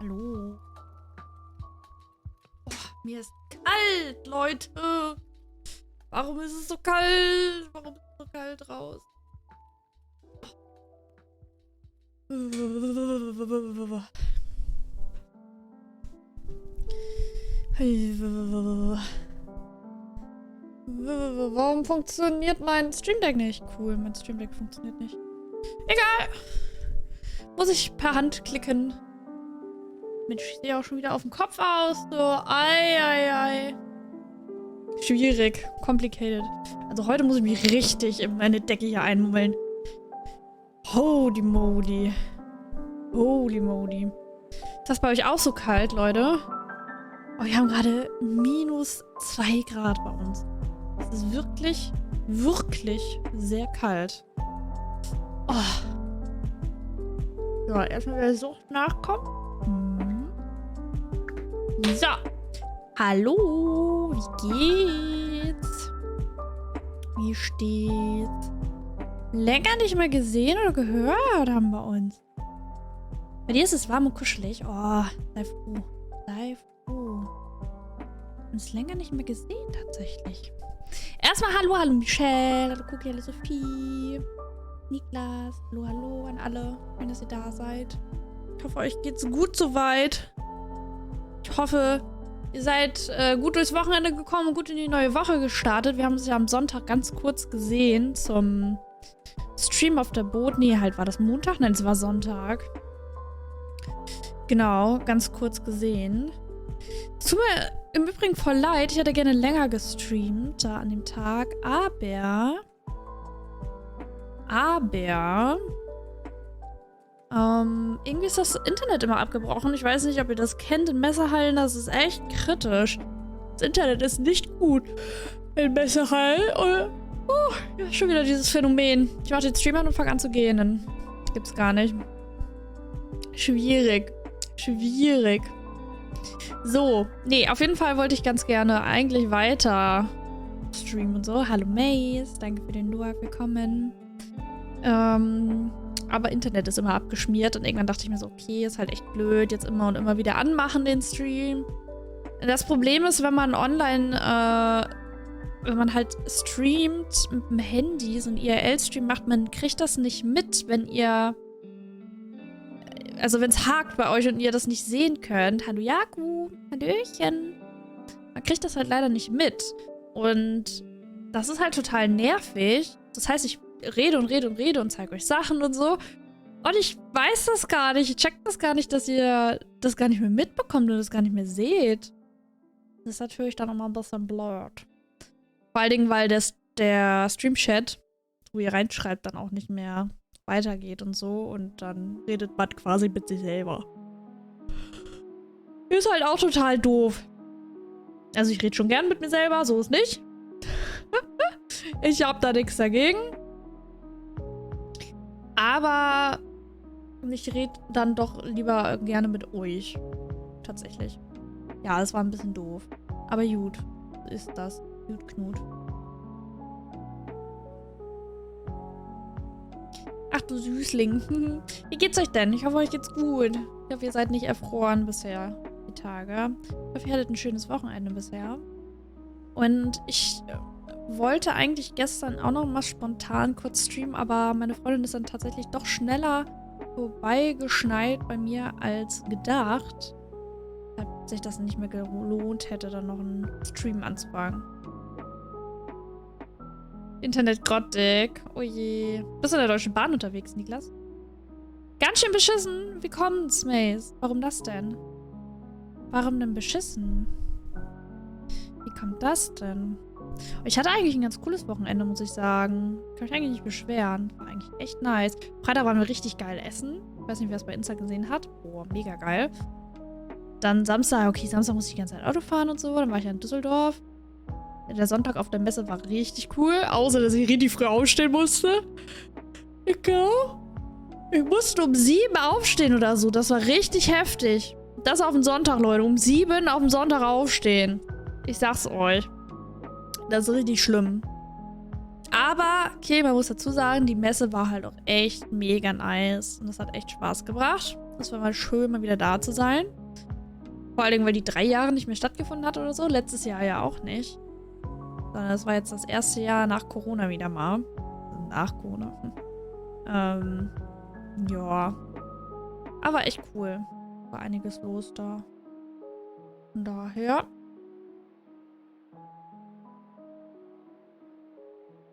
Hallo. Oh, mir ist kalt, Leute. Warum ist es so kalt? Warum ist es so kalt raus? Warum funktioniert mein Stream Deck nicht? Cool, mein Stream Deck funktioniert nicht. Egal. Muss ich per Hand klicken. Mensch, ich sehe auch schon wieder auf dem Kopf aus. So, ei. Schwierig. Complicated. Also heute muss ich mich richtig in meine Decke hier einmummeln. Holy moly. Holy moly. Ist das bei euch auch so kalt, Leute? Oh, wir haben gerade -2 Grad bei uns. Es ist wirklich, wirklich sehr kalt. Oh. So, erstmal der Sucht nachkommen. So. Hallo, wie geht's? Wie steht's? Länger nicht mehr gesehen oder gehört haben wir uns. Bei dir ist es warm und kuschelig. Oh, sei froh. Sei froh. Uns länger nicht mehr gesehen, tatsächlich. Erstmal hallo Michelle, hallo Cookie, hallo Sophie, Niklas, hallo an alle, schön, dass ihr da seid. Ich hoffe, euch geht's gut soweit. Ich hoffe, ihr seid gut durchs Wochenende gekommen und gut in die neue Woche gestartet. Wir haben uns ja am Sonntag ganz kurz gesehen zum Stream auf der Boot. Nee, halt war das Montag? Nein, es war Sonntag. Genau, ganz kurz gesehen. Es tut mir im Übrigen voll leid. Ich hätte gerne länger gestreamt da an dem Tag. Aber irgendwie ist das Internet immer abgebrochen. Ich weiß nicht, ob ihr das kennt. In Messerhallen, das ist echt kritisch. Das Internet ist nicht gut in Messerhallen. Ja, schon wieder dieses Phänomen. Ich mache den Stream an und fange an zu gehen. Dann gibt's gar nicht. Schwierig. So, nee, auf jeden Fall wollte ich ganz gerne eigentlich weiter streamen und so. Hallo Maze, danke für den Duak, willkommen. Aber Internet ist immer abgeschmiert und irgendwann dachte ich mir so, okay, ist halt echt blöd, jetzt immer und immer wieder anmachen den Stream. Das Problem ist, wenn man online, wenn man halt streamt mit dem Handy, so ein IRL-Stream macht, man kriegt das nicht mit, wenn ihr, also wenn es hakt bei euch und ihr das nicht sehen könnt. Hallo Jaku, Hallöchen. Man kriegt das halt leider nicht mit. Und das ist halt total nervig. Das heißt, ich rede und zeige euch Sachen und so. Und ich weiß das gar nicht. Ich check das gar nicht, dass ihr das gar nicht mehr mitbekommt und das gar nicht mehr seht. Das ist natürlich dann nochmal ein bisschen blurred. Vor allen Dingen, weil der Stream-Chat, wo ihr reinschreibt, dann auch nicht mehr weitergeht und so. Und dann redet man quasi mit sich selber. Ist halt auch total doof. Also ich rede schon gern mit mir selber, so ist nicht. Ich hab da nichts dagegen. Aber ich rede dann doch lieber gerne mit euch. Tatsächlich. Ja, es war ein bisschen doof. Aber gut, ist das. Gut, Knut. Ach du Süßling. Wie geht's euch denn? Ich hoffe, euch geht's gut. Ich hoffe, ihr seid nicht erfroren bisher, die Tage. Ich hoffe, ihr hattet ein schönes Wochenende bisher. Und ich wollte eigentlich gestern auch noch mal spontan kurz streamen, aber meine Freundin ist dann tatsächlich doch schneller vorbeigeschneit bei mir als gedacht. Hat sich das nicht mehr gelohnt hätte, dann noch einen Stream anzufangen. Internet grottig. Oh je. Bist du in der Deutschen Bahn unterwegs, Niklas? Ganz schön beschissen. Wie kommt's, Maze? Warum das denn? Warum denn beschissen? Wie kommt das denn? Ich hatte eigentlich ein ganz cooles Wochenende, muss ich sagen. Kann mich eigentlich nicht beschweren. War eigentlich echt nice. Freitag waren wir richtig geil essen. Ich weiß nicht, wer es bei Insta gesehen hat. Oh, mega geil. Dann Samstag, okay, Samstag musste ich die ganze Zeit Auto fahren und so. Dann war ich ja in Düsseldorf. Der Sonntag auf der Messe war richtig cool. Außer, dass ich richtig früh aufstehen musste. Ich musste um 7 aufstehen oder so. Das war richtig heftig. Das auf den Sonntag, Leute. Um 7 auf den Sonntag aufstehen. Ich sag's euch. Das ist richtig schlimm. Aber, okay, man muss dazu sagen, die Messe war halt auch echt mega nice. Und das hat echt Spaß gebracht. Es war mal schön, mal wieder da zu sein. Vor allem, weil die 3 Jahre nicht mehr stattgefunden hat oder so. Letztes Jahr ja auch nicht. Sondern das war jetzt das erste Jahr nach Corona wieder mal. Also nach Corona. Ja. Aber echt cool. War einiges los da. Von daher.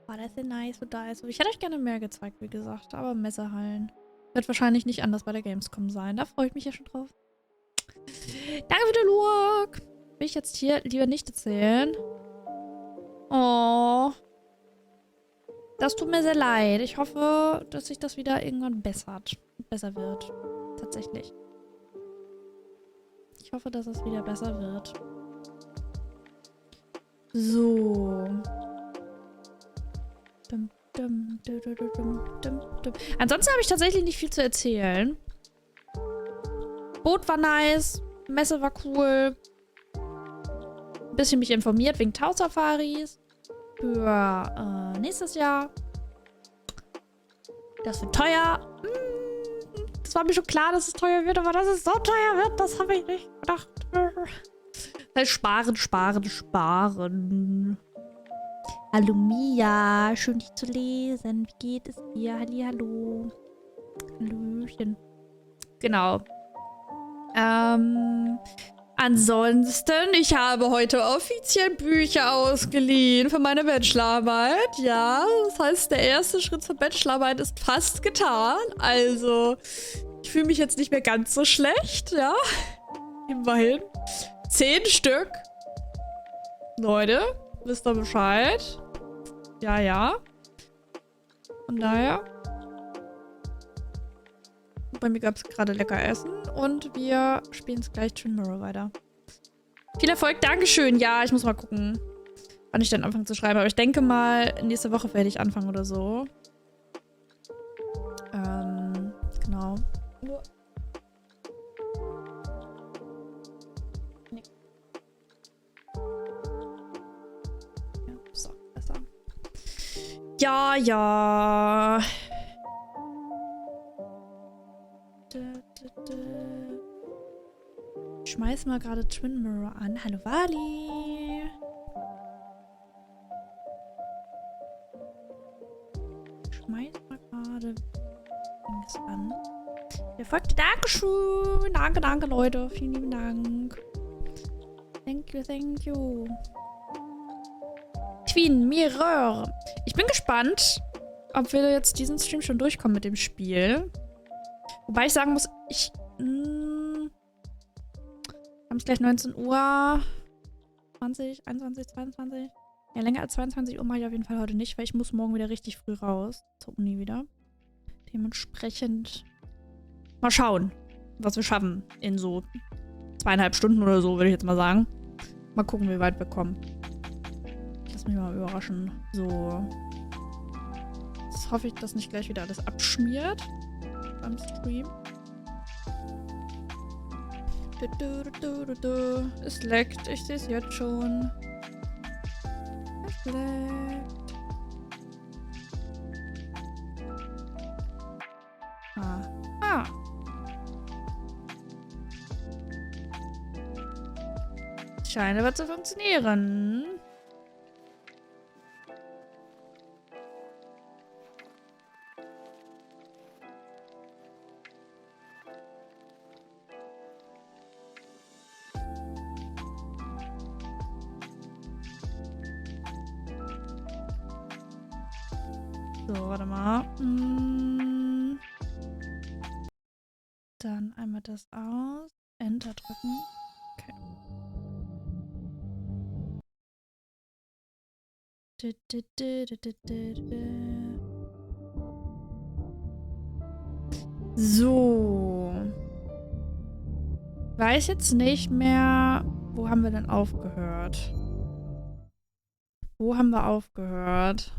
War das denn nice und da ist. Ich hätte euch gerne mehr gezeigt, wie gesagt. Aber Messehallen. Wird wahrscheinlich nicht anders bei der Gamescom sein. Da freue ich mich ja schon drauf. Danke für den Look. Will ich jetzt hier lieber nicht erzählen. Oh. Das tut mir sehr leid. Ich hoffe, dass sich das wieder irgendwann besser wird. Tatsächlich. Ich hoffe, dass es wieder besser wird. So. Ansonsten habe ich tatsächlich nicht viel zu erzählen. Boot war nice. Messe war cool. Ein bisschen mich informiert wegen Tausafaris. Für nächstes Jahr. Das wird teuer. Das war mir schon klar, dass es teuer wird, aber dass es so teuer wird, das habe ich nicht gedacht. Sparen. Hallo Mia, schön dich zu lesen. Wie geht es dir? Hallihallo. Hallöchen. Genau. Ansonsten, ich habe heute offiziell Bücher ausgeliehen für meine Bachelorarbeit. Ja, das heißt, der erste Schritt zur Bachelorarbeit ist fast getan. Also, ich fühle mich jetzt nicht mehr ganz so schlecht, ja. Immerhin. 10 Stück. Leute, wisst ihr Bescheid? Ja, ja. Von daher. Bei mir gab es gerade lecker Essen und wir spielen es gleich Twin Mirror weiter. Viel Erfolg, Dankeschön. Ja, ich muss mal gucken, wann ich dann anfange zu schreiben. Aber ich denke mal, nächste Woche werde ich anfangen oder so. Genau. Nee. Ja, so, besser. Ja, ja. Ich schmeiß mal gerade Twin Mirror an. Hallo Wally. Ich schmeiß mal gerade Dings an. Der folgte. Dankeschön. Danke, Leute. Vielen lieben Dank. Thank you. Twin Mirror. Ich bin gespannt, ob wir jetzt diesen Stream schon durchkommen mit dem Spiel. Wobei ich sagen muss, haben es gleich 19 Uhr. 20, 21, 22. Ja, länger als 22 Uhr mache ich auf jeden Fall heute nicht, weil ich muss morgen wieder richtig früh raus. Zur Uni wieder. Dementsprechend mal schauen, was wir schaffen. In so 2,5 Stunden oder so, würde ich jetzt mal sagen. Mal gucken, wie weit wir kommen. Lass mich mal überraschen. So. Jetzt hoffe ich, dass nicht gleich wieder alles abschmiert. Beim Stream. Es leckt. Ich sehe es jetzt schon. Es leckt. Ah. Scheint aber zu funktionieren. So, warte mal. Dann einmal das aus. Enter drücken. Okay. So. Weiß jetzt nicht mehr, wo haben wir denn aufgehört? Wo haben wir aufgehört?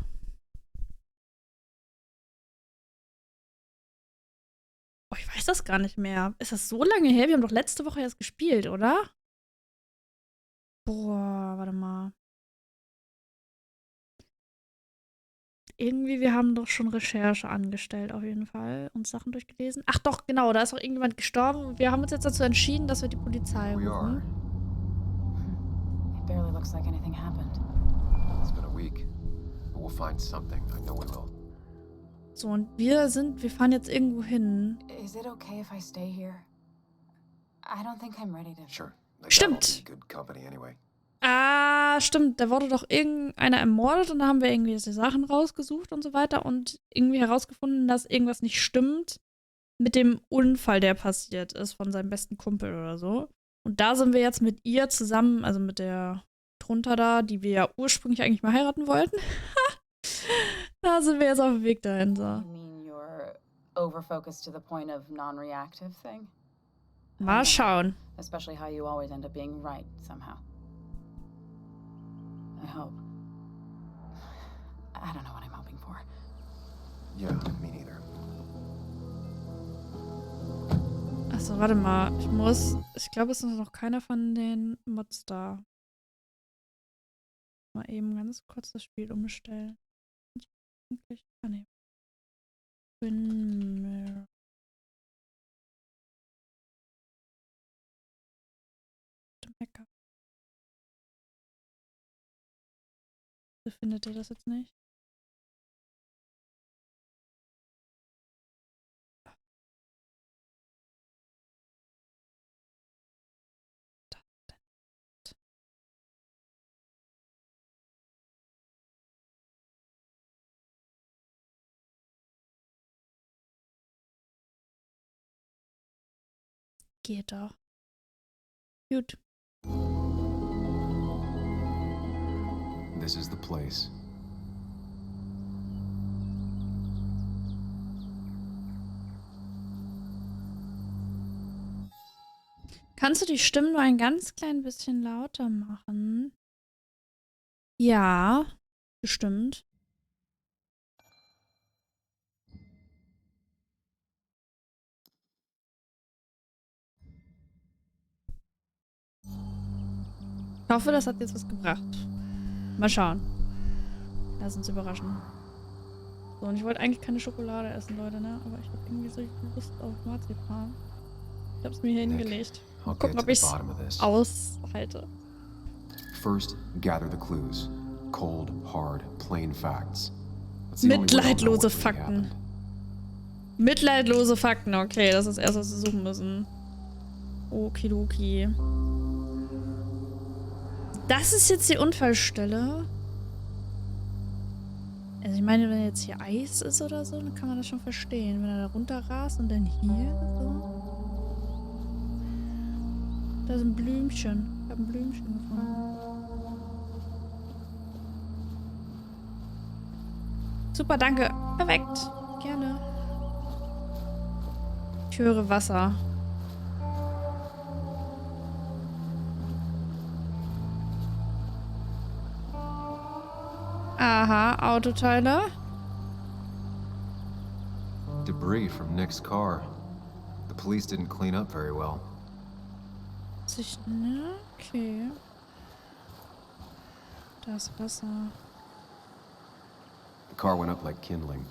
Oh, ich weiß das gar nicht mehr. Ist das so lange her? Wir haben doch letzte Woche erst gespielt, oder? Boah, warte mal. irgendwie, wir haben doch schon Recherche angestellt, auf jeden Fall. Und Sachen durchgelesen. Ach doch, genau, da ist doch irgendjemand gestorben. Und wir haben uns jetzt dazu entschieden, dass wir die Polizei rufen. It barely looks like anything happened. It's been a week. But we'll find something. I know we will. So, und wir fahren jetzt irgendwo hin. Is it okay if I stay here? I don't think I'm ready to... Sure. Stimmt. Good company anyway. Ah, stimmt. Da wurde doch irgendeiner ermordet und da haben wir irgendwie diese Sachen rausgesucht und so weiter und irgendwie herausgefunden, dass irgendwas nicht stimmt mit dem Unfall, der passiert ist von seinem besten Kumpel oder so. Und da sind wir jetzt mit ihr zusammen, also mit der drunter da, die wir ja ursprünglich eigentlich mal heiraten wollten. Da sind wir jetzt auf dem Weg dahin, so. You mean you're overfocused to the point of non-reactive thing? Mal schauen. Especially how you always end up being right somehow. I hope. I don't know what I'm hoping for. Yeah, me neither. Achso, warte mal. Ich glaube, es ist noch keiner von den Mods da. Mal eben ganz kurz das Spiel umstellen. Ah, ne. Windmill. Mecker. So findet ihr das jetzt nicht? Geht doch. Gut. This is the place. Kannst du die Stimmen nur ein ganz klein bisschen lauter machen? Ja, bestimmt. Ich hoffe, das hat jetzt was gebracht. Mal schauen. Lass uns überraschen. So, und ich wollte eigentlich keine Schokolade essen, Leute, ne? Aber ich habe irgendwie so Lust auf Marzipan. Ich habe es mir hier hingelegt. Mal gucken, ob ich es aushalte. First, gather the clues. Cold, hard, plain facts. That's the only way I'll know Mitleidlose what really Fakten. happened. Mitleidlose Fakten, okay, das ist das erste, was wir suchen müssen. Okidoki. Das ist jetzt die Unfallstelle. Also ich meine, wenn jetzt hier Eis ist oder so, dann kann man das schon verstehen. Wenn er da runter rast und dann hier so. Da ist ein Blümchen. Ich habe ein Blümchen gefunden. Super, danke. Perfekt. Gerne. Ich höre Wasser. Aha, Autoteile. Debris from Nick's car. The police didn't clean up very well. Ne? Okay. Da ist Wasser. The car went up like kindling.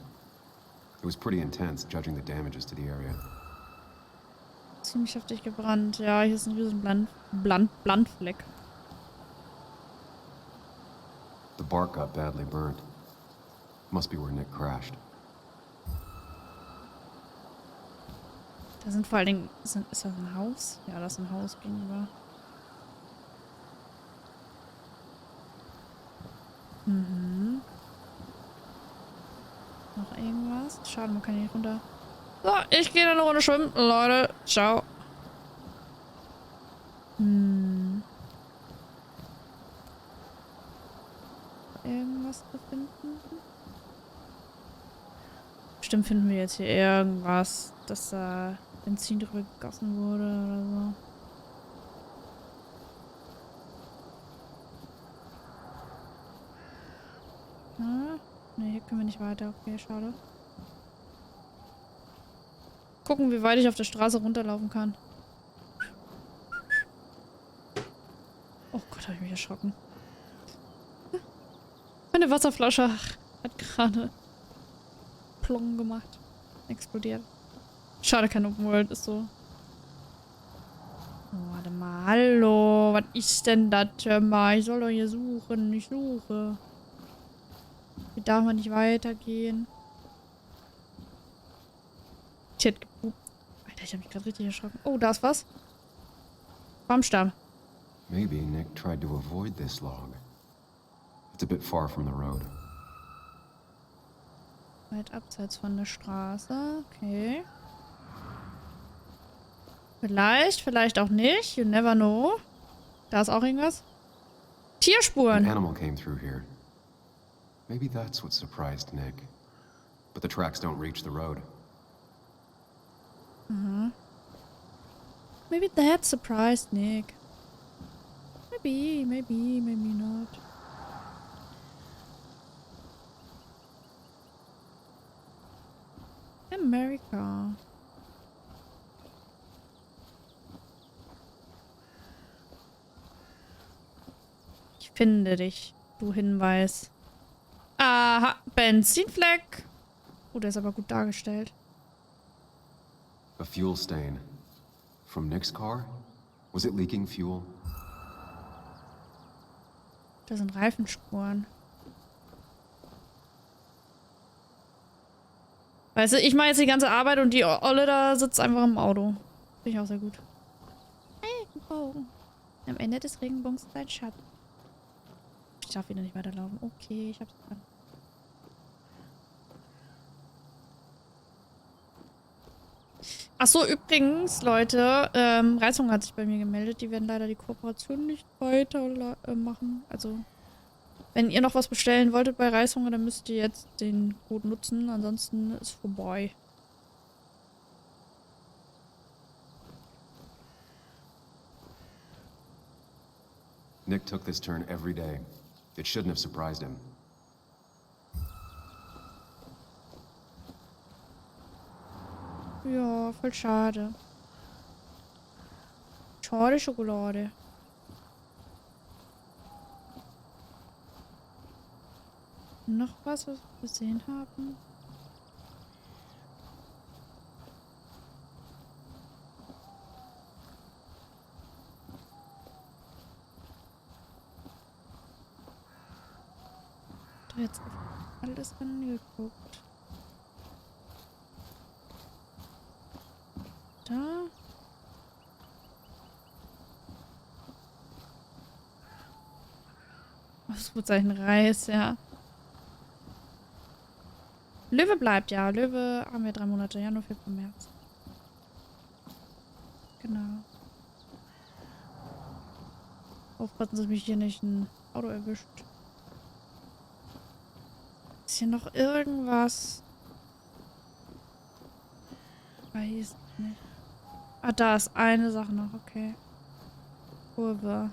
It was pretty intense, judging the damages to the area. Ziemlich heftig gebrannt. Ja, hier ist ein riesen Blendfleck. The bark got badly burnt. Must be where Nick crashed. Da sind vor allen Dingen... Ist das ein Haus? Ja, das ist ein Haus gegenüber. Mhm. Noch irgendwas? Schade, man kann hier nicht runter. So, ich gehe eine Runde schwimmen. Leute, ciao. Irgendwas zu finden? Bestimmt finden wir jetzt hier irgendwas, dass da Benzin drüber gegossen wurde oder so. Ne, hier können wir nicht weiter. Okay, schade. Gucken, wie weit ich auf der Straße runterlaufen kann. Oh Gott, habe ich mich erschrocken. Meine Wasserflasche hat Hat gerade Plong gemacht. Explodiert. Schade, kein Open World ist so. Oh, warte mal. Hallo. Was ist denn das? Hör mal, ich soll doch hier suchen. Ich suche. Hier darf man nicht weitergehen. Shit, gepupt. Alter, ich hab mich gerade richtig erschrocken. Oh, da ist was. Baumstamm. Maybe Nick tried to avoid this log. It's a bit far from the road. Weit abseits von der Straße. Okay. Vielleicht, vielleicht auch nicht. You never know. Da ist auch irgendwas. An Tierspuren. animal came through here. Maybe that's what surprised Nick. But the tracks don't reach the road. Maybe that surprised Nick. Maybe, maybe, maybe not. America. Ich finde dich, du Hinweis. Aha, Benzinfleck. Oh, der ist aber gut dargestellt. A fuel stain. From Nick's car? Was it leaking fuel? Da sind Reifenspuren. Weißt du, ich mache jetzt die ganze Arbeit und die Olle da sitzt einfach im Auto. Finde ich auch sehr gut. Regenbogen. Am Ende des Regenbogens ist ein Schatten. Ich darf wieder nicht weiterlaufen. Okay, ich hab's dran. Achso, übrigens, Leute, Reisung hat sich bei mir gemeldet. Die werden leider die Kooperation nicht weiter machen. Also, wenn ihr noch was bestellen wolltet bei Reishunger, dann müsst ihr jetzt den Code nutzen. Ansonsten ist vorbei. Nick took this turn every day. It shouldn't have surprised him. Ja, voll schade. Schade Schokolade. Noch was wir gesehen haben? Da jetzt alles angeguckt. Da. Ausrufezeichen Reis, ja. Löwe bleibt, ja. Löwe haben wir 3 Monate. Januar, Februar, März. Genau. Aufpassen, dass mich hier nicht ein Auto erwischt. Ist hier noch irgendwas? Weiß nicht. Ah, da ist eine Sache noch, okay. Kurve.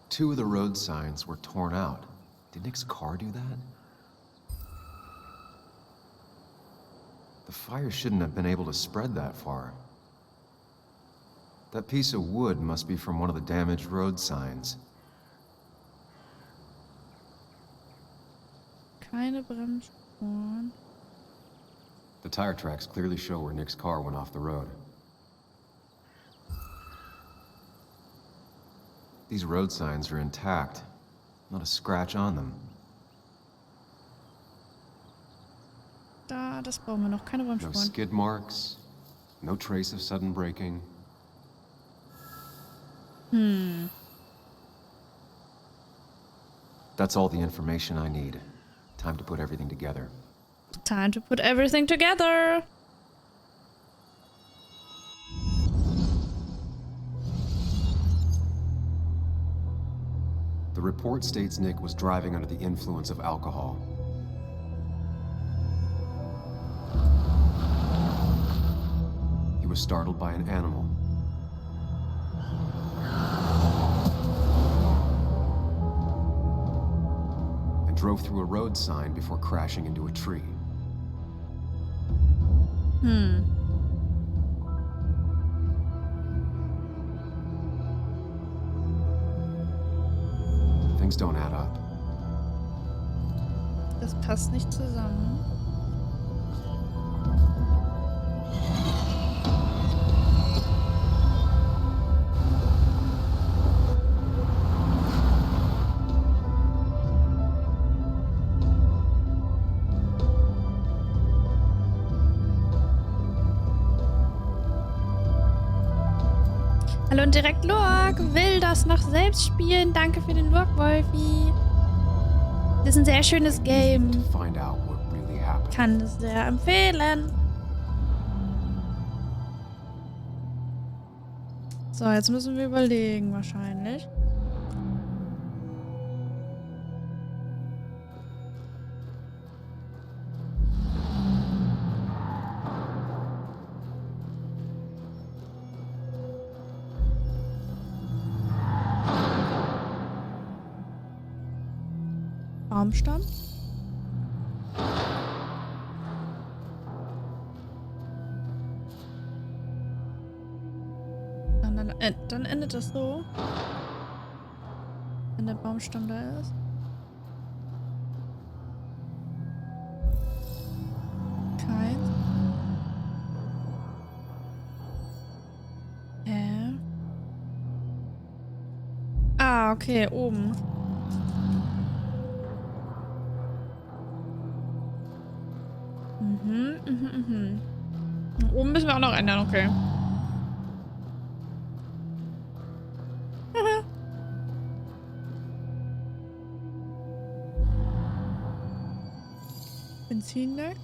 Two of the road signs were torn out. Did Nick's car do that? The fire shouldn't have been able to spread that far. That piece of wood must be from one of the damaged road signs. Keine Bremsspuren. The tire tracks clearly show where Nick's car went off the road. These road signs are intact. Not a scratch on them. Da, das brauchen wir noch. Keine No Bremsspuren. skid marks. No trace of sudden braking. That's all the information I need. Time to put everything together. Time to put everything together. The report states Nick was driving under the influence of alcohol. He was startled by an animal. And drove through a road sign before crashing into a tree. Things don't add up. Das passt nicht zusammen. Hallo und direkt Lurk, will das noch selbst spielen. Danke für den Lurk, Wolfi. Das ist ein sehr schönes Game. To find out what really happened. Kann es sehr empfehlen. So, jetzt müssen wir überlegen wahrscheinlich. Baumstamm. Dann endet das so. Wenn der Baumstamm da ist. Keins. Ah, okay, oben. Oben müssen wir auch noch ändern, okay. Benzinleck.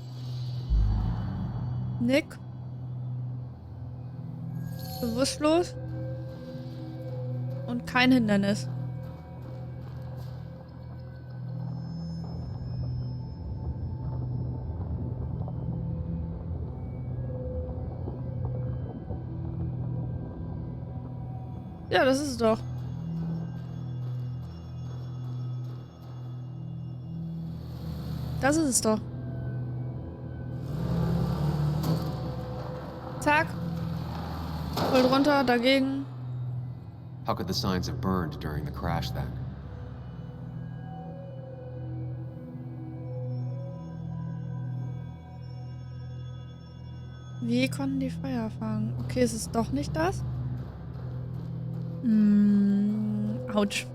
Nick. Bewusstlos. Und kein Hindernis. Ja, das ist es doch. Das ist es doch. Zack. Voll drunter, dagegen. How could the signs have burned during the crash then? Wie konnten die Feuer fangen? Okay, es ist doch nicht das. Autsch.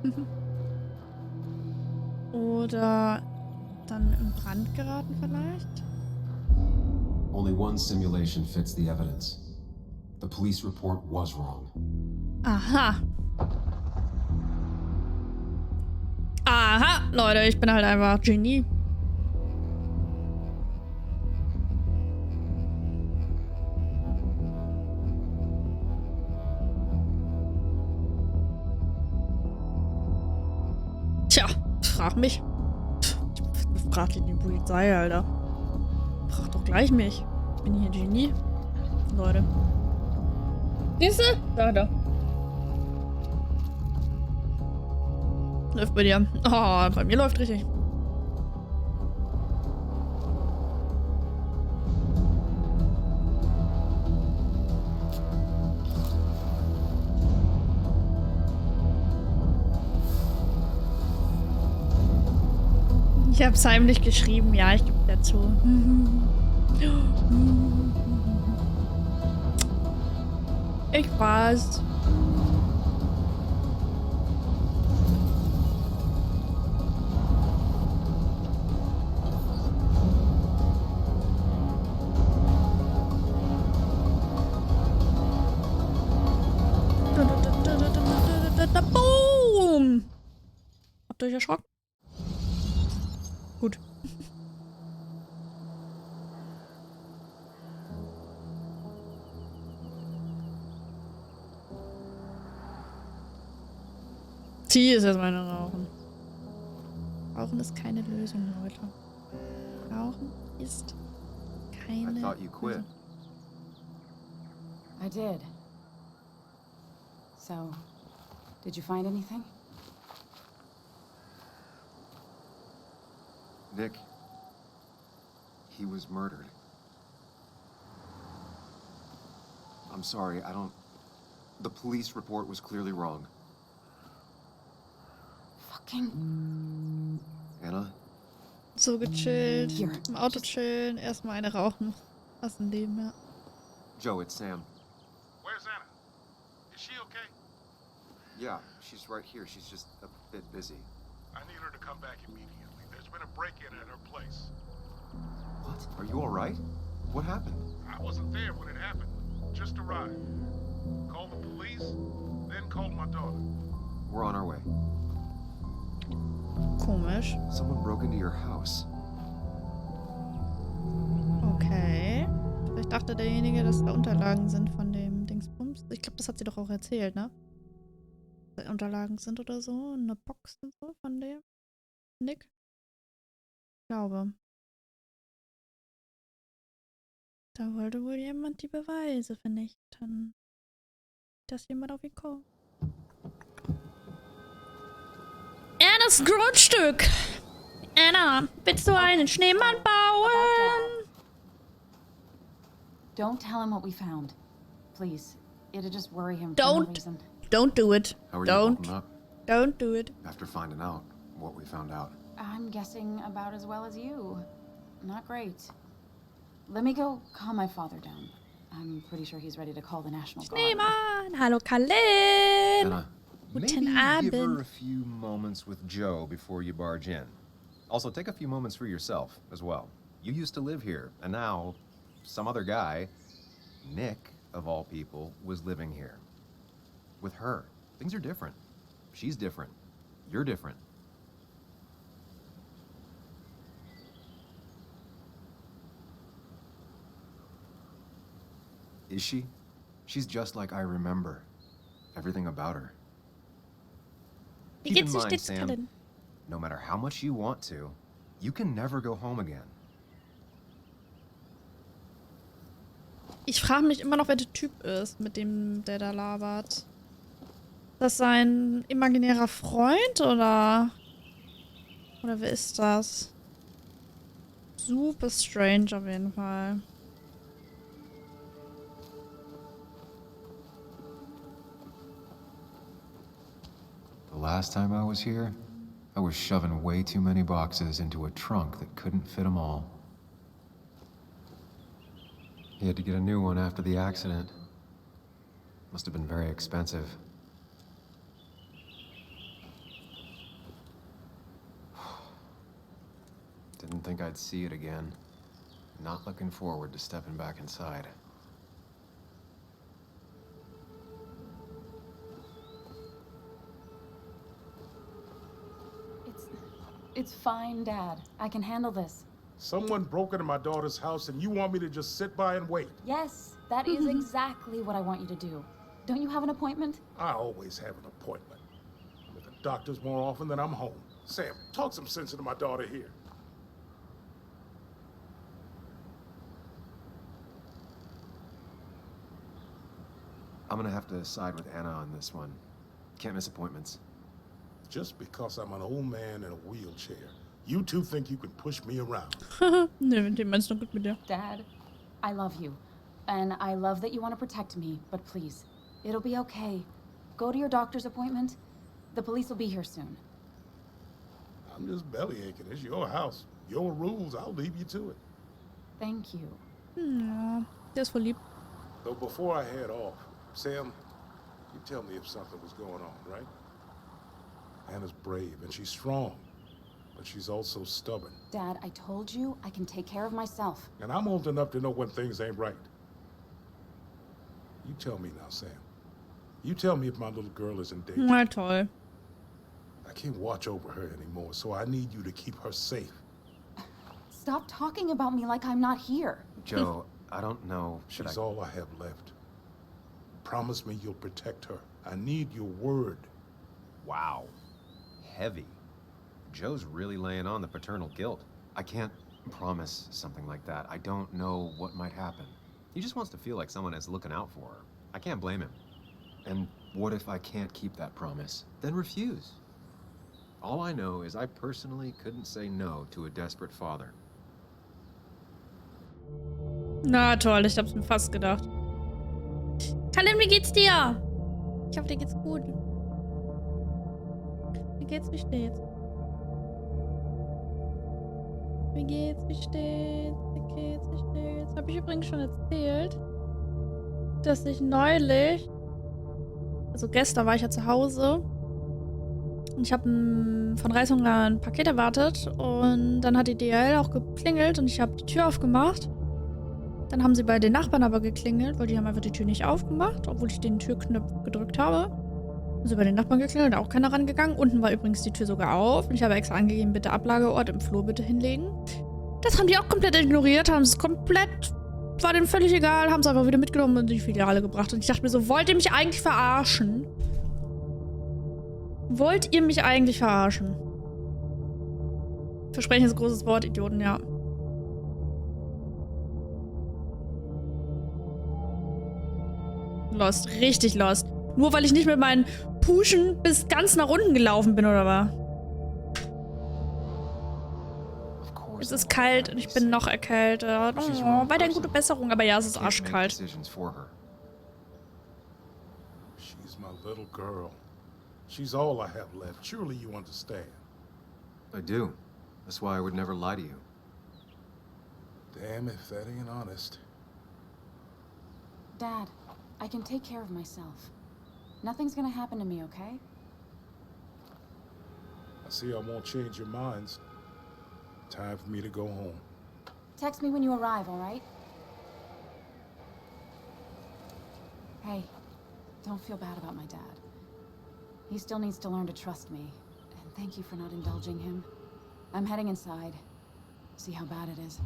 Oder dann in Brand geraten vielleicht? Only one simulation fits the evidence. The police report was wrong. Aha. Aha, Leute, ich bin halt einfach Genie. Tja, frag mich. Frag die Polizei, Alter. Frag doch gleich mich. Ich bin hier Genie. Leute. Siehst du? Da. Läuft bei dir. Oh, bei mir läuft richtig. Ich hab's heimlich geschrieben, ja, ich gebe dazu. Ich weiß. Boom! Habt ihr euch erschrocken? Gut. Zieh ist erstmal eine Rauchen. Rauchen ist keine Lösung, Leute. Rauchen ist keine I thought you quit. Lösung. I did. So, did you find anything? Nick, he was murdered. I'm sorry, I don't... The police report was clearly wrong. Fuck fucking... Anna? So gechillt. Hier. Im Auto chillen. Erstmal eine rauchen. Was ein Leben, ja. Joe, it's Sam. Where's Anna? Is she okay? Yeah, she's right here. She's just a bit busy. I need her to come back immediately. There's been a break-in at her place. What? Are you all right? What happened? I wasn't there when it happened. Just arrived. Called the police, then called my daughter. We're on our way. Komisch. Someone broke into your house. Okay. Ich dachte derjenige, dass da Unterlagen sind von dem Dingsbums. Ich glaube, das hat sie doch auch erzählt, ne? Dass da Unterlagen sind oder so. Eine Box und so von dem Nick. Ich glaube. Da wollte wohl jemand die Beweise vernichten. Dass jemand auf ihn kommt. Annas Grundstück! Anna, willst du einen Schneemann bauen? Don't tell him what we found. Please. It'll just worry him for no reason. Don't do it. How are you holding up? Don't do it. After finding out what we found out. I'm guessing about as well as you. Not great. Let me go calm my father down. I'm pretty sure he's ready to call the National Guard. Schneemann! Hallo Kalin! Anna, Guten Maybe Abend. give her a few moments with Joe before you barge in. Also, take a few moments for yourself as well. You used to live here, and now some other guy, Nick, of all people, was living here. With her. Things are different. She's different. You're different. Is she? She's just like I remember. Everything about her. Wie Keep geht's in dir mind, stets, Sam, Kalin? no matter how much you want to, you can never go home again. Ich frage mich immer noch, wer der Typ ist, mit dem der da labert. Ist das sein imaginärer Freund oder wer ist das? Super strange auf jeden Fall. The last time I was here, I was shoving way too many boxes into a trunk that couldn't fit them all. He had to get a new one after the accident. Must have been very expensive. Didn't think I'd see it again. Not looking forward to stepping back inside. It's fine, Dad. I can handle this. Someone broke into my daughter's house and you want me to just sit by and wait? Yes, that is exactly what I want you to do. Don't you have an appointment? I always have an appointment. I'm at the doctor's more often than I'm home. Sam, talk some sense into my daughter here. I'm gonna have to side with Anna on this one. Can't miss appointments. Just because I'm an old man in a wheelchair, you two think you can push me around. Ne, mit dem meinst du gut mit dir. Dad, I love you. And I love that you want to protect me, but please, it'll be okay. Go to your doctor's appointment. The police will be here soon. I'm just belly aching. It's your house. Your rules. I'll leave you to it. Thank you. Ja, der ist voll lieb. Though before I head off, Sam, you tell me if something was going on, right? Anna's brave and she's strong, but she's also stubborn. Dad, I told you I can take care of myself. And I'm old enough to know when things ain't right. You tell me now, Sam. You tell me if my little girl is in danger. Na toll. I can't watch over her anymore, so I need you to keep her safe. Stop talking about me like I'm not here. Joe, I don't know. She's all I have left. Promise me you'll protect her. I need your word. Wow. Heavy. Joe's really laying on the paternal guilt. I can't promise something like that. I don't know what might happen. He just wants to feel like someone is looking out for her. I can't blame him. And what if I can't keep that promise? Then refuse. All I know is I personally couldn't say no to a desperate father. Na toll, ich hab's mir fast gedacht. Kalin, wie geht's dir? Ich hoffe, dir geht's gut. Wie geht's, wie steht's? Wie geht's, wie steht's? Wie geht's, wie steht's? Habe ich übrigens schon erzählt, dass ich neulich, also gestern war ich ja zu Hause und ich habe von Reishunger ein Paket erwartet und dann hat die DHL auch geklingelt und ich habe die Tür aufgemacht. Dann haben sie bei den Nachbarn aber geklingelt, weil die haben einfach die Tür nicht aufgemacht, obwohl ich den Türknopf gedrückt habe. Haben sie bei den Nachbarn geklingelt, auch keiner rangegangen. Unten war übrigens die Tür sogar auf und ich habe extra angegeben, bitte Ablageort im Flur bitte hinlegen. Das haben die auch komplett ignoriert, haben es komplett, war denen völlig egal, haben es einfach wieder mitgenommen und in die Filiale gebracht. Und ich dachte mir so, wollt ihr mich eigentlich verarschen? Wollt ihr mich eigentlich verarschen? Versprechen ist ein großes Wort, Idioten, ja. Lost, richtig lost. Nur weil ich nicht mit meinen Puschen bis ganz nach unten gelaufen bin, oder was? Es ist kalt und ich bin noch erkältet. Oh, weiterhin gute Besserung, aber ja, es ist arschkalt. She's my little girl. She's all I have left. Surely you understand. I do. That's why I would never lie to you. Damn if that ain't honest. Dad, I can take care of myself. Nothing's gonna happen to me, okay? I see I won't change your minds. Time for me to go home. Text me when you arrive, all right? Hey, don't feel bad about my dad. He still needs to learn to trust me. And thank you for not indulging him. I'm heading inside. See how bad it is.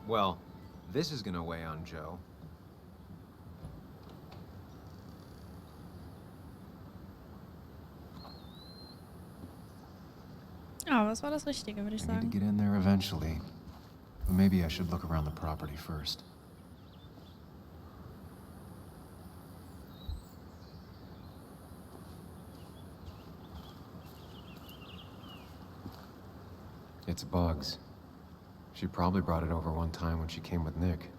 Well, this is gonna weigh on Joe. Ja, was war das Richtige, würde ich I need to sagen. get in there eventually. But maybe I should look around the property first. It's Bugs. She probably brought it over one time when she came with Nick.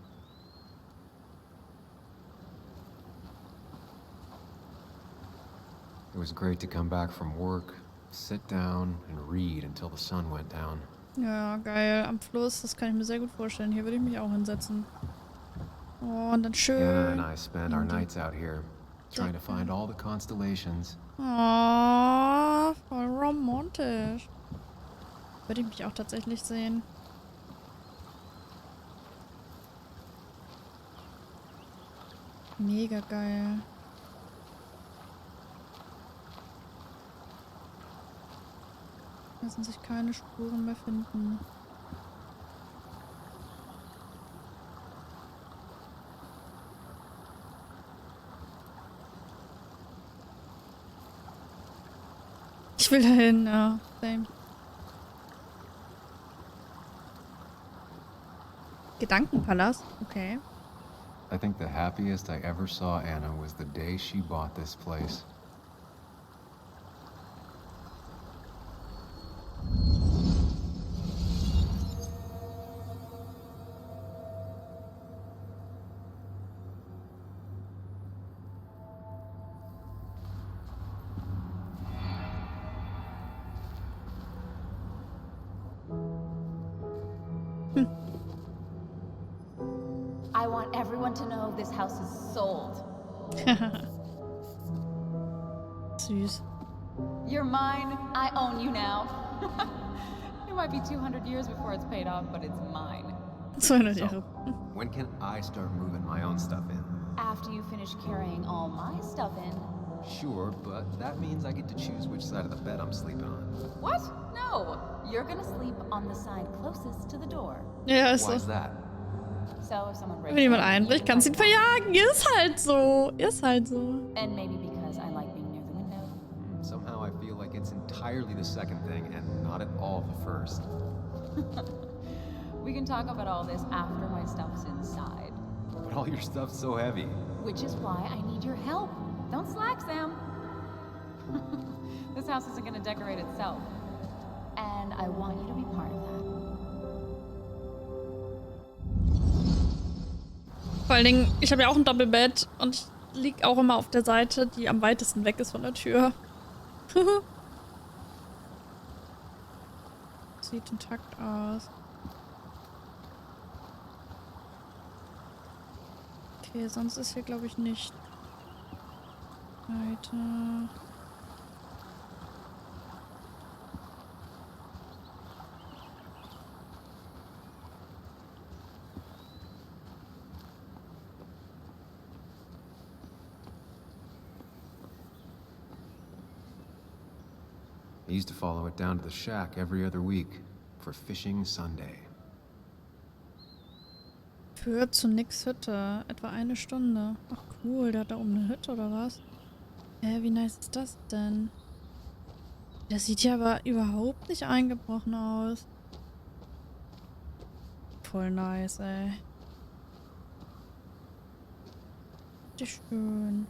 It was great to come back from work, sit down and read until the sun went down. Ja, geil. Am Fluss, das kann ich mir sehr gut vorstellen. Hier würde ich mich auch hinsetzen. Oh, und dann schön. Anna and I spent our nights out here, trying to find all the constellations. Oh, voll romantisch. Würde ich mich auch tatsächlich sehen. Mega geil. Lassen sich keine Spuren mehr finden. Ich will dahin, ja. Same. Gedankenpalast? Okay. I think the happiest I ever saw Anna was the day she bought this place. I want everyone to know this house is sold. Süß. You're mine. I own you now. It might be 200 years before it's paid off, but it's mine. 200 So, Jahre. when can I start moving my own stuff in? After you finish carrying all my stuff in. Sure, but that means I get to choose which side of the bed I'm sleeping on. What? No. You're gonna sleep on the side closest to the door. Ja, ist so. Why's that? So if someone breaks Wenn jemand in, einbricht, you kannst du ihn can find verjagen. Ist halt so. Ist halt so. out. And maybe because I like being near the window. Somehow I feel like it's entirely the second thing and not at all the first. We can talk about all this after my stuff's inside. But all your stuff's so heavy. Which is why I need your help. Don't slack, Sam. This house isn't gonna decorate itself. And I want you to be part of that. Vor allen Dingen, ich habe ja auch ein Doppelbett und ich liege auch immer auf der Seite, die am weitesten weg ist von der Tür. Sieht intakt aus. Okay, sonst ist hier, glaube ich, nicht. Weiter. I used to follow it down to the shack every other week for Fishing Sunday. Führt zu Nicks Hütte. Etwa 1 Stunde. Ach cool, der hat da oben eine Hütte oder was? Wie nice ist das denn? Das sieht ja aber überhaupt nicht eingebrochen aus. Voll nice, ey. Richtig schön.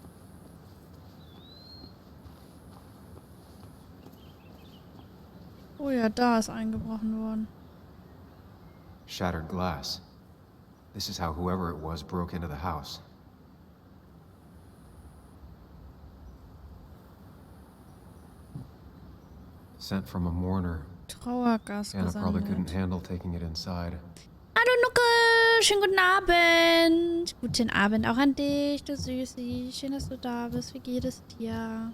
Oh ja, da ist eingebrochen worden. Shattered glass. This is how whoever it was broke into the house. Sent from a mourner. Trauergas Anna probably couldn't gesendet. handle taking it inside. Hallo Nucke, schönen guten Abend. Guten Abend auch an dich, du Süßi. Schön, dass du da bist. Wie geht es dir?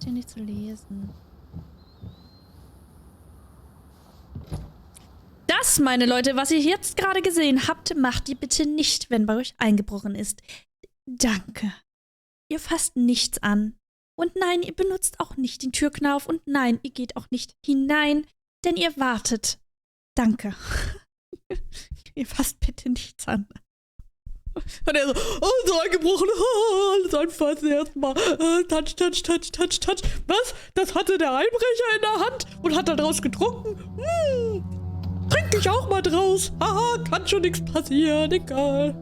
Schön, dich zu lesen. Das, meine Leute, was ihr jetzt gerade gesehen habt, macht ihr bitte nicht, wenn bei euch eingebrochen ist. Danke. Ihr fasst nichts an. Und nein, ihr benutzt auch nicht den Türknauf. Und nein, ihr geht auch nicht hinein, denn ihr wartet. Danke. Ihr fasst bitte nichts an. Und er so, oh, so eingebrochen, alles anfassen erstmal. Touch, touch, touch, touch, touch. Was? Das hatte der Einbrecher in der Hand und hat daraus getrunken? Trink ich auch mal draus. Haha, kann schon nichts passieren, egal.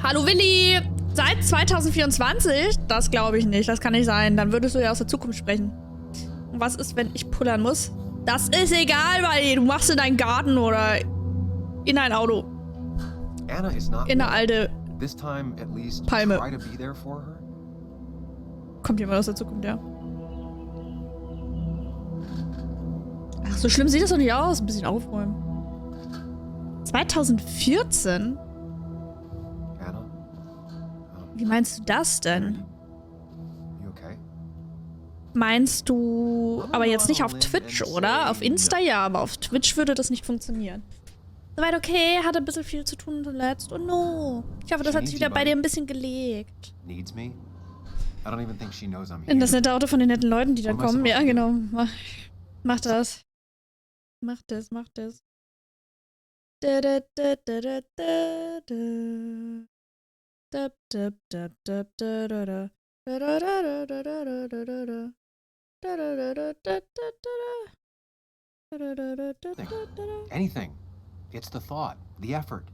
Hallo Willi! Seit 2024? Das glaube ich nicht, das kann nicht sein. Dann würdest du ja aus der Zukunft sprechen. Und was ist, wenn ich pullern muss? Das ist egal, weil du machst in deinen Garten oder in ein Auto. Anna is not In eine alte this time at least Palme. try to be there for her. Kommt jemand aus der Zukunft, ja. Ach, so schlimm sieht das doch nicht aus. Ein bisschen aufräumen. 2014? Anna? Wie meinst du das denn? You okay? Meinst du aber jetzt nicht auf Twitch, oder? Auf Insta ja, aber auf Twitch würde das nicht funktionieren. Soweit okay, hatte ein bisschen viel zu tun zuletzt. Oh no. Ich hoffe, das hat sich wieder bei dir ein bisschen gelegt. Needs me? I don't even think she knows I'm In das here. nette Auto von den netten Leuten, die dann What am I kommen. Ja, supposed to genau. Mach das. Mach das, mach das. Da, da, da, da, da, da, da. Da, da, da, da, da, da, da. Da, da, da, da, da, da, da, da, da. Da, da, da, da, da, da, da. Da, da, da, da, da, da, da. Anything. It's the thought, the effort.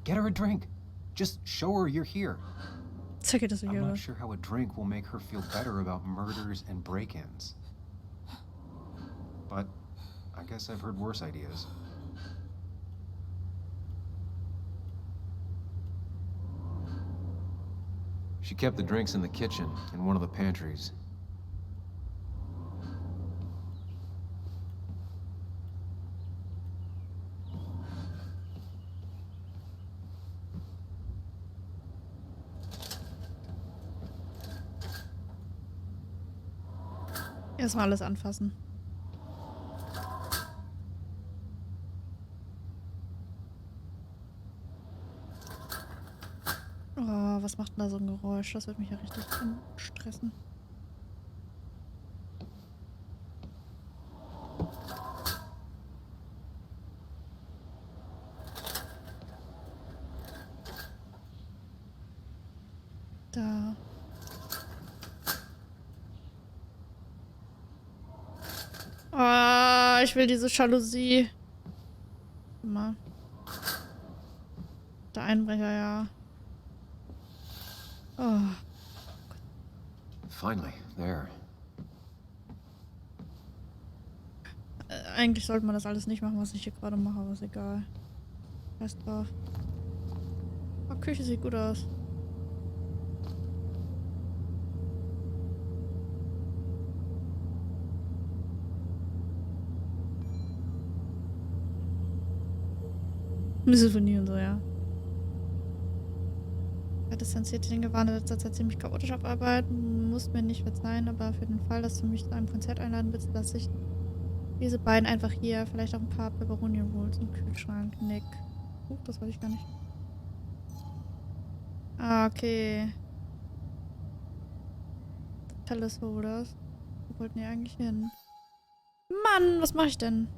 Get her a drink. Just show her you're here. Zeig das I'm hier. not sure how a drink will make her feel better about murders and break-ins. But I guess I've heard worse ideas. She kept the drinks in the kitchen, in one of the pantries. Erstmal alles anfassen. Oh, was macht denn da so ein Geräusch? Das wird mich ja richtig stressen. Da. Ah, ich will diese Jalousie. Guck mal. Der Einbrecher, ja. Oh. Finally, there. Eigentlich sollte man das alles nicht machen, was ich hier gerade mache, aber ist egal. Scheiß drauf. Oh, Küche sieht gut aus. Misophonie und so, ja. Hat distanzierte Dinge waren in letzter Zeit ziemlich chaotisch auf Arbeit. Muss mir nicht verzeihen, aber für den Fall, dass du mich zu einem Konzert einladen willst, lasse ich diese beiden einfach hier. Vielleicht auch ein paar Pepperoni Rolls im Kühlschrank. Nick. Das weiß ich gar nicht. Ah, okay. Palace Holders. Wo wollten die eigentlich hin? Mann, was mache ich denn?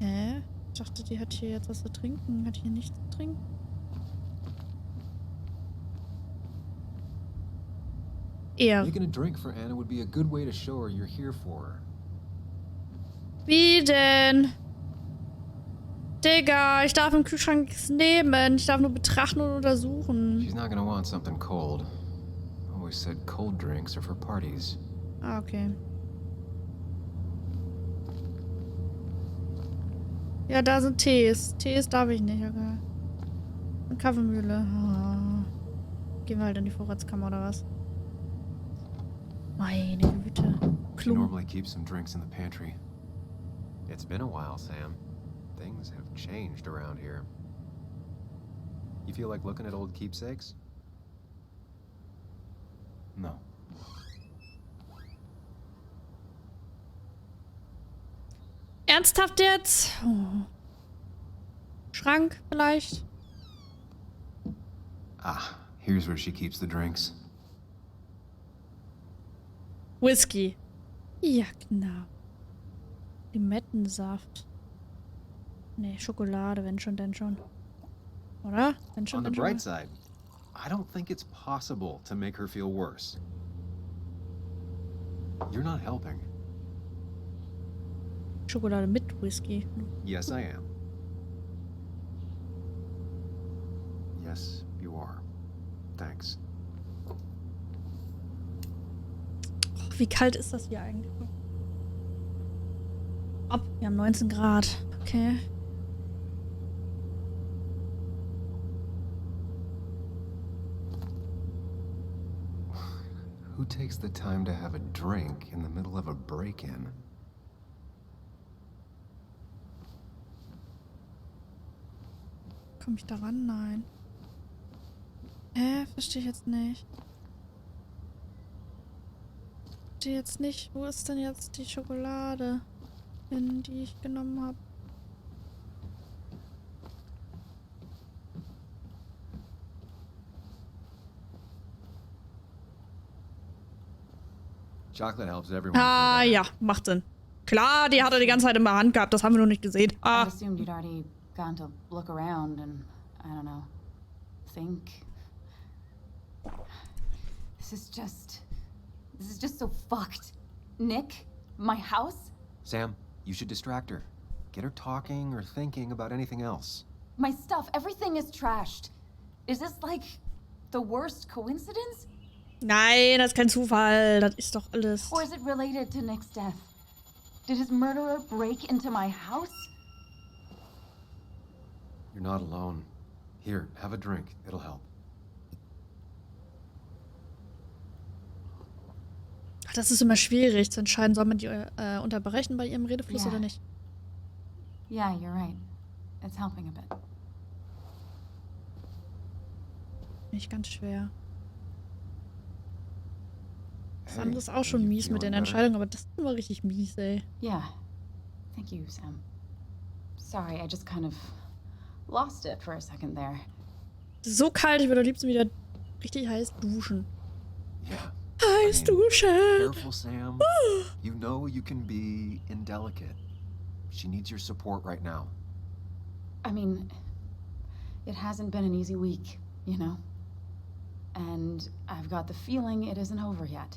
Hä? Ich dachte, die hat hier jetzt was zu trinken. Hat hier nichts zu trinken? Eher. Making a drink for Anna would be a good way to show her you're here for her. Wie denn? Digga, ich darf im Kühlschrank nichts nehmen. Ich darf nur betrachten und untersuchen. She's not gonna want something cold. Always said cold drinks are for parties. Ah, okay. Ja, da sind Tees. Tees darf ich nicht, okay. Eine Kaffeemühle. Oh. Gehen wir halt in die Vorratskammer oder was? Meine Güte. She normally keeps some drinks in the pantry. It's been a while, Sam. Things have changed around here. You feel like looking at old keepsakes? No. Ernsthaft jetzt? Oh. Schrank vielleicht? Ah, here's where she keeps the drinks. Whisky. Ja, genau. Limettensaft. Nee, Schokolade, wenn schon, denn schon. Oder? Wenn schon, On the denn bright schon. side, I don't think it's possible to make her feel worse. You're not helping. Schokolade mit Whisky. Yes, I am. Yes, you are. Thanks. Oh, wie kalt ist das hier eigentlich? Ab, wir haben 19 Grad. Okay. Who takes the time to have a drink in the middle of a break-in? Komm ich da ran? Nein. Verstehe ich jetzt nicht. Verstehe jetzt nicht. Wo ist denn jetzt die Schokolade, die ich genommen habe? Chocolate helps everyone. Ah, ja, macht Sinn. Klar, die hat er die ganze Zeit in der Hand gehabt. Das haben wir noch nicht gesehen. I Ah. assumed you'd already gone to look around and, I don't know, think. This is just so fucked. Nick, my house, Sam, you should distract her. Get her talking or thinking about anything else. my stuff, everything is trashed. Is this like the worst coincidence? Nein, das ist kein Zufall. Das ist doch alles. Or is it related to Nick's death? Did his murderer break into my house? You're not alone. Here, have a drink. It'll help. Ach, das ist immer schwierig zu entscheiden, soll man die unterbrechen bei ihrem Redefluss Ja. oder nicht. Yeah, you're right. It's helping a bit. Nicht ganz schwer. Das Hey, andere ist auch are schon you mies mit feeling den better? Entscheidungen, aber das ist immer richtig mies, ey. Yeah. Thank you, Sam. Sorry, I just kind of lost it for a second there. Das ist so kalt, ich würde am liebsten wieder richtig heiß duschen. Yeah. Heiß duschen! Careful, Sam. You know you can be indelicate. She needs your support right now. I mean, it hasn't been an easy week, you know? And I've got the feeling it isn't over yet.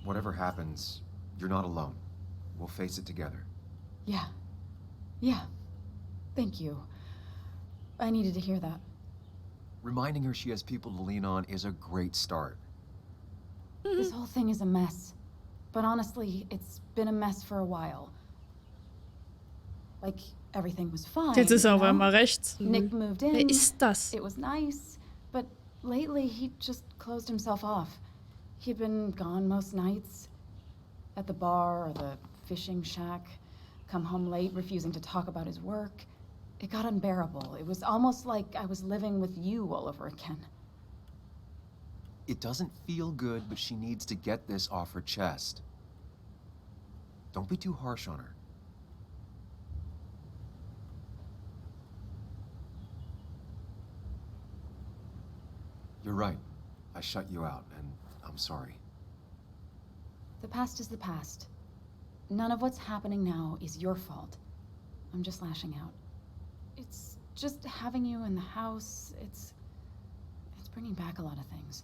Whatever happens, you're not alone. We'll face it together. Yeah. Yeah. Thank you. I needed to hear that. Reminding her she has people to lean on is a great start. This whole thing is a mess. But honestly, it's been a mess for a while. Like, everything was fine. Jetzt ist er auf you know? einmal rechts. Nick moved in. Wer ist das? It was nice. But lately, he just closed himself off. He'd been gone most nights. At the bar or the fishing shack. Come home late, refusing to talk about his work. It got unbearable. It was almost like I was living with you all over again. It doesn't feel good, but she needs to get this off her chest. Don't be too harsh on her. You're right. I shut you out, and I'm sorry. The past is the past. None of what's happening now is your fault. I'm just lashing out. It's just having you in the house. It's bringing back a lot of things.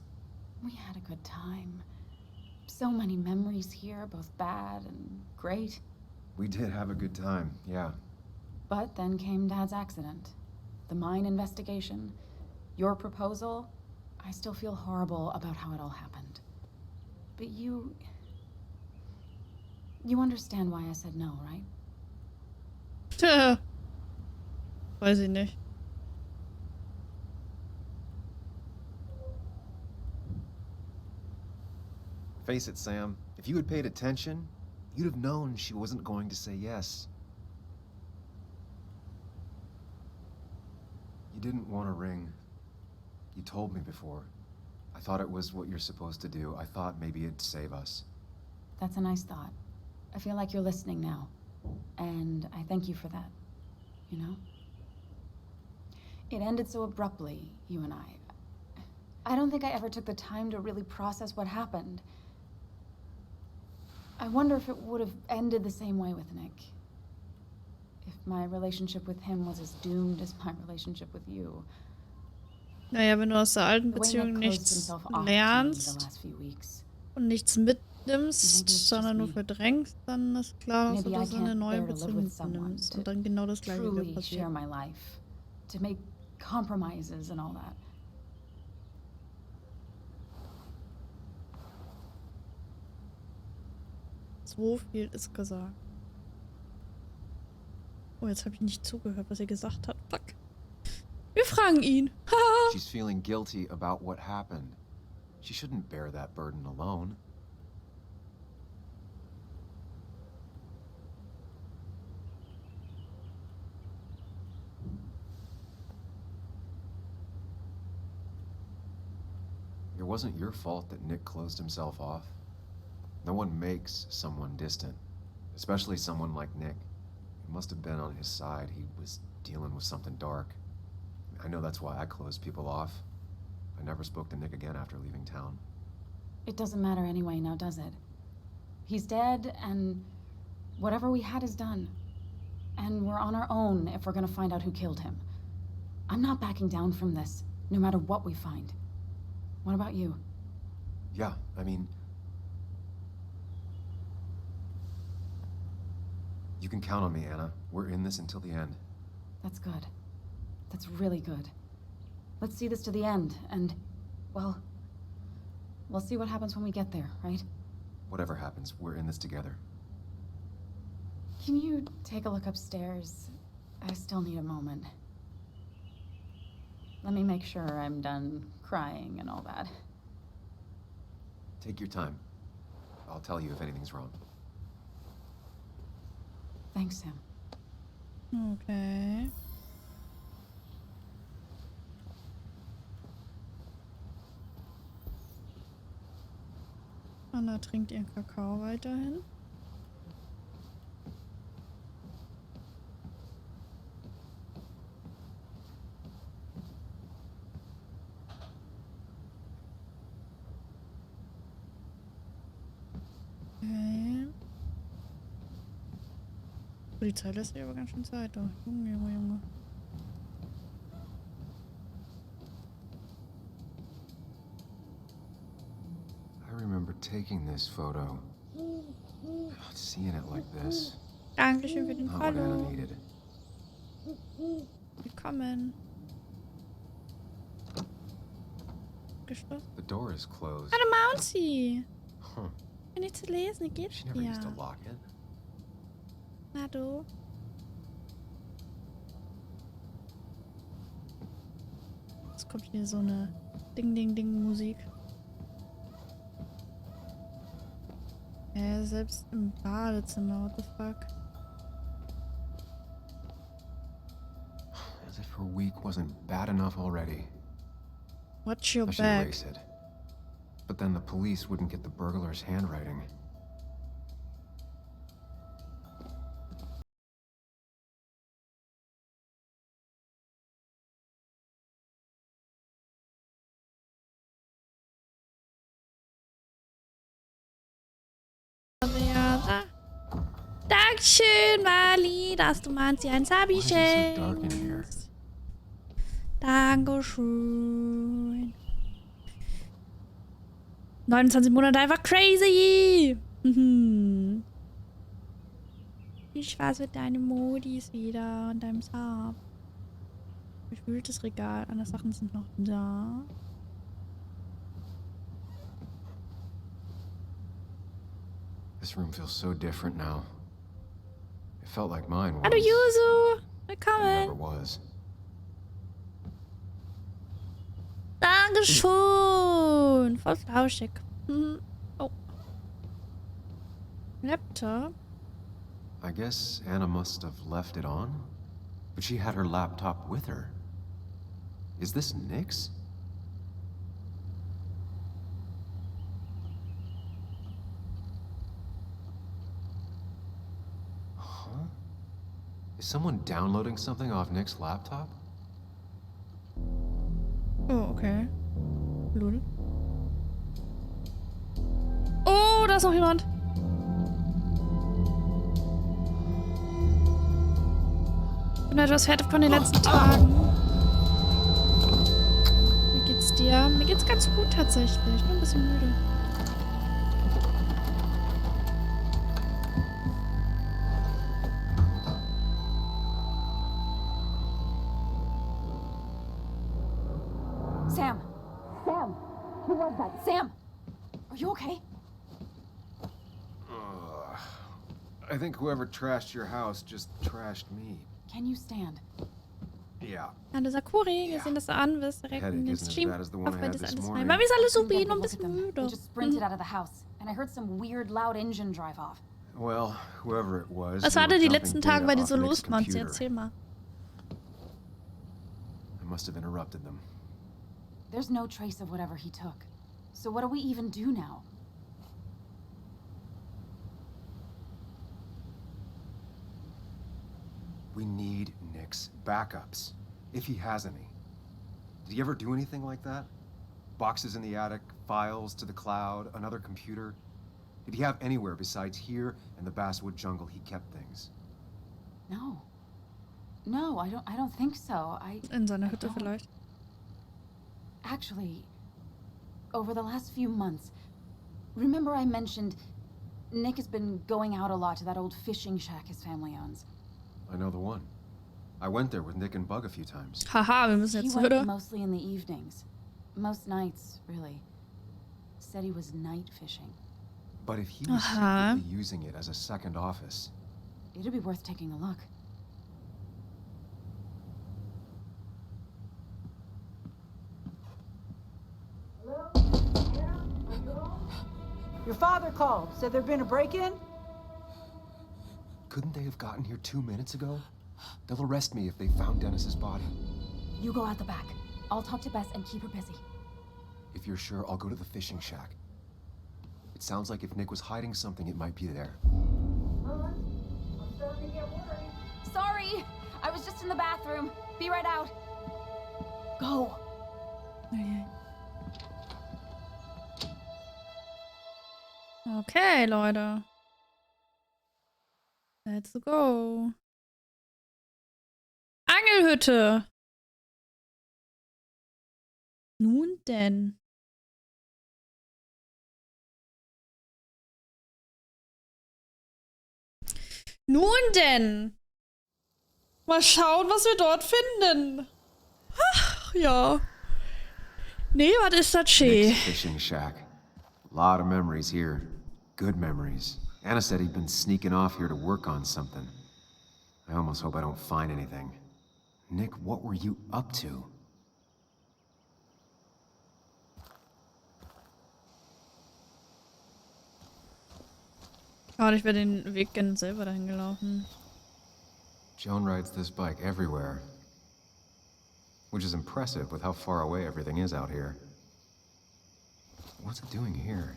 We had a good time. So many memories here, both bad and great. We did have a good time, yeah. But then came Dad's accident. The mine investigation. Your proposal. I still feel horrible about how it all happened. But you understand why I said no, right? Tja. Weiß ich nicht. Face it, Sam. If you had paid attention, you'd have known she wasn't going to say yes. You didn't want a ring. You told me before. I thought it was what you're supposed to do. I thought maybe it'd save us. That's a nice thought. I feel like you're listening now. And I thank you for that. You know? It ended so abruptly, you and I. I don't think I ever took the time to really process what happened. I wonder if it would have ended the same way with Nick. If my relationship with him was as doomed as my relationship with you. Naja, wenn du aus der alten The way Beziehung Nick closed nichts himself off to me the lernst last few weeks. und nichts mitnimmst, Maybe it's sondern nur just me. verdrängst, dann ist klar, dass du Maybe I das in eine can't neue bear to live Beziehung with someone nimmst to und dann genau das gleiche wieder truly share passiert. my life. To make compromises and all that. So viel ist gesagt. Oh, jetzt habe ich nicht zugehört, was er gesagt hat. Fuck. Wir fragen ihn. Haha. She's feeling guilty about what happened. She shouldn't bear that burden alone. It wasn't your fault that Nick closed himself off. No one makes someone distant, especially someone like Nick. It must have been on his side. He was dealing with something dark. I know that's why I closed people off. I never spoke to Nick again after leaving town. It doesn't matter anyway now, does it? He's dead, and whatever we had is done. And we're on our own if we're gonna find out who killed him. I'm not backing down from this, no matter what we find. What about you? Yeah, I mean... You can count on me, Anna. We're in this until the end. That's good. That's really good. Let's see this to the end, and, well, we'll see what happens when we get there, right? Whatever happens, we're in this together. Can you take a look upstairs? I still need a moment. Let me make sure I'm done crying and all that. Take your time. I'll tell you if anything's wrong. Thanks, Sam. Okay. Anna trinkt ihren Kakao weiterhin. Okay. Die Polizei lässt sich aber ganz schön Zeit. Oh. Junge, Junge, Junge. I remember taking this photo. God, seeing it like this. Dankeschön für den Not what Anna Follow. needed. Willkommen. Geschlossen. The door is closed. Hallo Mounty. Nicht zu lesen, geht She never used to ja. lock it. Na du. Jetzt kommt hier so eine Ding-Ding-Ding-Musik. Selbst im Badezimmer, what the fuck? As if her week wasn't bad enough already. Watch your I should back. erase it. But then the police wouldn't get the burglar's handwriting. Dankeschön, Mali, dass du Manzi ein Sabi Why is it so dark in here? schenkst. Dankeschön. 29 Monate einfach crazy. Mhm. Viel Spaß mit deinen Modis wieder und deinem Sab. Gefühltes Regal. Andere Sachen sind noch da. This room feels so different now. It felt like mine was. Hallo Yuzu. It never Willkommen. was. Dankeschön. Voll flauschig. Mhm. Oh. Laptop. I guess Anna must have left it on, but she had her laptop with her. Is this Nick's? Huh? Is someone downloading something off Nick's laptop? Oh, okay. Lul. Oh, da ist noch jemand. Ich bin etwas fertig von den letzten Tagen. Wie geht's dir? Mir geht's ganz gut tatsächlich. Nur ein bisschen müde. Sam! Sam! Who was that? Sam! Are you okay? I think whoever trashed your house just trashed me. Can you stand? Yeah. Hallo Sakuriiii, wir sehen, dass du an bist. Direkt in den Headache isn't as Stream. bad as the one I Hoffe, had das ist this alles morning. fein. Aber mir ist alles Couldn't supi, get nur a ein look at bisschen them. müde. They just sprinted out of the house, and I heard some weird, loud engine drive off. Well, whoever it was. Was they war were denn die dumping letzten data Tage bei dir off so Nick's los, Monzi? computer. Erzähl mal. I must have interrupted them. There's no trace of whatever he took. So what do we even do now? We need Nick's backups, if he has any. Did he ever do anything like that? Boxes in the attic, files to the cloud, another computer? Did he have anywhere besides here and the Basswood jungle he kept things? No. No, I don't think so. In seiner I Hütte don't. vielleicht. Actually, over the last few months, remember I mentioned Nick has been going out a lot to that old fishing shack his family owns. I know the one. I went there with Nick and Bug a few times. Haha, wir müssen He jetzt zur went Hütte. mostly in the evenings. Most nights, really. Said he was night fishing. But if he was Uh-huh. secretly using it as a second office, It'd be worth taking a look. Your father called. Said there'd been a break-in? couldn't they have gotten here 2 minutes ago? They'll arrest me if they found Dennis's body. You go out the back. I'll talk to Bess and keep her busy. If you're sure, I'll go to the fishing shack. It sounds like if Nick was hiding something, it might be there. Sorry! I was just in the bathroom. Be right out. Go. Okay, Leute. Let's go. Angelhütte. Nun denn. Nun denn. Mal schauen, was wir dort finden. Ach, ja. Nee, was ist das schön? Nick's fishing shack. A lot of memories here. Good memories. Anna said he'd been sneaking off here to work on something. I almost hope I don't find anything. Nick, what were you up to? Oh, ich wäre den Weg gerne selber dahin gelaufen. Joan rides this bike everywhere. Which is impressive with how far away everything is out here. What's it doing here?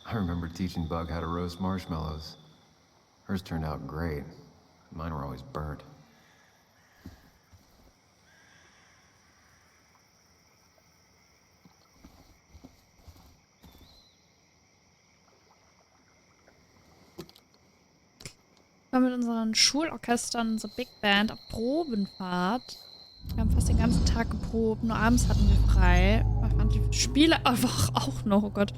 I remember teaching Bug how to roast marshmallows. Hers turned out great. Mine were always burnt. Wir waren mit unseren Schulorchestern, unserer Big Band auf Probenfahrt. Wir haben fast den ganzen Tag geprobt, nur abends hatten wir frei. Ich fand die Spiele einfach auch noch, oh Gott.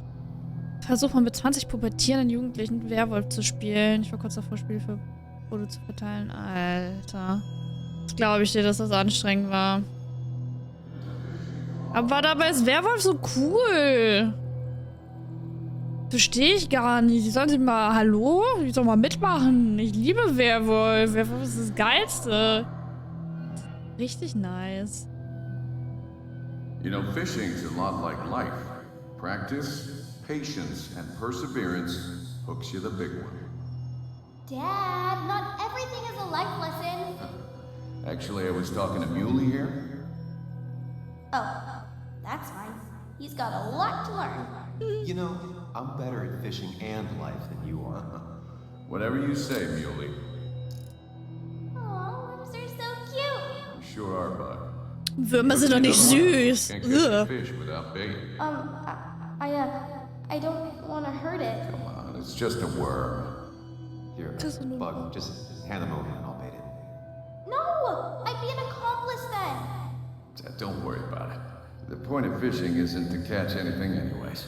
Versuch mal mit 20 pubertierenden Jugendlichen Werwolf zu spielen. Ich war kurz davor, Spiele für Foto zu verteilen. Alter. Das glaube ich dir, dass das anstrengend war. Aber dabei ist Werwolf so cool. Verstehe ich gar nicht. Die sollen sich mal, hallo? Die sollen mal mitmachen. Ich liebe Werwolf. Werwolf ist das Geilste. Richtig nice. You know, fishing's a lot like life. Practice, patience, and perseverance hooks you the big one. Dad, not everything is a life lesson. Actually, I was talking to Muley here. Oh, that's fine. He's got a lot to learn. You know, I'm better at fishing and life than you are. Whatever you say, Muley. Aw, worms are so cute. You sure are, Bud. Würmer sind doch nicht süß. Can't catch a fish without bait. I don't want to hurt it. Come on, it's just a worm. Here, Bug, just hand them over and I'll bait it. No, I'd be an accomplice then. Don't worry about it. The point of fishing isn't to catch anything anyways.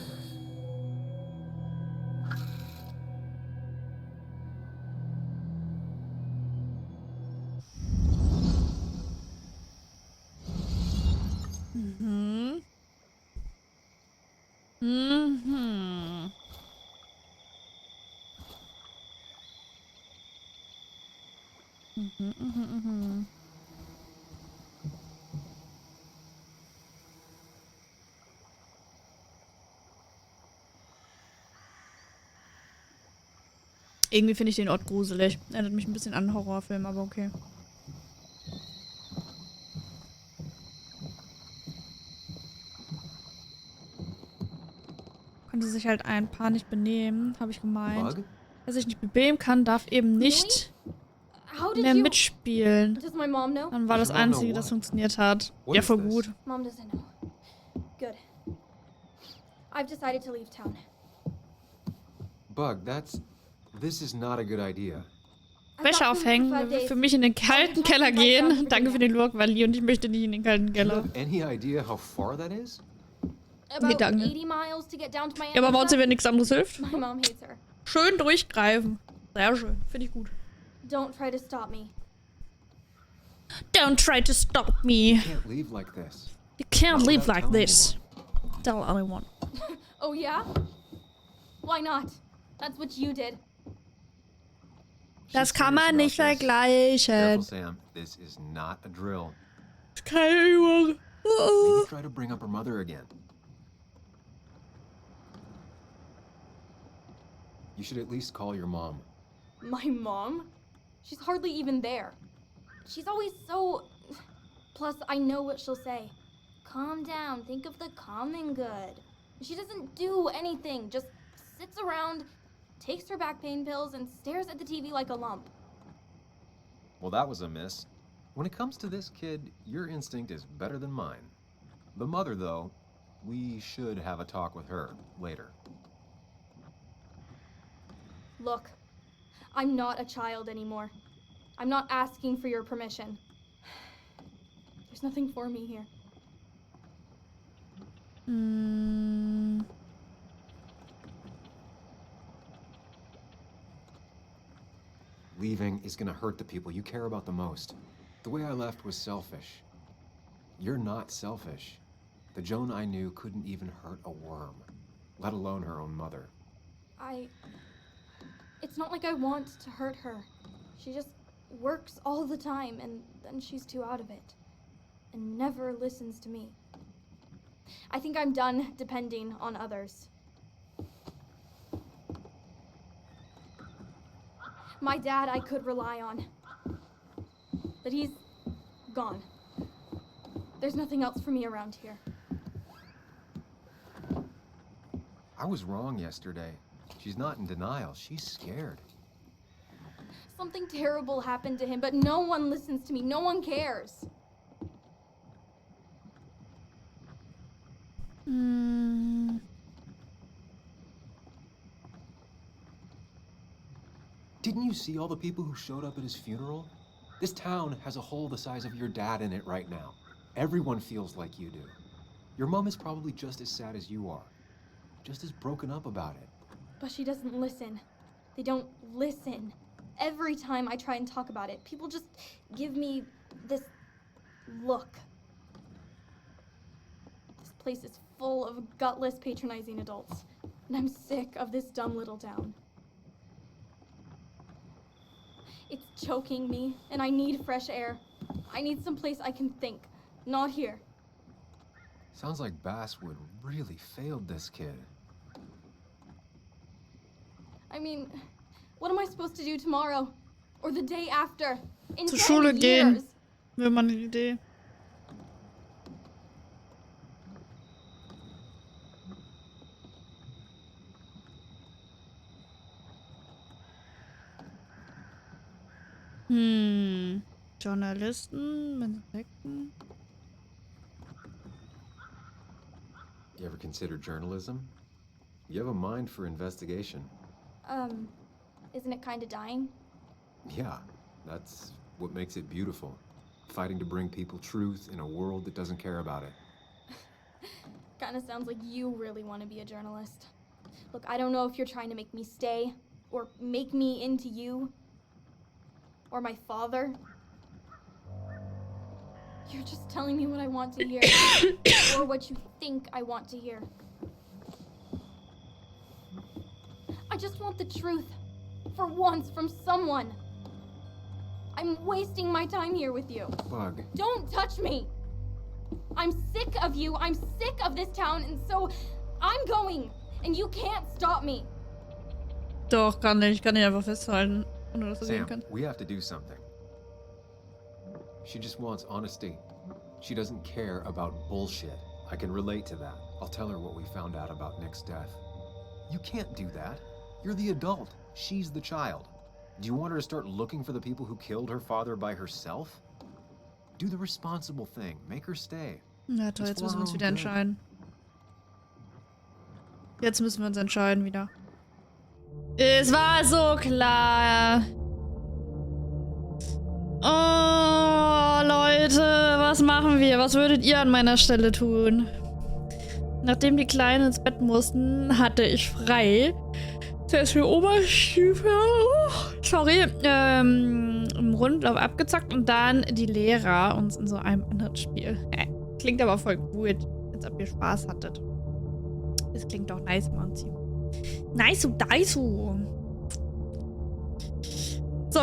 Irgendwie finde ich den Ort gruselig. Erinnert mich ein bisschen an einen Horrorfilm, aber okay. Konnte sich halt ein Paar nicht benehmen, habe ich gemeint. Bug? Wer sich nicht benehmen kann, darf eben nicht How did mehr you... mitspielen. Does my mom know? Dann war das Does mom know Einzige, das what? funktioniert hat. What Ja, is voll this? gut. Mom doesn't know. Good. I've decided to leave town. Bug, this is not a good idea. I've Wäsche got food for aufhängen, 5 days. für mich in den kalten Keller gehen. Danke für den Lurkwalli und ich möchte nicht in den kalten Do you Keller. have any idea how far that is? About Gedanke. 80 miles to get down to my Ja, aber aunt's Mauzi, house. wenn nichts anderes hilft. My mom hates her. Schön durchgreifen. Sehr schön. Finde ich gut. Don't try to stop me. Don't try to stop me. You can't leave like this. You can't Not live without like telling this. Tell anyone. Oh yeah? Why not? That's what you did. Das She's kann man serious nicht about this. vergleichen. Careful, Sam. This is not a drill. Keine Übung. Maybe try to bring up her mother again. You should at least call your mom. My mom? She's hardly even there. She's always so... Plus, I know what she'll say. Calm down, think of the common good. She doesn't do anything, just sits around, takes her back pain pills, and stares at the TV like a lump. Well, that was a miss. When it comes to this kid, your instinct is better than mine. The mother, though, we should have a talk with her later. Look, I'm not a child anymore. I'm not asking for your permission. There's nothing for me here. Leaving is gonna hurt the people you care about the most. The way I left was selfish. You're not selfish. The Joan I knew couldn't even hurt a worm, let alone her own mother. It's not like I want to hurt her. She just works all the time, and then she's too out of it. And never listens to me. I think I'm done depending on others. My dad I could rely on. But he's gone. There's nothing else for me around here. I was wrong yesterday. She's not in denial. She's scared. Something terrible happened to him, but no one listens to me. No one cares. Didn't you see all the people who showed up at his funeral? This town has a hole the size of your dad in it right now. Everyone feels like you do. Your mom is probably just as sad as you are. Just as broken up about it. But she doesn't listen. They don't listen. Every time I try and talk about it, people just give me this look. This place is full of gutless, patronizing adults. And I'm sick of this dumb little town. It's choking me, and I need fresh air. I need some place I can think. Not here. Sounds like Basswood really failed this kid. I mean, what am I supposed to do tomorrow? Or the day after? In Zur 10 Schule gehen. years? Wäre mal eine Idee. Journalisten, Insekten. You ever consider journalism? You have a mind for investigation. Isn't it kind of dying? Yeah, that's what makes it beautiful. Fighting to bring people truth in a world that doesn't care about it. Kind of sounds like you really want to be a journalist. Look, I don't know if you're trying to make me stay, or make me into you, or my father. You're just telling me what I want to hear, or what you think I want to hear. I just want the truth, for once, from someone. I'm wasting my time here with you. Bug. Don't touch me! I'm sick of you, I'm sick of this town, and so I'm going, and you can't stop me. Doch, kann ich. Kann ich einfach festhalten. Ohne dass er sehen Sam, kann. we have to do something. She just wants honesty. She doesn't care about bullshit. I can relate to that. I'll tell her what we found out about Nick's death. You can't do that. You're the adult. She's the child. Do you want her to start looking for the people who killed her father by herself? Do the responsible thing. Make her stay. Na toll, jetzt It's müssen wir uns for wieder her own good. entscheiden. Jetzt müssen wir uns entscheiden wieder. Es war so klar. Oh, Leute, was machen wir? Was würdet ihr an meiner Stelle tun? Nachdem die Kleinen ins Bett mussten, hatte ich frei. Zuerst für Oberstufe, sorry, im Rundlauf abgezockt und dann die Lehrer uns in so einem anderen Spiel. Klingt aber voll gut, als ob ihr Spaß hattet. Das klingt doch nice, Manzi. Nice, daisu. So,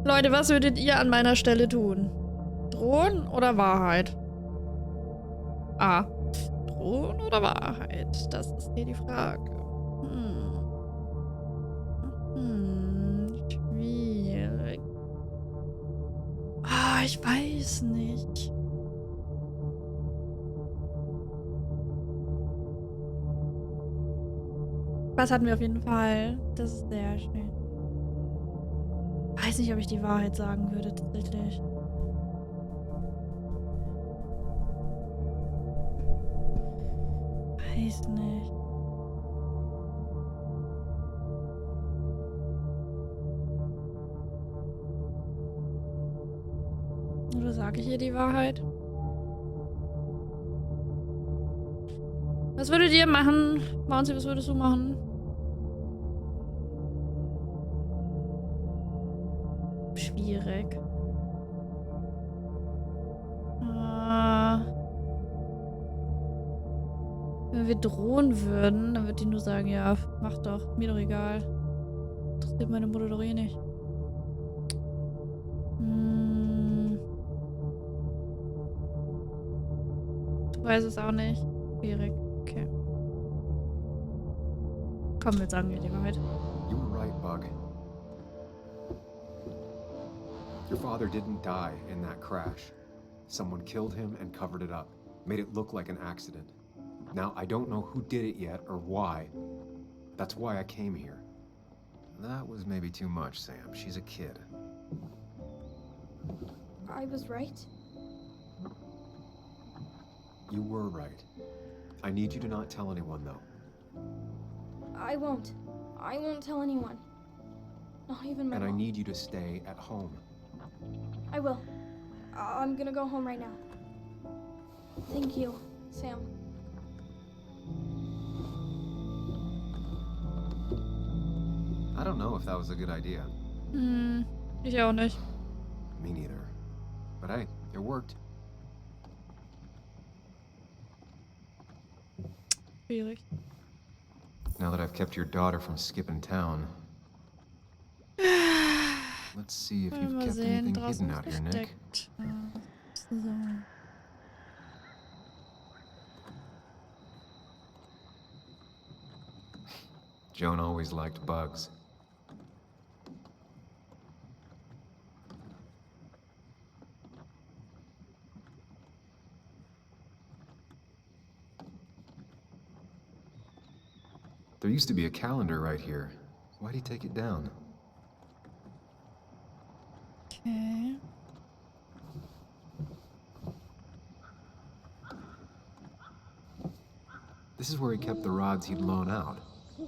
Leute, was würdet ihr an meiner Stelle tun? Drohen oder Wahrheit? Ah, Drohen oder Wahrheit? Das ist hier die Frage. Schwierig. Ah, ich weiß nicht. Was hatten wir auf jeden Fall? Das ist sehr schön. Weiß nicht, ob ich die Wahrheit sagen würde, tatsächlich. Weiß nicht. Oder sage ich ihr die Wahrheit? Was würdet ihr machen? Bouncy, was würdest du machen? Schwierig. wir drohen würden, dann wird die nur sagen, ja, mach doch, mir doch egal. Interessiert meine Mutter doch eh nicht. Du weißt es auch nicht. Schwierig. Okay. Komm, wir sagen dir die Wahrheit. You were right, Bug. Your father didn't die in that crash. Someone killed him and covered it up. Made it look like an accident. Now, I don't know who did it yet or why. That's why I came here. That was maybe too much, Sam. She's a kid. I was right. You were right. I need you to not tell anyone, though. I won't. I won't tell anyone. Not even my And I mom. need you to stay at home. I will. I'm gonna go home right now. Thank you, Sam. I don't know if that was a good idea. Ich auch nicht. Me neither. But hey, it worked. Schwierig. Now that I've kept your daughter from skipping town, let's see if you've Mal kept sehen, anything draußen hidden out here, Nick. versteckt. So. Joan always liked bugs. There used to be a calendar right here. Why'd he take it down? Okay. This is where he kept the rods he'd loan out.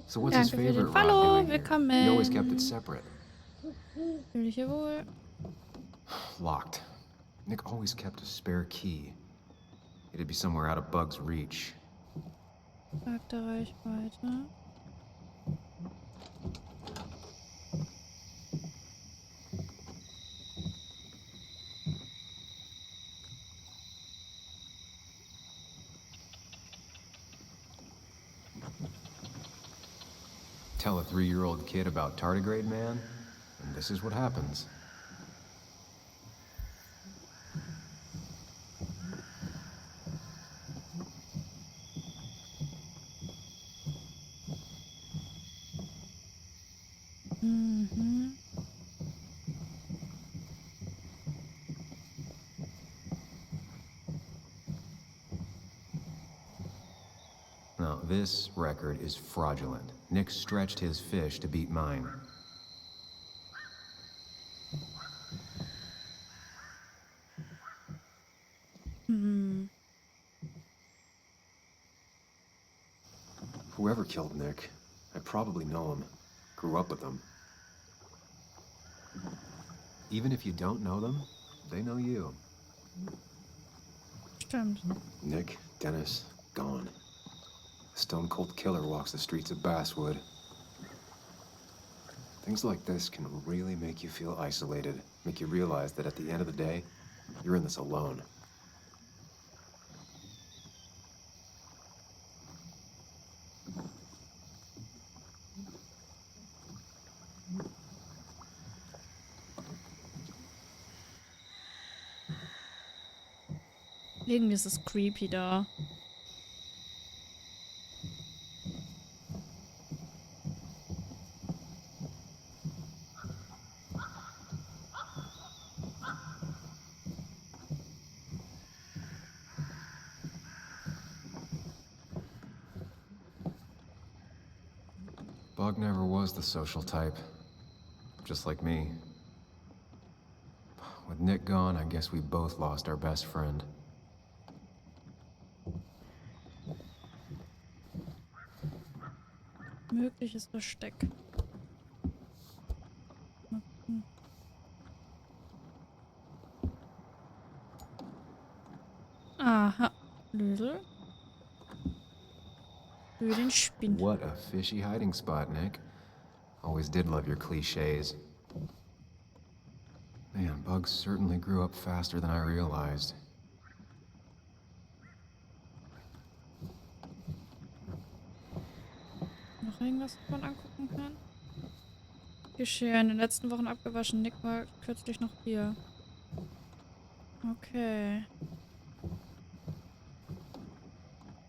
So what's his Danke für den favorite Follow. rod doing here? Willkommen. He always kept it separate. Fühl dich hier wohl. Locked. Nick always kept a spare key. It'd be somewhere out of Bug's reach. Sagte Reichweite. Tell a 3-year-old kid about tardigrade man, and this is what happens. Now, this record is fraudulent. Nick stretched his fish to beat mine. Whoever killed Nick, I probably know him. Grew up with him. Even if you don't know them, they know you. Stimmt. Nick, Dennis, gone. A stone-cold killer walks the streets of Basswood. Things like this can really make you feel isolated, make you realize that at the end of the day, you're in this alone. Irgendwie ist es creepy da. Bug never was the social type. Just like me. With Nick gone, I guess we both lost our best friend. Mögliches Versteck. Mal gucken. Aha. Lösel. Für den Spinn. What a fishy hiding spot, Nick. Always did love your cliches. Man, Bug certainly grew up faster than I realized. irgendwas, was man angucken kann? Geschirr in den letzten Wochen abgewaschen. Nick war kürzlich noch hier. Okay.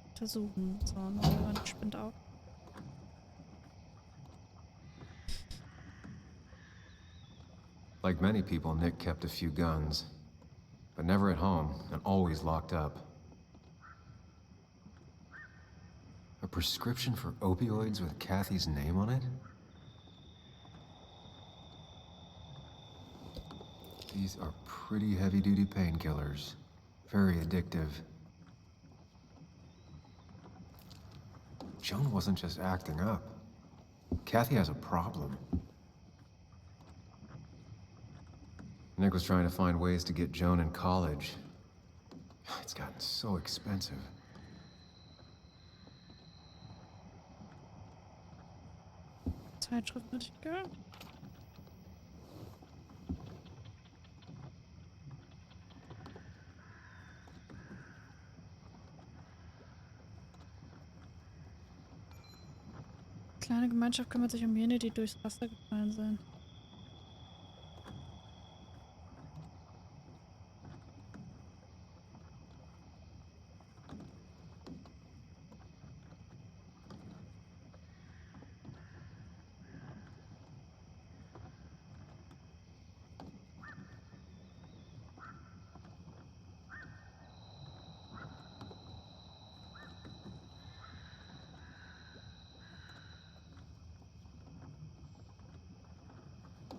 Untersuchen. So, und die Wand spinnt auch. Like many people, Nick kept a few guns, but never at home and always locked up. A prescription for opioids with Kathy's name on it? These are pretty heavy-duty painkillers. Very addictive. Joan wasn't just acting up. Kathy has a problem. Nick was trying to find ways to get Joan in college. It's gotten so expensive. Zeitschriftenartikel. Kleine Gemeinschaft kümmert sich um jene, die durchs Wasser gefallen sind.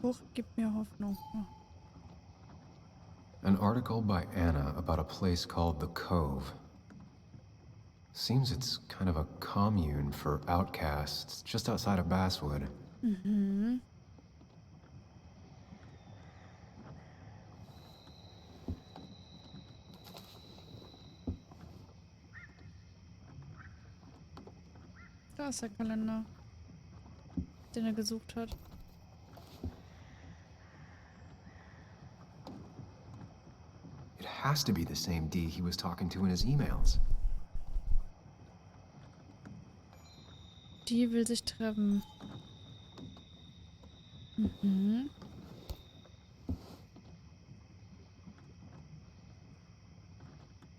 Buch gibt mir Hoffnung. Oh. An article by Anna about a place called the Cove. Seems it's kind of a commune for outcasts just outside of Basswood. Mhm. Da ist der Kalender, den er gesucht hat. It has to be the same D he was talking to in his emails. Die will sich treffen. Mhm.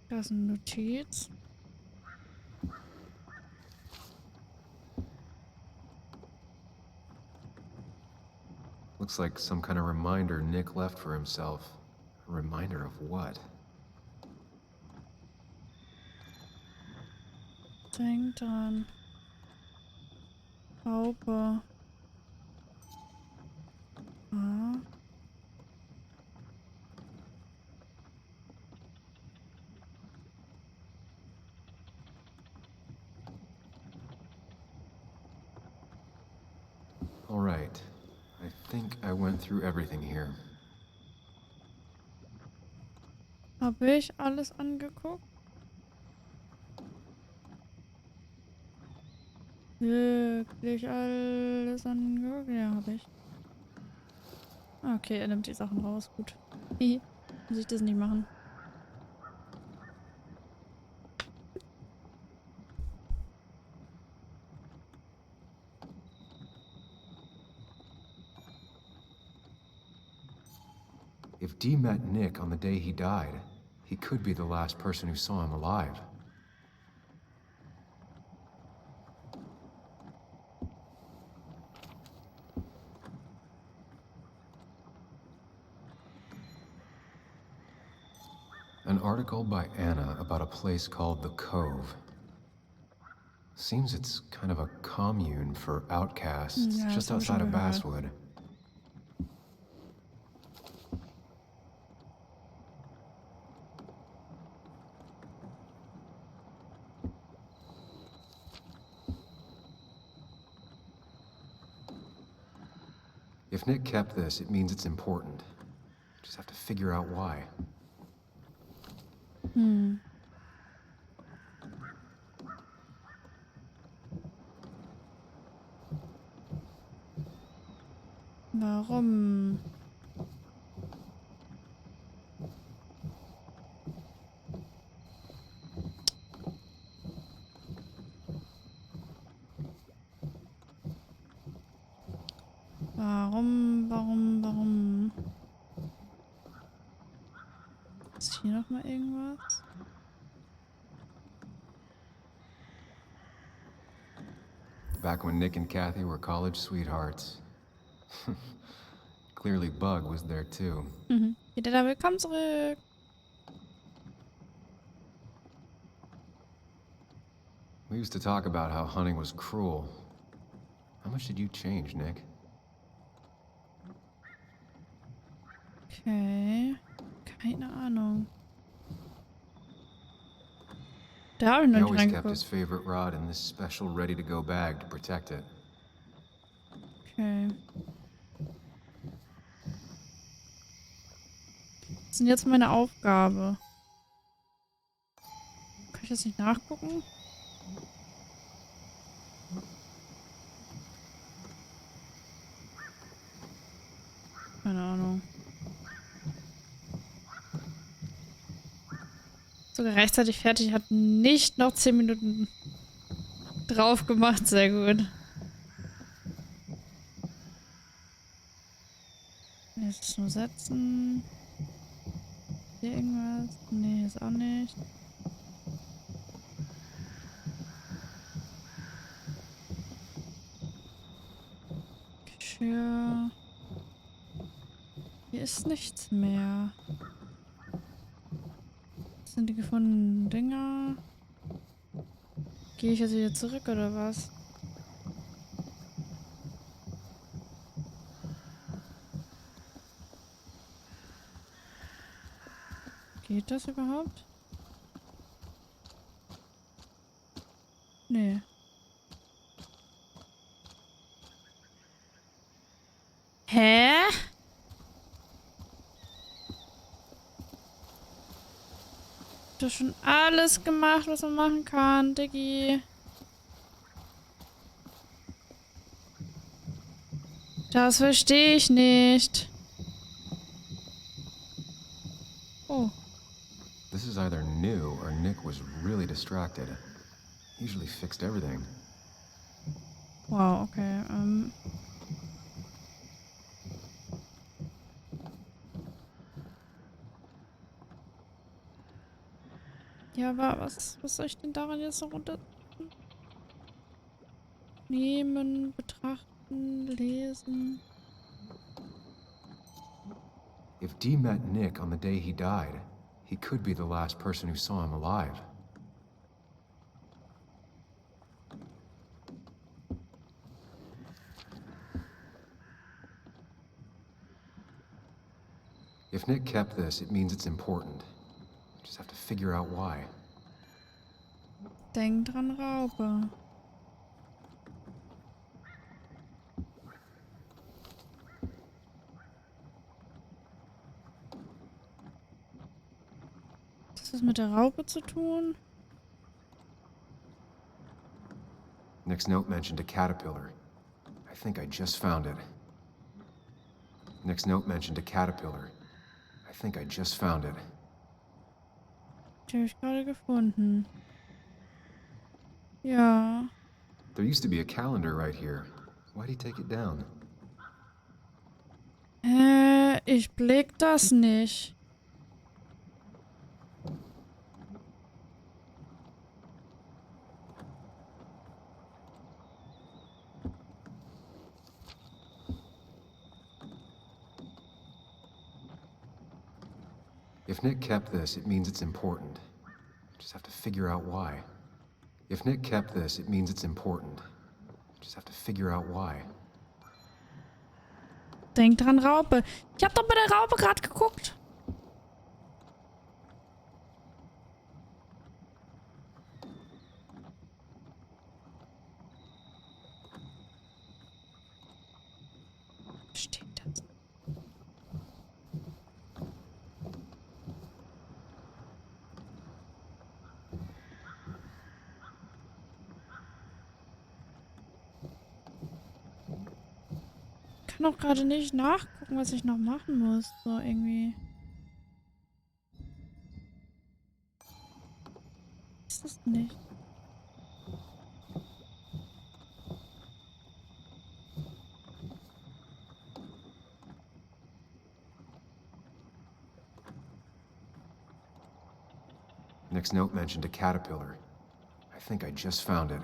Da ist eine Notiz. Looks like some kind of reminder Nick left for himself. A reminder of what? Denk dran. Haube. Ah. All right. I think I went through everything here. Habe ich alles angeguckt? Wirklich alles angeguckt? Ja, habe ich. Okay, er nimmt die Sachen raus. Gut. Hihi. Muss ich das nicht machen. If Dee met Nick on the day he died, he could be the last person who saw him alive. An article by Anna about a place called the Cove. Seems it's kind of a commune for outcasts Ja, just das hab ich schon outside of gehört. Basswood. If Nick kept this, it means it's important. Just have to figure out why. Hm. Warum? Ist hier noch mal irgendwas? Back when Nick and Kathy were college sweethearts. Clearly Bug was there too. Mhm. Wieder da, willkommen zurück. We used to talk about how hunting was cruel. How much did you change, Nick? Okay. Keine Ahnung. Da habe ich He noch nicht always kept his reingeguckt. favorite rod in this special ready-to-go bag to protect it. Okay. Was ist denn jetzt meine Aufgabe? Kann ich das nicht nachgucken? Keine Ahnung. Sogar rechtzeitig fertig, hat nicht noch 10 Minuten drauf gemacht. Sehr gut. Jetzt nur setzen. Hier irgendwas? Nee, ist auch nicht. Geschirr. Hier ist nichts mehr. Das sind die gefundenen Dinger. Gehe ich jetzt wieder zurück oder was? Geht das überhaupt? Nee. Hä? Ich hab doch schon alles gemacht, was man machen kann, Diggi. Das verstehe ich nicht. Oh. This is either new or Nick was really distracted. He usually fixed everything. Wow, okay. Ja, aber was soll ich denn daran jetzt noch unter... Nehmen, betrachten, lesen. If Dee met Nick on the day he died, he could be the last person who saw him alive. If Nick kept this, it means it's important. Just have to figure out why. Denk dran, Raupe. Hat das was mit der Raupe zu tun? Nick's note mentioned a caterpillar. I think I just found it. Nick's note mentioned a caterpillar. I think I just found it. Die habe ich gerade gefunden. Ja. There used to be a calendar right here. Why'd he take it down? Ich blick das nicht. If Nick kept this, it means it's important. Just have to figure out why. If Nick kept this, it means it's important. Just have to figure out why. Denk dran, Raupe. Ich habe doch bei der Raupe gerade geguckt. Steht das? Ich kann auch gerade nicht nachgucken, was ich noch machen muss. So irgendwie. Ist das nicht? Nick's note mentioned a caterpillar. I think I just found it.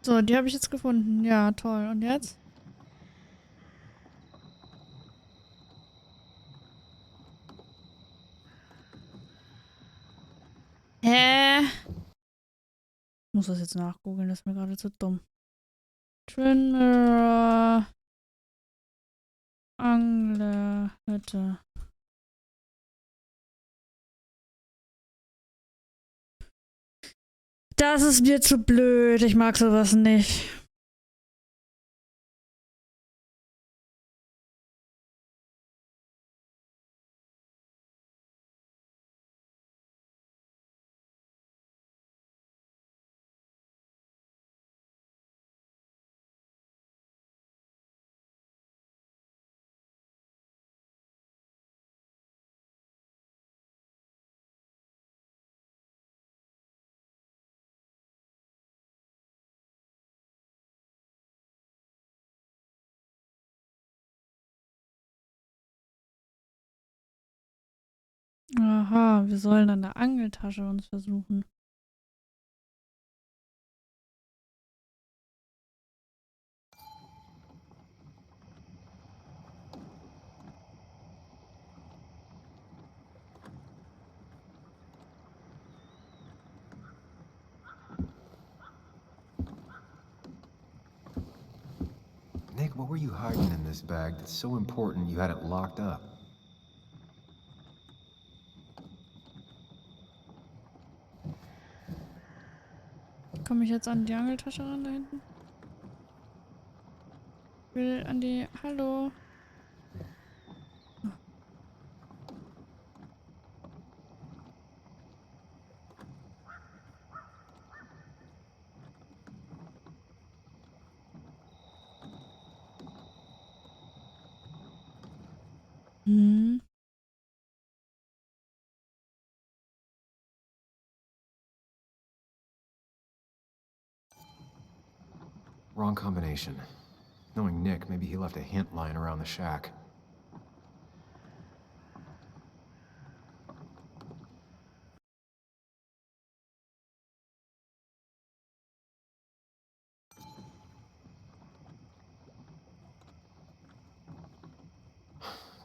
So, die habe ich jetzt gefunden. Ja, toll. Und jetzt? Hä? Ich muss das jetzt nachgoogeln, das ist mir gerade zu dumm. Twin Mirror Anglerhütte. Das ist mir zu blöd. Ich mag sowas nicht. Aha, wir sollen an der Angeltasche uns versuchen. Nick, what were you hiding in this bag that's so important you had it locked up? Komme ich jetzt an die Angeltasche ran da hinten? Ich will an die... Hallo? Hm. Wrong combination. Knowing Nick, maybe he left a hint lying around the shack.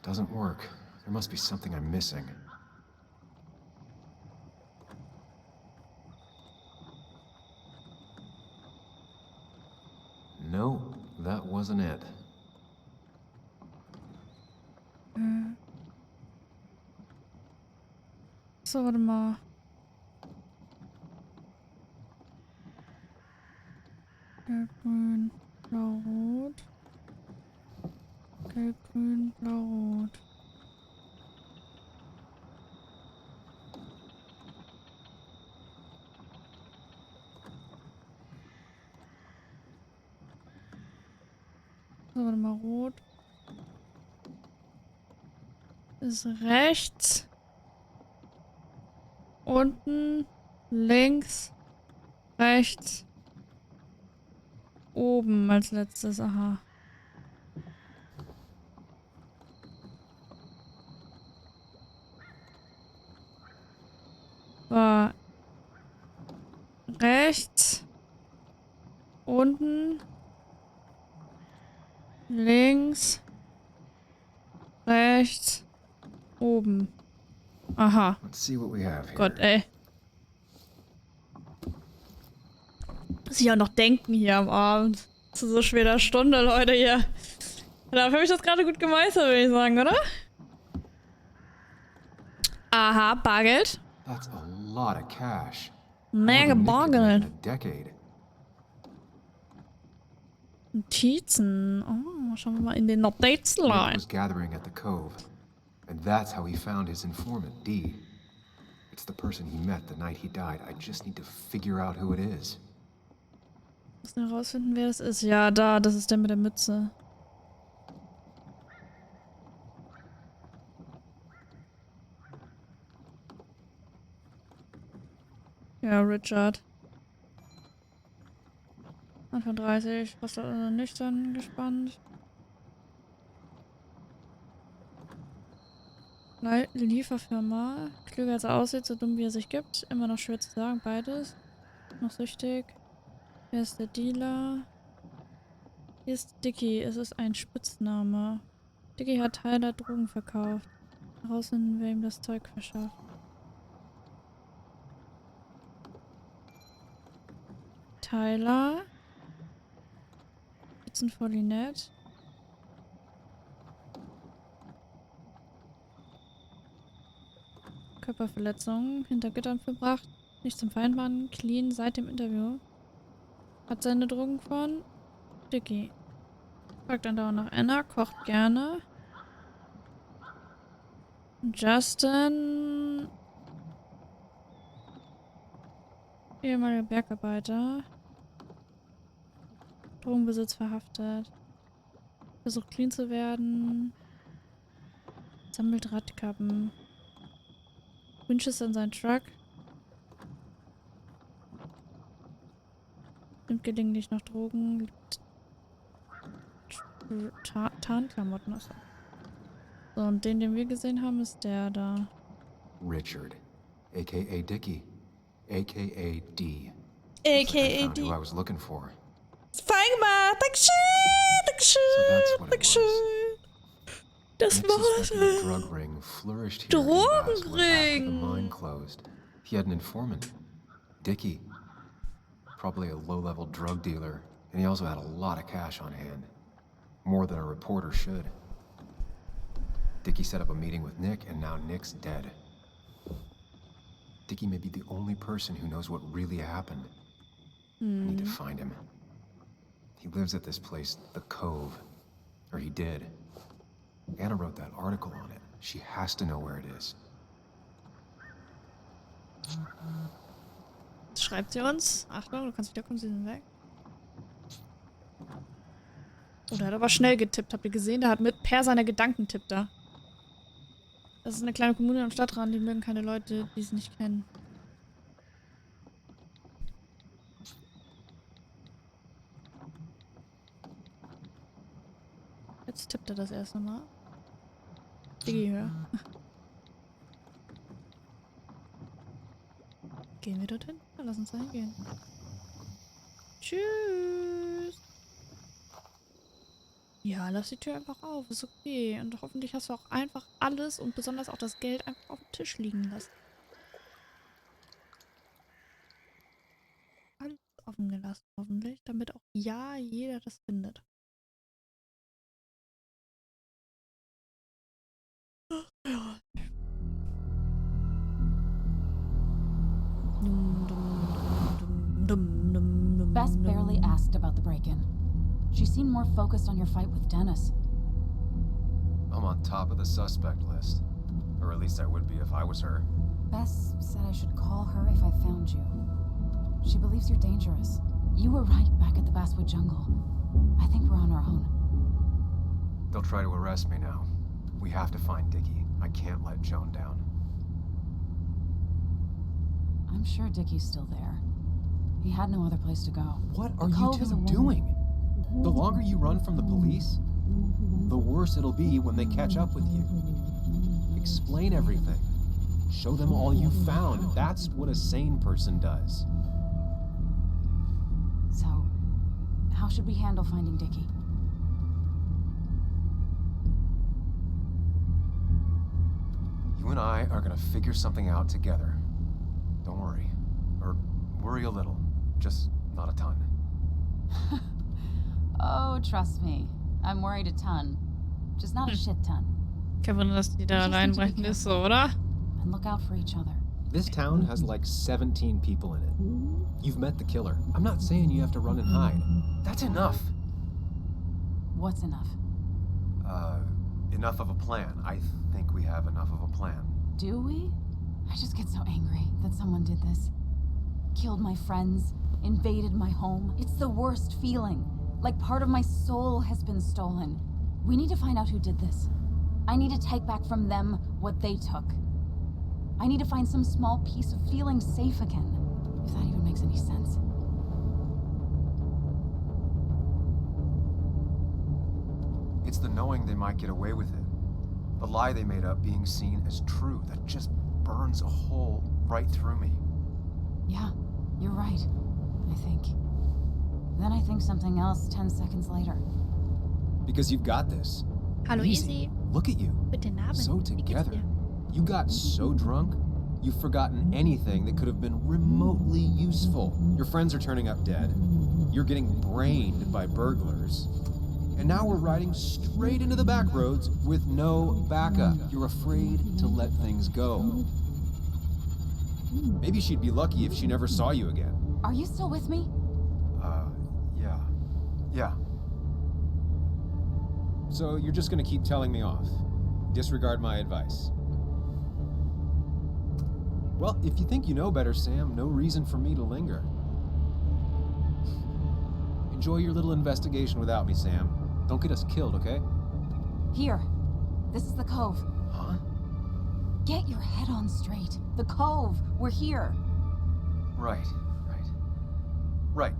Doesn't work. There must be something I'm missing. No, that wasn't it. So, warte mal. Gelb, grün, blau, rot. Gelb, grün, blau, rot. So, warte mal, rot. Ist rechts. Unten. Links. Rechts. Oben als letztes. Aha. War rechts. Unten. Links. Rechts. Oben. Aha. Let's see what we have here. Gott, ey. Muss ich auch noch denken hier am Abend. Zu so später Stunde, Leute, hier. Dafür habe ich das gerade gut gemeistert, würde ich sagen, oder? Aha, Bargeld. That's a lot of cash. Mega More than Nick could make in Bargeld. a decade. Notizen. Oh, schauen wir mal in den Notizen Nick rein. was gathering at the cove, and that's how he found his informant, Dee. It's the person he met the night he died. I just need to figure out who it is. Muss nur herausfinden, wer das ist. Ja, da, das ist der mit der Mütze. Ja, Richard. Anfang 30, fast nüchtern, gespannt. Lieferfirma. Klüger als er aussieht, so dumm wie er sich gibt. Immer noch schwer zu sagen, beides. Noch süchtig. Wer ist der Dealer? Hier ist Dicky. Es ist ein Spitzname. Dicky hat Tyler Drogen verkauft. Draußen, wer ihm das Zeug verschafft. Tyler. Spitzenvoll nett. Körperverletzung. Hinter Gittern verbracht. Nicht zum Feindmann. Clean seit dem Interview. Hat seine Drogen von Dicky. Fragt andauernd nach Anna. Kocht gerne. Justin. Ehemaliger Bergarbeiter. Drogenbesitz verhaftet. Versucht clean zu werden. Sammelt Radkappen. Wünscht an seinen Truck. Nimmt gelegentlich noch Drogen. Tarnklamotten. Achso. So, und den wir gesehen haben, ist der da. Richard, a.k.a. Dickie, a.k.a. D. A.k.a. Who I was looking for. Fang mal! Dankeschön! Dankeschön! So that's what it Dankeschön! Das Nick war's! suspected a drug ring flourished here in Bass after the Drogenring! mine closed. He had an informant, Dickie. Probably a low-level drug dealer, and he also had a lot of cash on hand. More than a reporter should. Dickie set up a meeting with Nick, and now Nick's dead. Dickie may be the only person who knows what really happened. I need to find him. He lives at this place, The Cove. Or he did. Anna wrote that article on it. She has to know where it is. Schreibt sie uns. Achtung, du kannst wiederkommen, sie sind weg. Oh, der hat aber schnell getippt. Habt ihr gesehen? Der hat mit per seiner Gedanken tippt da. Das ist eine kleine Kommune am Stadtrand. Die mögen keine Leute, die sie nicht kennen. Jetzt tippt er das erste Mal. Diggi, hör. Gehen wir dorthin? Ja, lass uns da hingehen. Tschüss. Ja, lass die Tür einfach auf. Ist okay. Und hoffentlich hast du auch einfach alles und besonders auch das Geld einfach auf dem Tisch liegen lassen. Alles offen gelassen, hoffentlich. Damit auch ja jeder das findet. Ja. Bess barely asked about the break-in. She seemed more focused on your fight with Dennis. I'm on top of the suspect list. Or at least I would be if I was her. Bess said I should call her if I found you. She believes you're dangerous. You were right back at the Basswood Jungle. I think we're on our own. They'll try to arrest me now. We have to find Dickie. I can't let Joan down. I'm sure Dickie's still there. He had no other place to go. What are The you Cove is a two woman. doing? The longer you run from the police, the worse it'll be when they catch up with you. Explain everything. Show them all you found. That's what a sane person does. So, how should we handle finding Dickie? You and I are gonna figure something out together. Don't worry. Or worry a little. Just not a ton. Oh, trust me. I'm worried a ton. Just not a shit ton. Kein Wunder, dass die da reinbrechen ist, so, oder? And look out for each other. This town has like 17 people in it. You've met the killer. I'm not saying you have to run and hide. That's enough. What's enough? Enough of a plan. I think we have enough of a plan. Do we? I just get so angry that someone did this. Killed my friends, invaded my home. It's the worst feeling. Like part of my soul has been stolen. We need to find out who did this. I need to take back from them what they took. I need to find some small piece of feeling safe again. If that even makes any sense. It's the knowing they might get away with it. The lie they made up being seen as true, that just burns a hole right through me. Yeah, you're right, I think. Then I think something else 10 seconds later. Because you've got this. Hallo Easy. Easy. Look at you. Guten Abend. So Wie geht's together. dir? You got so drunk, you've forgotten anything that could have been remotely useful. Your friends are turning up dead. You're getting brained by burglars. And now we're riding straight into the back roads with no backup. You're afraid to let things go. Maybe she'd be lucky if she never saw you again. Are you still with me? Yeah. Yeah. So you're just gonna keep telling me off. Disregard my advice. Well, if you think you know better, Sam, no reason for me to linger. Enjoy your little investigation without me, Sam. Don't get us killed, okay? Here. This is the cove. Huh? Get your head on straight. The cove. We're here. Right. Right.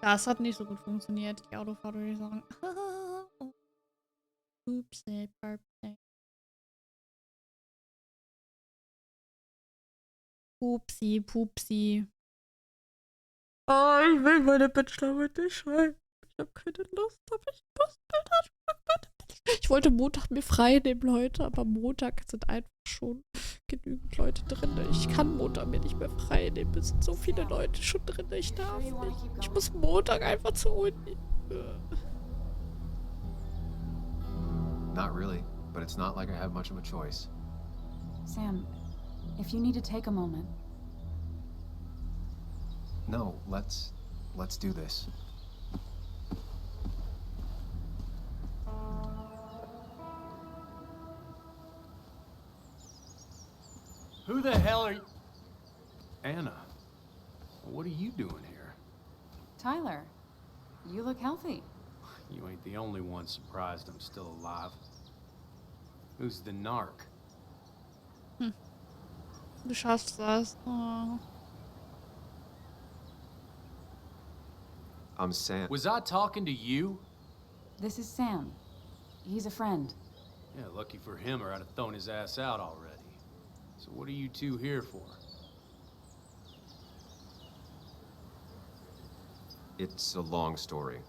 Das hat nicht so gut funktioniert, die Autofahrt, würde ich sagen. Oopsie, birthday. Pupsi, Pupsi. Oh, ich will meine Bachelorarbeit nicht schreiben. Ich habe keine Lust, aber ich muss Ich wollte Montag mir frei nehmen, Leute, aber Montag sind einfach schon genügend Leute drin. Ich kann Montag mir nicht mehr frei nehmen. Es sind so viele Leute schon drin. Ich darf nicht. Ich muss Montag einfach zur Uni. Not really, but it's not like I have much of a choice. Sam, if you need to take a moment. No, let's do this. Who the hell are you? Anna, what are you doing here? Tyler, you look healthy. You ain't the only one surprised I'm still alive. Who's the narc? Du schaffst das. Oh. I'm Sam. Was I talking to you? This is Sam. He's a friend. Yeah, lucky for him or I'd have thrown his ass out already. So what are you two here for? It's a long story.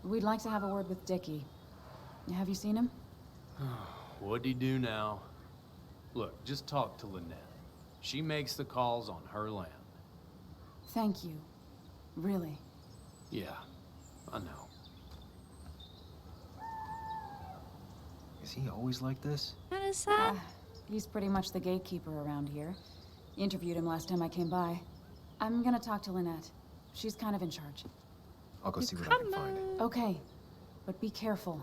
We'd like to have a word with Dickie. Have you seen him? What'd he do now? Look, just talk to Lynette. She makes the calls on her land. Thank you. Really. Yeah, I know. Is he always like this? What is that? He's pretty much the gatekeeper around here. Interviewed him last time I came by. I'm gonna talk to Lynette. She's kind of in charge. I'll go see what I can find. Okay, but be careful.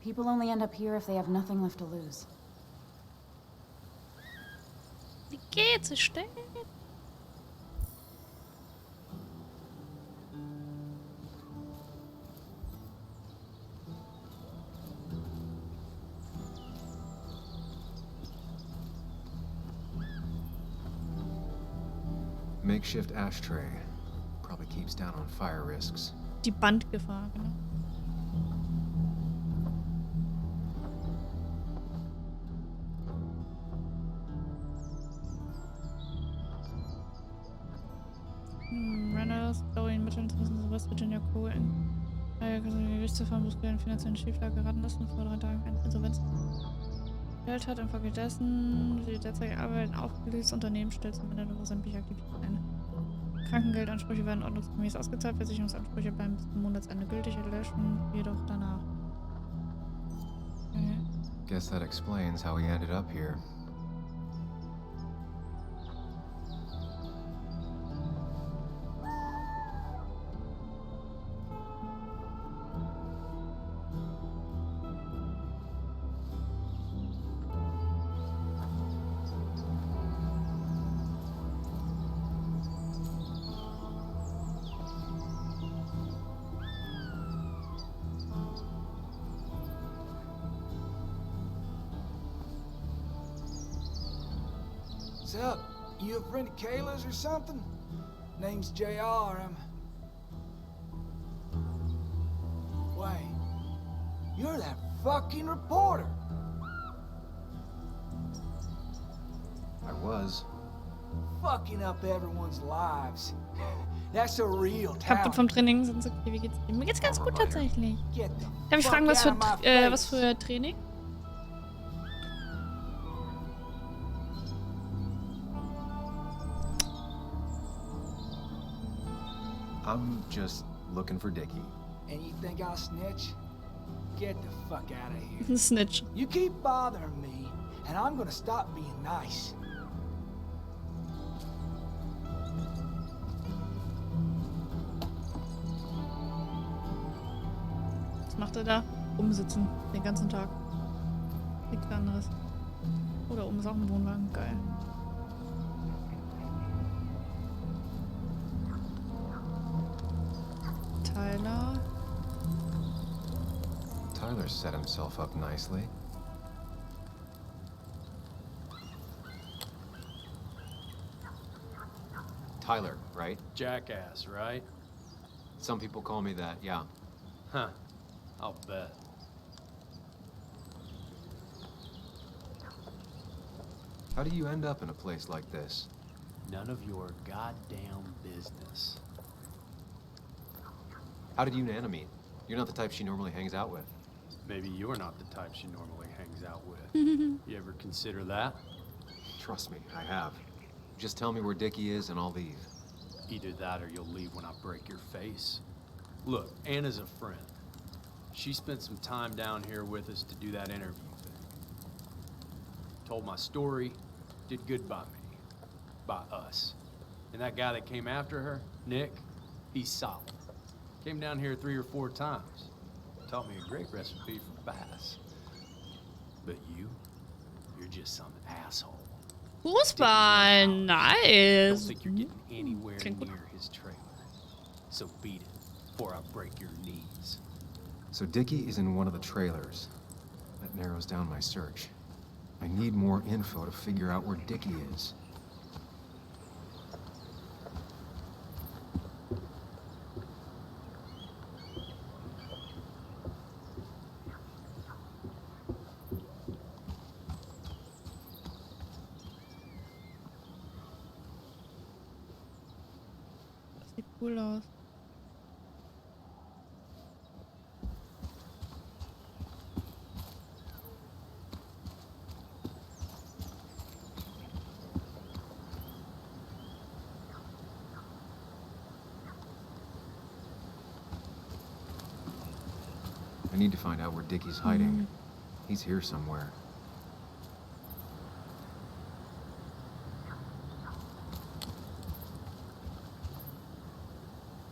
People only end up here if they have nothing left to lose. Wie geht's? Es steht. Makeshift ashtray. Probably keeps down on fire risks. Die Bandgefahr, genau. Reynolds, Dorian Mitchell, West Virginia Co. Gerichtsverfahren muss in finanziellen Schieflage geraten lassen, vor 3 Tagen eine Insolvenz gestellt hat. Infolgedessen die derzeitige Arbeit ein aufgelöstes Unternehmen stellt zum Ende der sämtliche Aktivitäten ein. Krankengeldansprüche werden ordnungsgemäß ausgezahlt, Versicherungsansprüche bleiben bis zum Monatsende gültig, löschen jedoch danach. Okay. Guess that explains how he ended up here. What's up? You a friend of Kayla's or something? Name's JR. Wait. You're that fucking reporter. I was. Fucking up everyone's lives. That's a real Kaputt talent. vom Training sind okay. Wie geht's dir? Mir geht's ganz gut tatsächlich. Get the Darf ich fuck fragen, out of my was face. für Training? I'm just looking for Dickie. And you think I'll snitch? Get the fuck out of here. Ein Snitch. You keep bothering me, and I'm gonna stop being nice. Was macht er da? Rumsitzen. Den ganzen Tag. Nichts anderes. Oh, da oben ist auch ein Wohnwagen. Geil. Tyler. Tyler set himself up nicely. Tyler, right? Jackass, right? Some people call me that, yeah. Huh. I'll bet. How do you end up in a place like this? None of your goddamn business. How did you and Anna meet? You're not the type she normally hangs out with. Maybe you're not the type she normally hangs out with. You ever consider that? Trust me, I have. Just tell me where Dickie is and I'll leave. Either that or you'll leave when I break your face. Look, Anna's a friend. She spent some time down here with us to do that interview thing. Told my story, did good by me. By us. And that guy that came after her, Nick, he's solid. Came down here 3 or 4 times. Taught me a great recipe for bass. But you're just some asshole. Fußball, Don't nice. think you're getting anywhere Klingt gut. near his trailer. So beat it before I break your knees. So Dickie is in one of the trailers. That narrows down my search. I need more info to figure out where Dickie is. Das sieht cool aus. I need to find out where Dickie's hiding. He's here somewhere.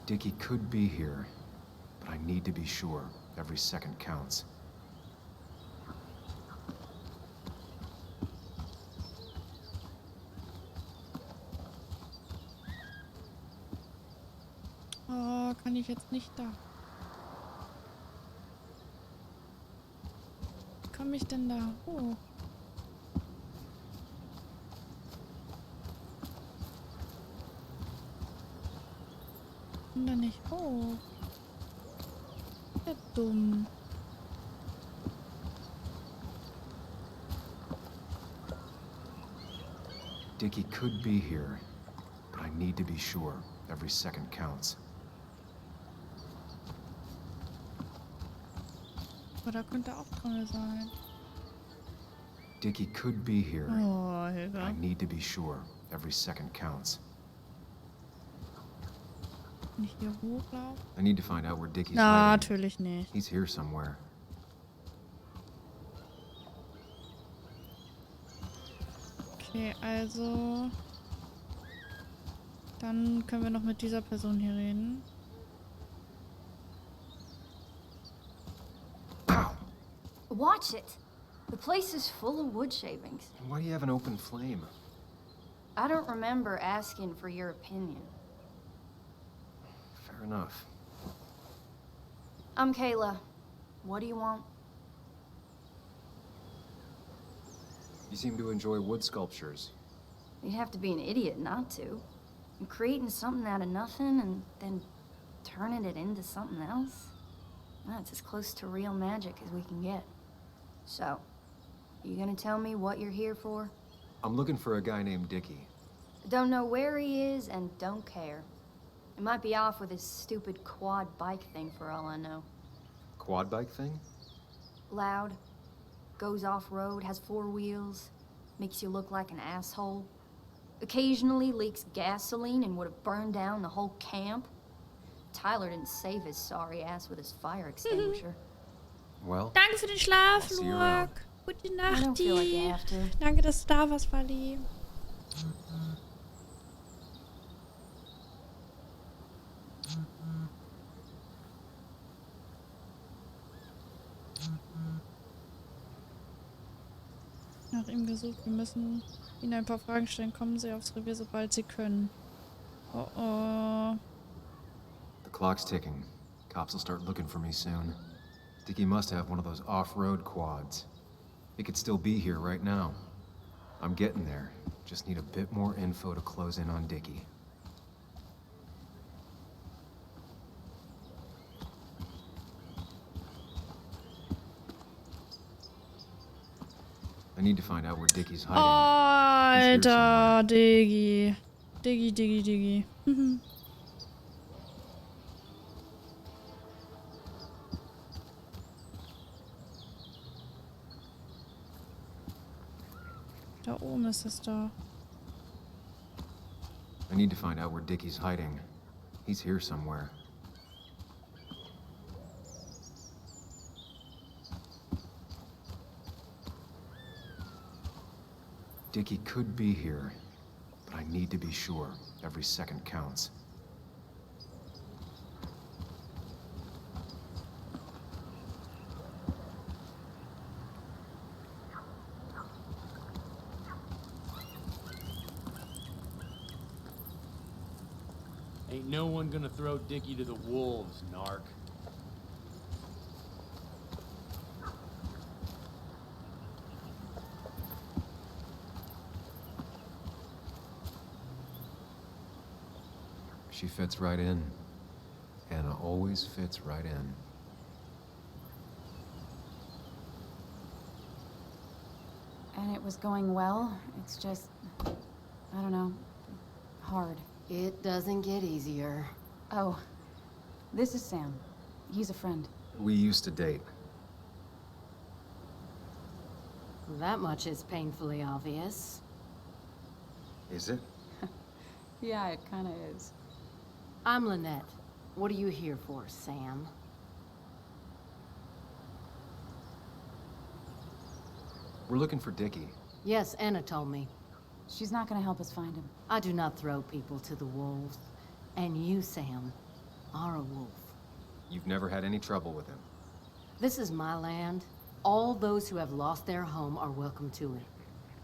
Dickie could be here, but I need to be sure. Every second counts. Oh, kann ich jetzt nicht da. Wie komme ich denn da hoch? Komm da nicht hoch. Ja, dumm. Dickie could be here, but I need to be sure. Every second counts. Aber da könnte auch drin sein. Dickie could be here, Oh, but I Hilfe. need to be sure. Every second counts. Kann ich hier hochlaufen? I need to find out where Dickie's Na, hiding. natürlich nicht. He's here somewhere. Okay, also... Dann können wir noch mit dieser Person hier reden. Watch it. The place is full of wood shavings. Why do you have an open flame? I don't remember asking for your opinion. Fair enough. I'm Kayla. What do you want? You seem to enjoy wood sculptures. You'd have to be an idiot not to. And creating something out of nothing and then turning it into something else? That's as close to real magic as we can get. So, you gonna tell me what you're here for? I'm looking for a guy named Dickie. Don't know where he is and don't care. He might be off with his stupid quad bike thing for all I know. Quad bike thing? Loud, goes off-road, has 4 wheels, makes you look like an asshole. Occasionally leaks gasoline and would have burned down the whole camp. Tyler didn't save his sorry ass with his fire extinguisher. Well, Danke für den Schlaf, see you around. Luke. Gute I Nacht, don't feel like you die. have to. Danke, dass du da warst, Wally. Nach ihm gesucht. Wir müssen ihnen ein paar Fragen stellen. Kommen Sie aufs Revier, sobald Sie können. Oh oh. The clock's ticking. Cops will start looking for me soon. Dickie must have one of those off-road quads. He could still be here right now. I'm getting there. Just need a bit more info to close in on Dickie. I need to find out where Dickie's hiding. He's here Alter, Diggi. Diggi. Da oben ist es da. I need to find out where Dickie's hiding. He's here somewhere. Dickie could be here, but I need to be sure. Every second counts. Ain't no one gonna throw Dickie to the wolves, narc. She fits right in. Anna always fits right in. And it was going well. It's just, I don't know, hard. It doesn't get easier. Oh, this is Sam. He's a friend. We used to date. That much is painfully obvious. Is it? Yeah, it kind of is. I'm Lynette. What are you here for, Sam? We're looking for Dickie. Yes, Anna told me. She's not gonna help us find him. I do not throw people to the wolves. And you, Sam, are a wolf. You've never had any trouble with him. This is my land. All those who have lost their home are welcome to it,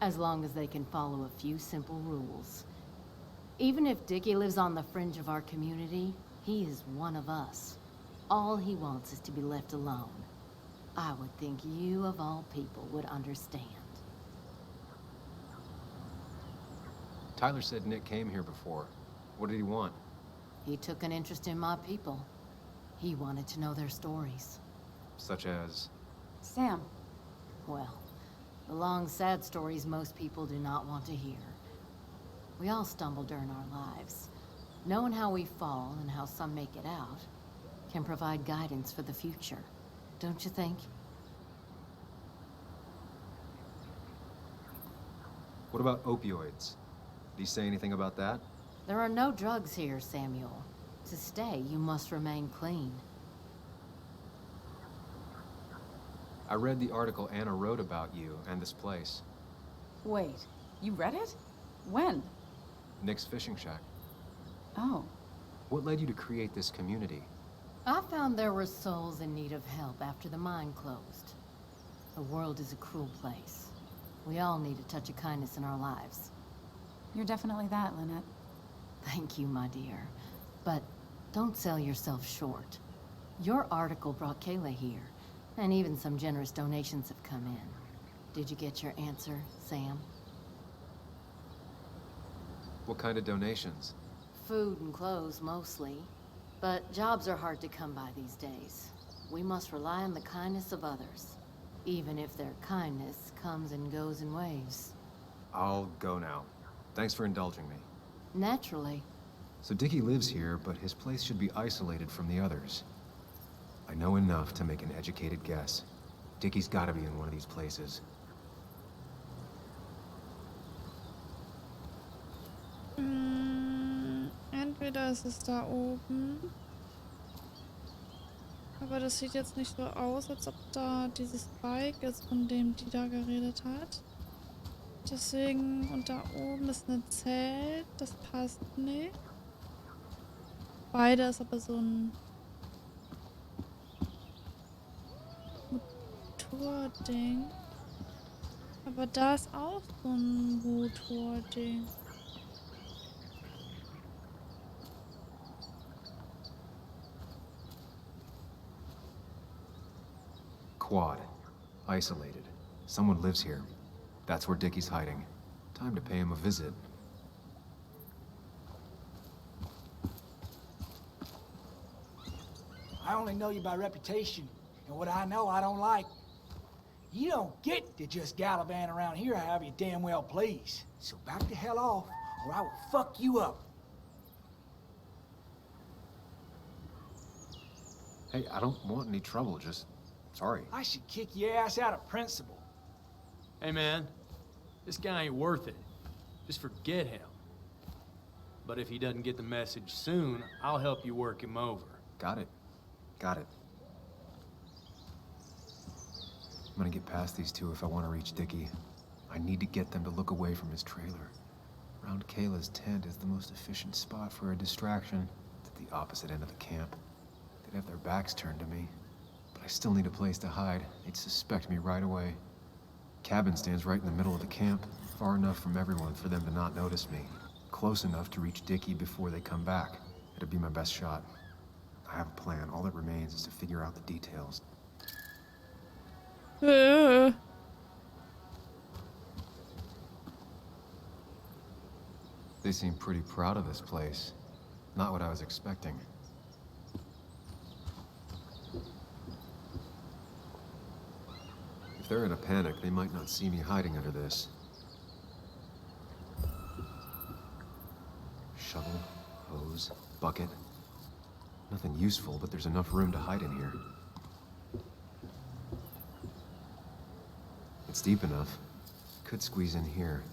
as long as they can follow a few simple rules. Even if Dickie lives on the fringe of our community, he is one of us. All he wants is to be left alone. I would think you, of all people, would understand. Tyler said Nick came here before. What did he want? He took an interest in my people. He wanted to know their stories. Such as? Sam. Well, the long, sad stories most people do not want to hear. We all stumble during our lives. Knowing how we fall and how some make it out can provide guidance for the future, don't you think? What about opioids? Did he say anything about that? There are no drugs here, Samuel. To stay, you must remain clean. I read the article Anna wrote about you and this place. Wait, you read it? When? Nick's fishing shack. Oh. What led you to create this community? I found there were souls in need of help after the mine closed. The world is a cruel place. We all need a touch of kindness in our lives. You're definitely that, Lynette. Thank you, my dear. But don't sell yourself short. Your article brought Kayla here, and even some generous donations have come in. Did you get your answer, Sam? What kind of donations? Food and clothes, mostly. But jobs are hard to come by these days. We must rely on the kindness of others. even if their kindness comes and goes in waves. I'll go now. Thanks for indulging me. Naturally. So Dickie lives here, but his place should be isolated from the others. I know enough to make an educated guess. Dickie's gotta be in one of these places. Entweder ist es da oben. Aber das sieht jetzt nicht so aus, als ob da dieses Bike ist, von dem die da geredet hat. Deswegen, und da oben ist ein Zelt. Das passt nicht. Beide ist aber so ein Motording. Aber da ist auch so ein Motording. Quad. Isolated. Someone lives here. That's where Dickie's hiding. Time to pay him a visit. I only know you by reputation, and what I know I don't like. You don't get to just gallivant around here however you damn well please. So back the hell off, or I will fuck you up. Hey, I don't want any trouble, just... sorry. I should kick your ass out of principle. Hey man, this guy ain't worth it. Just forget him. But if he doesn't get the message soon, I'll help you work him over. Got it. Got it. I'm gonna get past these two if I want to reach Dickie. I need to get them to look away from his trailer. Around Kayla's tent is the most efficient spot for a distraction. It's at the opposite end of the camp. They'd have their backs turned to me. But I still need a place to hide. They'd suspect me right away. Cabin stands right in the middle of the camp, far enough from everyone for them to not notice me. Close enough to reach Dickie before they come back. It'd be my best shot. I have a plan. All that remains is to figure out the details. They seem pretty proud of this place. Not what I was expecting. If they're in a panic, they might not see me hiding under this. Shovel, hose, bucket. Nothing useful, but there's enough room to hide in here. It's deep enough. Could squeeze in here.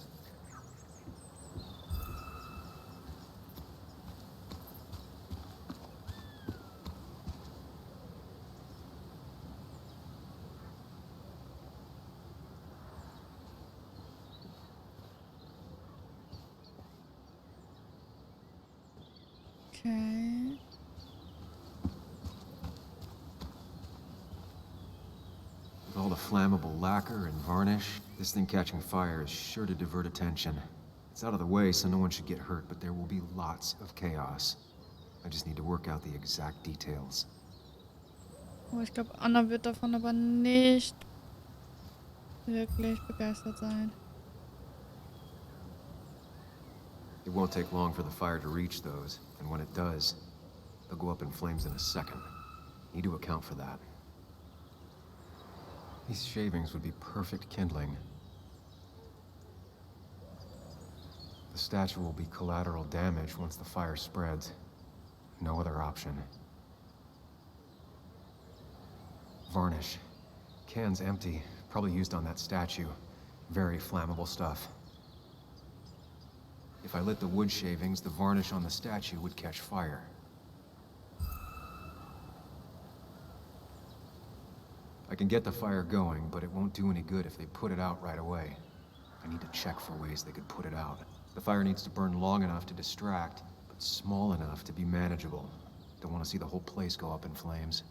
Okay. With all the flammable lacquer and varnish, this thing catching fire is sure to divert attention. It's out of the way, so no one should get hurt, but there will be lots of chaos. I just need to work out the exact details. Oh, ich glaube, Anna wird davon aber nicht wirklich begeistert sein. It won't take long for the fire to reach those, and when it does, they'll go up in flames in a second. Need to account for that. These shavings would be perfect kindling. The statue will be collateral damage once the fire spreads. No other option. Varnish. Can's empty. Probably used on that statue. Very flammable stuff. If I lit the wood shavings, the varnish on the statue would catch fire. I can get the fire going, but it won't do any good if they put it out right away. I need to check for ways they could put it out. The fire needs to burn long enough to distract, but small enough to be manageable. Don't want to see the whole place go up in flames.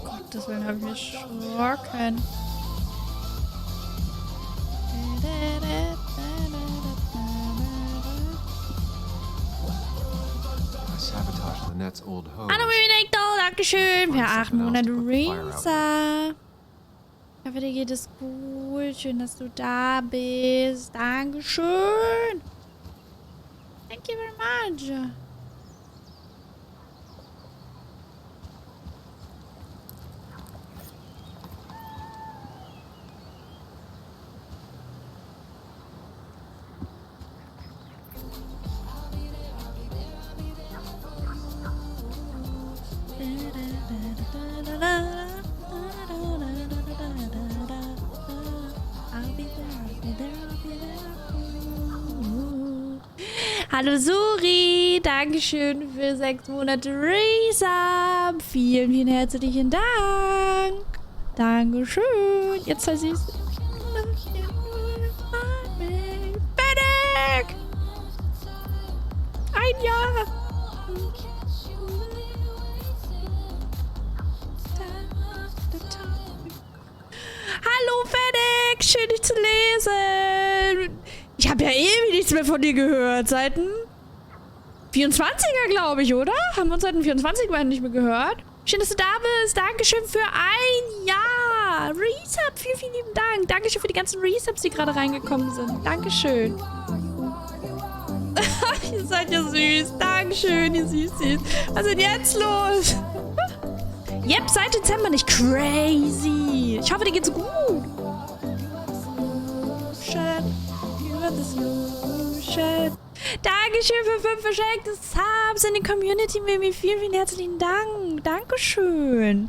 Gottes Willen, habe ich mich erschrocken. I sabotaged Lynette's old hose. Hallo, wie denkt doch, Dankeschön für 8 Monate Risa. Ich hoffe, dir geht es gut. Schön, dass du da bist. Dankeschön. Thank you very much. Hallo Suri, Dankeschön für 6 Monate Resub. Vielen, vielen herzlichen Dank. Dankeschön. Jetzt sei süß. Benedikt! Ein Jahr. Hallo Fennec, schön dich zu lesen. Ich habe ja ewig nichts mehr von dir gehört. Seit dem 24er, glaube ich, oder? Haben wir uns seit dem 24er nicht mehr gehört? Schön, dass du da bist. Dankeschön für ein Jahr. Resub, vielen, vielen lieben Dank. Dankeschön für die ganzen Resubs, die gerade reingekommen sind. Dankeschön. Ihr seid ja süß. Dankeschön, ihr Süßis. Was ist denn jetzt los? Yep, seit Dezember nicht. Crazy. Ich hoffe, dir geht's gut. Dankeschön für 5 verschenkte Subs in die Community, Mimi. Vielen, vielen herzlichen Dank. Dankeschön.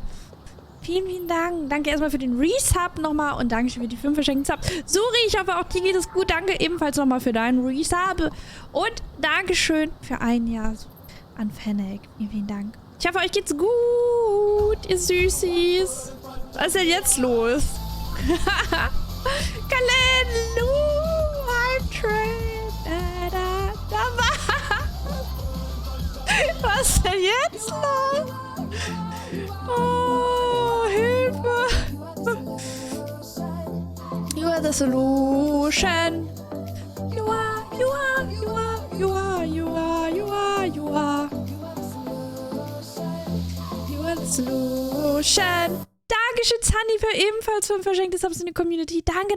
Vielen, vielen Dank. Danke erstmal für den Resub nochmal und Dankeschön für die 5 verschenkten Subs. Suri, ich hoffe auch dir geht es gut. Danke ebenfalls nochmal für deinen Resub. Und Dankeschön für ein Jahr an Fennec. Vielen, vielen Dank. Ich hoffe, euch geht's gut, ihr Süßis. Was ist denn jetzt los? Kalendu, was ist denn jetzt los? Oh, Hilfe. You are the solution. You are. You are the solution. Dankeschön, Zanni, für ebenfalls 5 verschenkte Subs in die Community. Danke.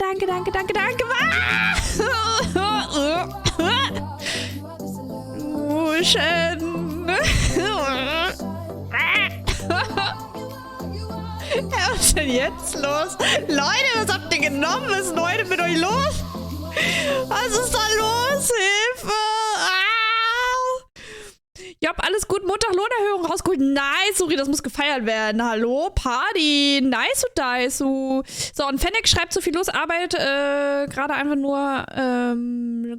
Was ist denn jetzt los? Leute, was habt ihr genommen? Was ist denn heute mit euch los? Was ist da los? Hilfe! Ja, alles gut. Montag Lohnerhöhung rausgeholt. Nice, Suri, das muss gefeiert werden. Hallo, Party. Nice, Daisu. So, und Fennec schreibt so viel los. Arbeit gerade einfach nur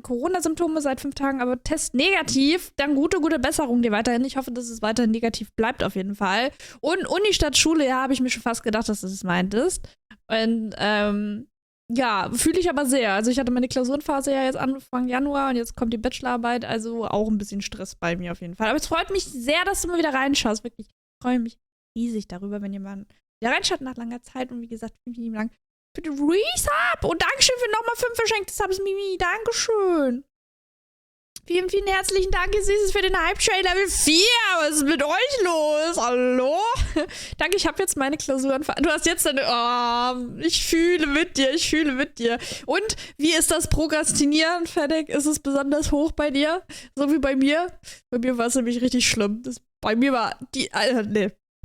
Corona-Symptome seit 5 Tagen, aber Test negativ. Dann gute Besserung dir weiterhin. Ich hoffe, dass es weiterhin negativ bleibt auf jeden Fall. Und Uni statt Schule, ja, habe ich mir schon fast gedacht, dass du es meintest. Und ja, fühle ich aber sehr. Also ich hatte meine Klausurenphase ja jetzt Anfang Januar und jetzt kommt die Bachelorarbeit, also auch ein bisschen Stress bei mir auf jeden Fall. Aber es freut mich sehr, dass du mal wieder reinschaust. Wirklich, ich freue mich riesig darüber, wenn jemand wieder reinschaut nach langer Zeit. Und wie gesagt, vielen, vielen Dank für den Resub. Und Dankeschön für nochmal 5 verschenkte Subs, Mimi. Dankeschön. Vielen, vielen herzlichen Dank, ihr Süßes, für den Hype-Train Level 4. Was ist mit euch los? Hallo? Danke, ich habe jetzt meine Klausuren. Du hast jetzt deine... Oh, ich fühle mit dir. Und wie ist das Prokrastinieren, Fennec? Ist es besonders hoch bei dir? So wie bei mir? Bei mir war es nämlich richtig schlimm. Bei mir war die...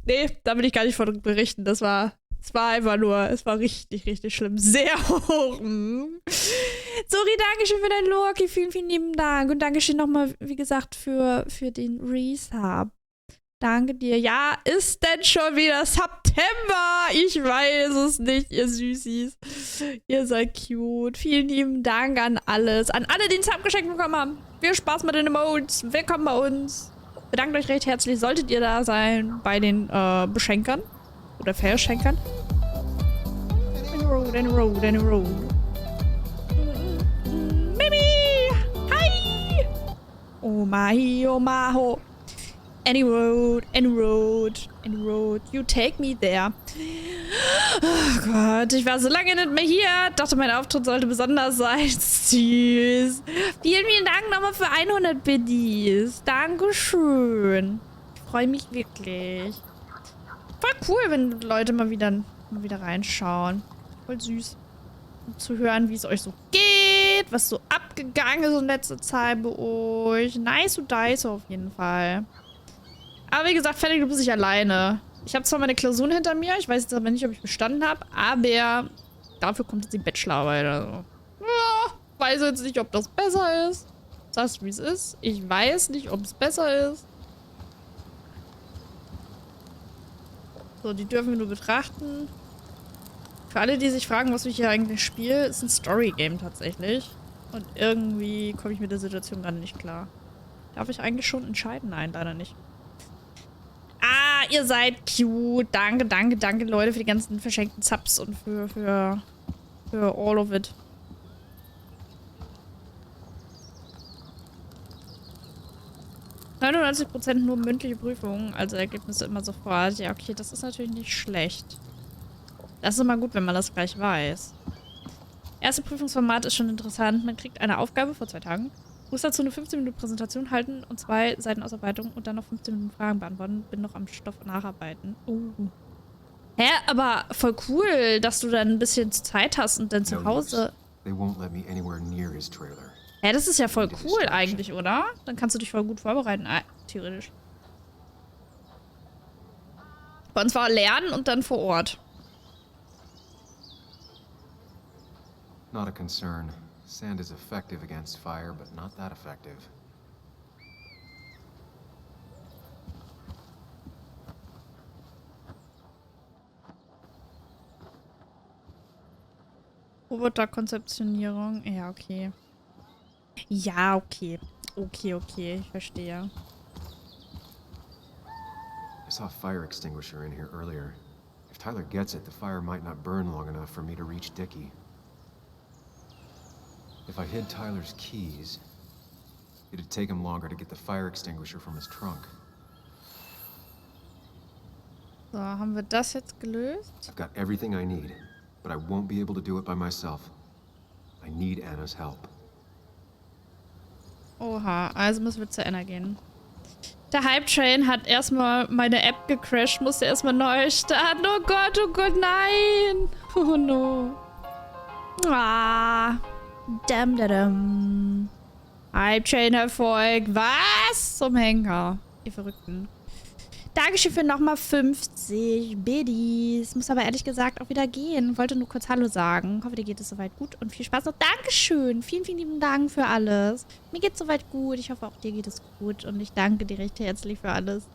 Nee, da will ich gar nicht von berichten. Es war einfach nur... Es war richtig, richtig schlimm. Sehr hoch. Sori, Dankeschön für dein Loki. Vielen, vielen lieben Dank. Und Dankeschön nochmal, wie gesagt, für den Resub. Danke dir. Ja, ist denn schon wieder September? Ich weiß es nicht, ihr Süßis. Ihr seid cute. Vielen lieben Dank an alles. An alle, die ein Sub geschenkt bekommen haben. Viel Spaß mit den Emotes. Willkommen bei uns. Bedankt euch recht herzlich. Solltet ihr da sein bei den Beschenkern. Oder Verschenkern. Road. Mimi! Hi! Oh maho. Any road, you take me there. Oh Gott, ich war so lange nicht mehr hier. Dachte, mein Auftritt sollte besonders sein. Süß. Vielen, vielen Dank nochmal für 100 Biddies. Dankeschön. Ich freue mich wirklich. Voll cool, wenn Leute mal wieder reinschauen. Voll süß. Um zu hören, wie es euch so geht, was so abgegangen ist in letzter Zeit bei euch. Nice und dice auf jeden Fall. Aber wie gesagt, fertig, du bist nicht alleine. Ich habe zwar meine Klausuren hinter mir, ich weiß jetzt aber nicht, ob ich bestanden habe, aber dafür kommt jetzt die Bachelorarbeit. Also. Ja, weiß jetzt nicht, ob das besser ist. Sagst du, wie es ist? Ich weiß nicht, ob es besser ist. So, die dürfen wir nur betrachten. Für alle, die sich fragen, was ich hier eigentlich spiele, ist ein Storygame tatsächlich. Und irgendwie komme ich mit der Situation gerade nicht klar. Darf ich eigentlich schon entscheiden? Nein, leider nicht. Ah, ihr seid cute. Danke, danke, danke, Leute, für die ganzen verschenkten Subs und für all of it. %, nur mündliche Prüfungen, also Ergebnisse immer sofort. Ja, okay, das ist natürlich nicht schlecht. Das ist immer gut, wenn man das gleich weiß. Erste Prüfungsformat ist schon interessant. Man kriegt eine Aufgabe vor 2 Tagen. Muss dazu eine 15-Minuten-Präsentation halten und 2 Seiten Ausarbeitung und dann noch 15 Minuten Fragen beantworten. Bin noch am Stoff nacharbeiten. Hä, aber voll cool, dass du dann ein bisschen Zeit hast und dann zu Hause... Hä, das ist ja voll cool eigentlich, oder? Dann kannst du dich voll gut vorbereiten, theoretisch. Und zwar lernen und dann vor Ort. Not a concern. Sand is effective against fire, but not that effective. Roboterkonzeptionierung. Ja, okay. Ja, okay. Okay, ich verstehe. I saw a fire extinguisher in here earlier. If Tyler gets it, the fire might not burn long enough for me to reach Dickie. If I hid Tyler's keys, it'd take him longer to get the fire extinguisher from his trunk. So, haben wir das jetzt gelöst? I've got everything I need, but I won't be able to do it by myself. I need Anna's help. Oha, also müssen wir zu Ende gehen. Der Hype-Train hat erstmal meine App gecrashed, musste erstmal neu starten. Oh Gott, nein! Oh no. Ah. Dam. Hype-Train-Erfolg. Was? Zum Henker. Ihr Verrückten. Dankeschön für nochmal 50 Biddies. Muss aber ehrlich gesagt auch wieder gehen. Wollte nur kurz Hallo sagen. Hoffe, dir geht es soweit gut und viel Spaß noch. Dankeschön. Vielen, vielen lieben Dank für alles. Mir geht es soweit gut. Ich hoffe, auch dir geht es gut. Und ich danke dir recht herzlich für alles.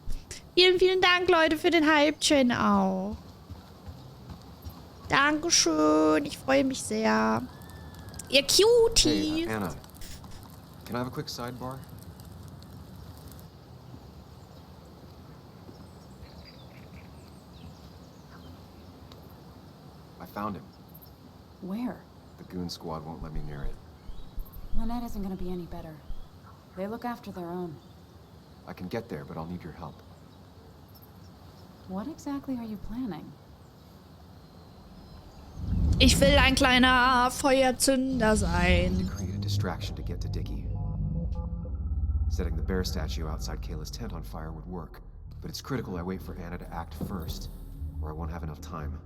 Vielen, vielen Dank, Leute, für den Hype-Train auch. Dankeschön. Ich freue mich sehr. Ihr Cuties. Hey, Anna. Can I have a quick sidebar? I found him. Where? The goon squad won't let me near it. Lynette isn't gonna be any better. They look after their own. I can get there, but I'll need your help. What exactly are you planning? Ich will ein kleiner Feuerzünder To sein. create a distraction to get to Dickie. Setting the bear statue outside Kayla's tent on fire would work, but it's critical I wait for Anna to act first, or I won't have enough time.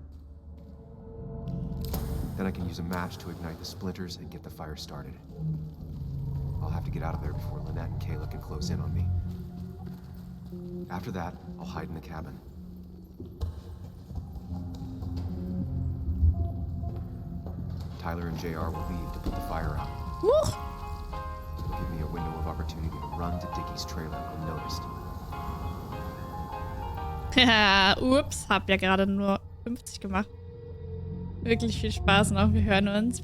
Then I can use a match to ignite the splinters and get the fire started. I'll have to get out of there before Lynette and Kayla can close in on me. After that, I'll hide in the cabin. Tyler and JR will leave to put the fire out. It'll give me a window of opportunity to run to Dickie's trailer unnoticed. Ups, hab ja gerade nur 50 gemacht. Wirklich viel Spaß noch. Wir hören uns.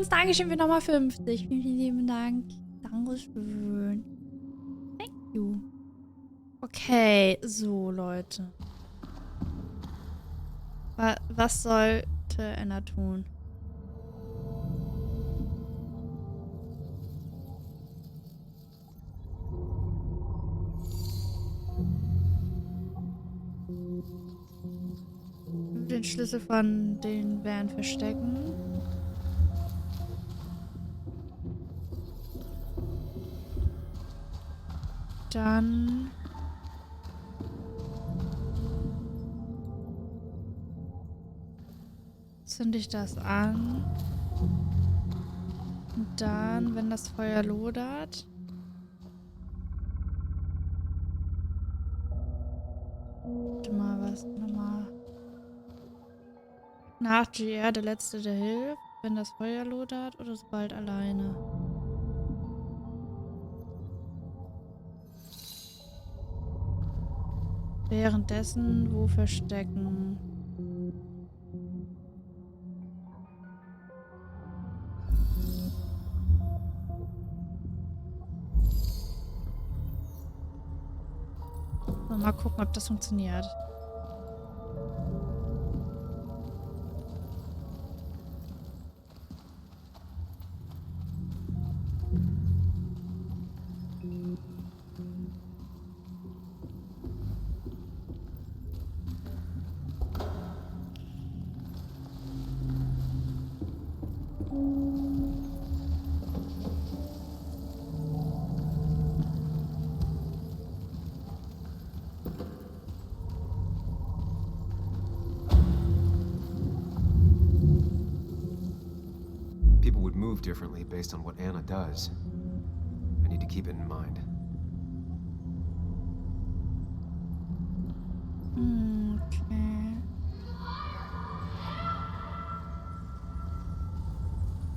Dankeschön für nochmal 50. Vielen, vielen lieben Dank. Dankeschön. Thank you. Okay, so, Leute. Was sollte Anna tun? Den Schlüssel von den Bären verstecken. Dann zünde ich das an. Und dann, wenn das Feuer lodert... Warte mal, was nochmal... Nach GR, der Letzte, der hilft, wenn das Feuer lodert oder sobald alleine. Währenddessen wo verstecken? So, mal gucken, ob das funktioniert. People would move differently based on what Anna does. I need to keep it in mind. Okay.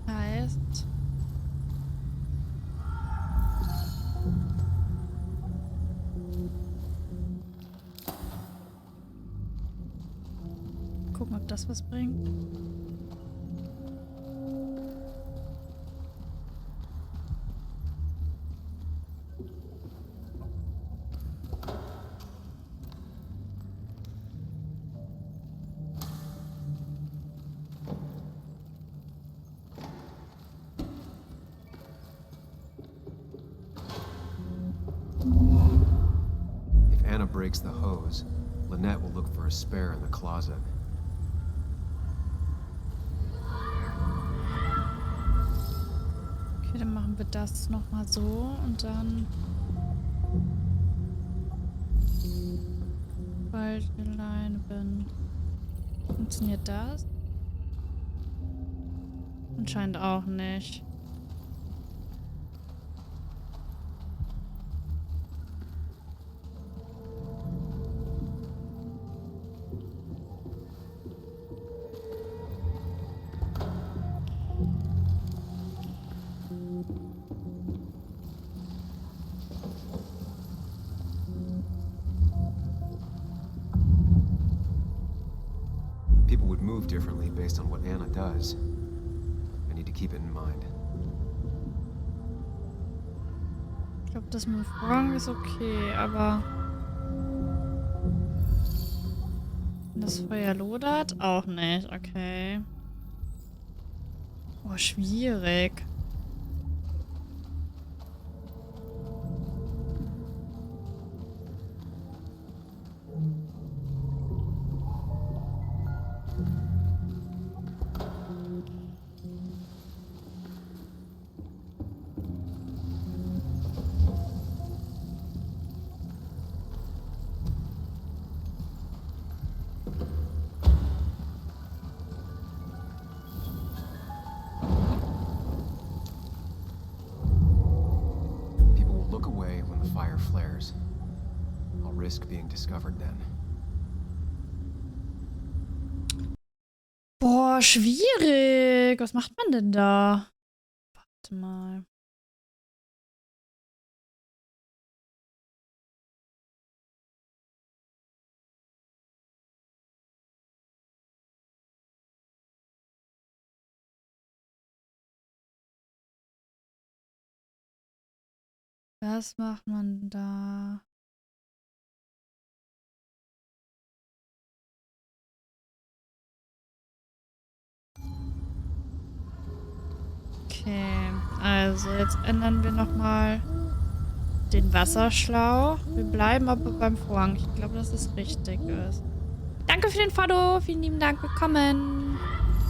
Heißt... Gucken, ob das was bringt. If Anna breaks the hose, Lynette will look for a spare in the closet. Okay, dann machen wir das nochmal so und dann... Weil ich alleine bin. Funktioniert das? Anscheinend auch nicht. People would move differently based on what Anna does. I need to keep it in mind. Ich glaube, das mit dem Vorhang ist okay, aber... Wenn das Feuer lodert? Auch nicht, okay. Oh, schwierig. Risk being discovered then. Boah, schwierig. Was macht man denn da? Warte mal. Was macht man da? Okay, also jetzt ändern wir nochmal den Wasserschlauch. Wir bleiben aber beim Vorhang. Ich glaube, dass es richtig ist. Danke für den Follow. Vielen lieben Dank. Willkommen.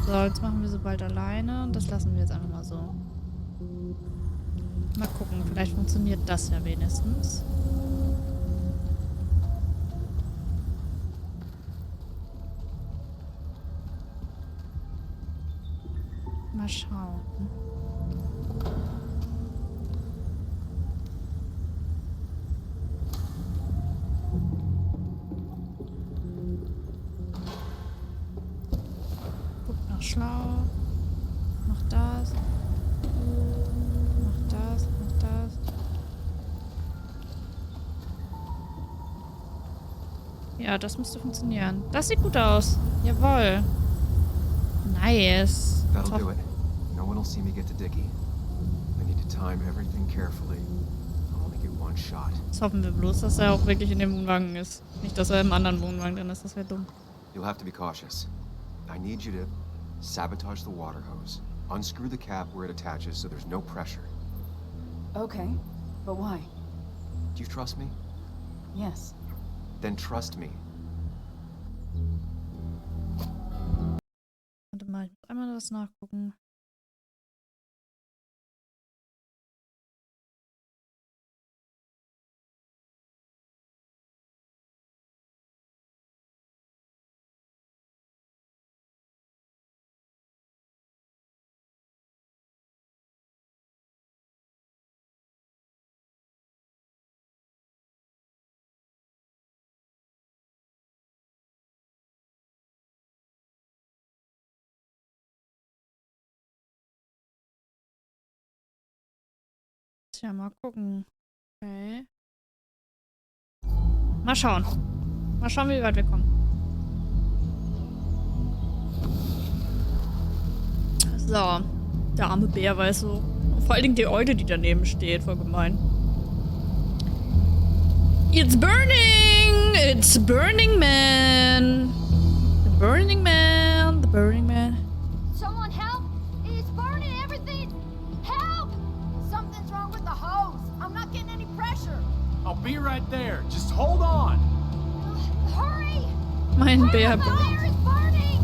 So, jetzt machen wir so bald alleine. Und das lassen wir jetzt einfach mal so. Mal gucken. Vielleicht funktioniert das ja wenigstens. Mal schauen. Guck noch schlau. Noch das. Noch das. Noch das. Ja, das müsste funktionieren. Das sieht gut aus. Jawohl. Nice. That'll do it. No one will see me get to Dickie. I need to time everything carefully. I'll only get one shot. Jetzt hoffen wir bloß, dass er auch wirklich in dem Wohnwagen ist. Nicht, dass er im anderen Wohnwagen drin ist. Das wäre dumm. You'll have to be cautious. I need you to sabotage the water hose. Unscrew the cap where it attaches so there's no pressure. Okay, but why? Do you trust me? Yes. Then trust me. Warte mal, ich muss einmal das nachgucken. Tja, mal gucken. Okay. Mal schauen. Mal schauen, wie weit wir kommen. So. Der arme Bär, weißt du. Vor allen Dingen die Eule, die daneben steht. Voll gemein. It's burning! It's burning man! The burning man! The burning man. Someone help! It's burning everything! Help! Something's wrong with the hose. I'm not getting any pressure. I'll be right there. Just hold on. Hurry! Mein Hurry, Bär. the fire is burning!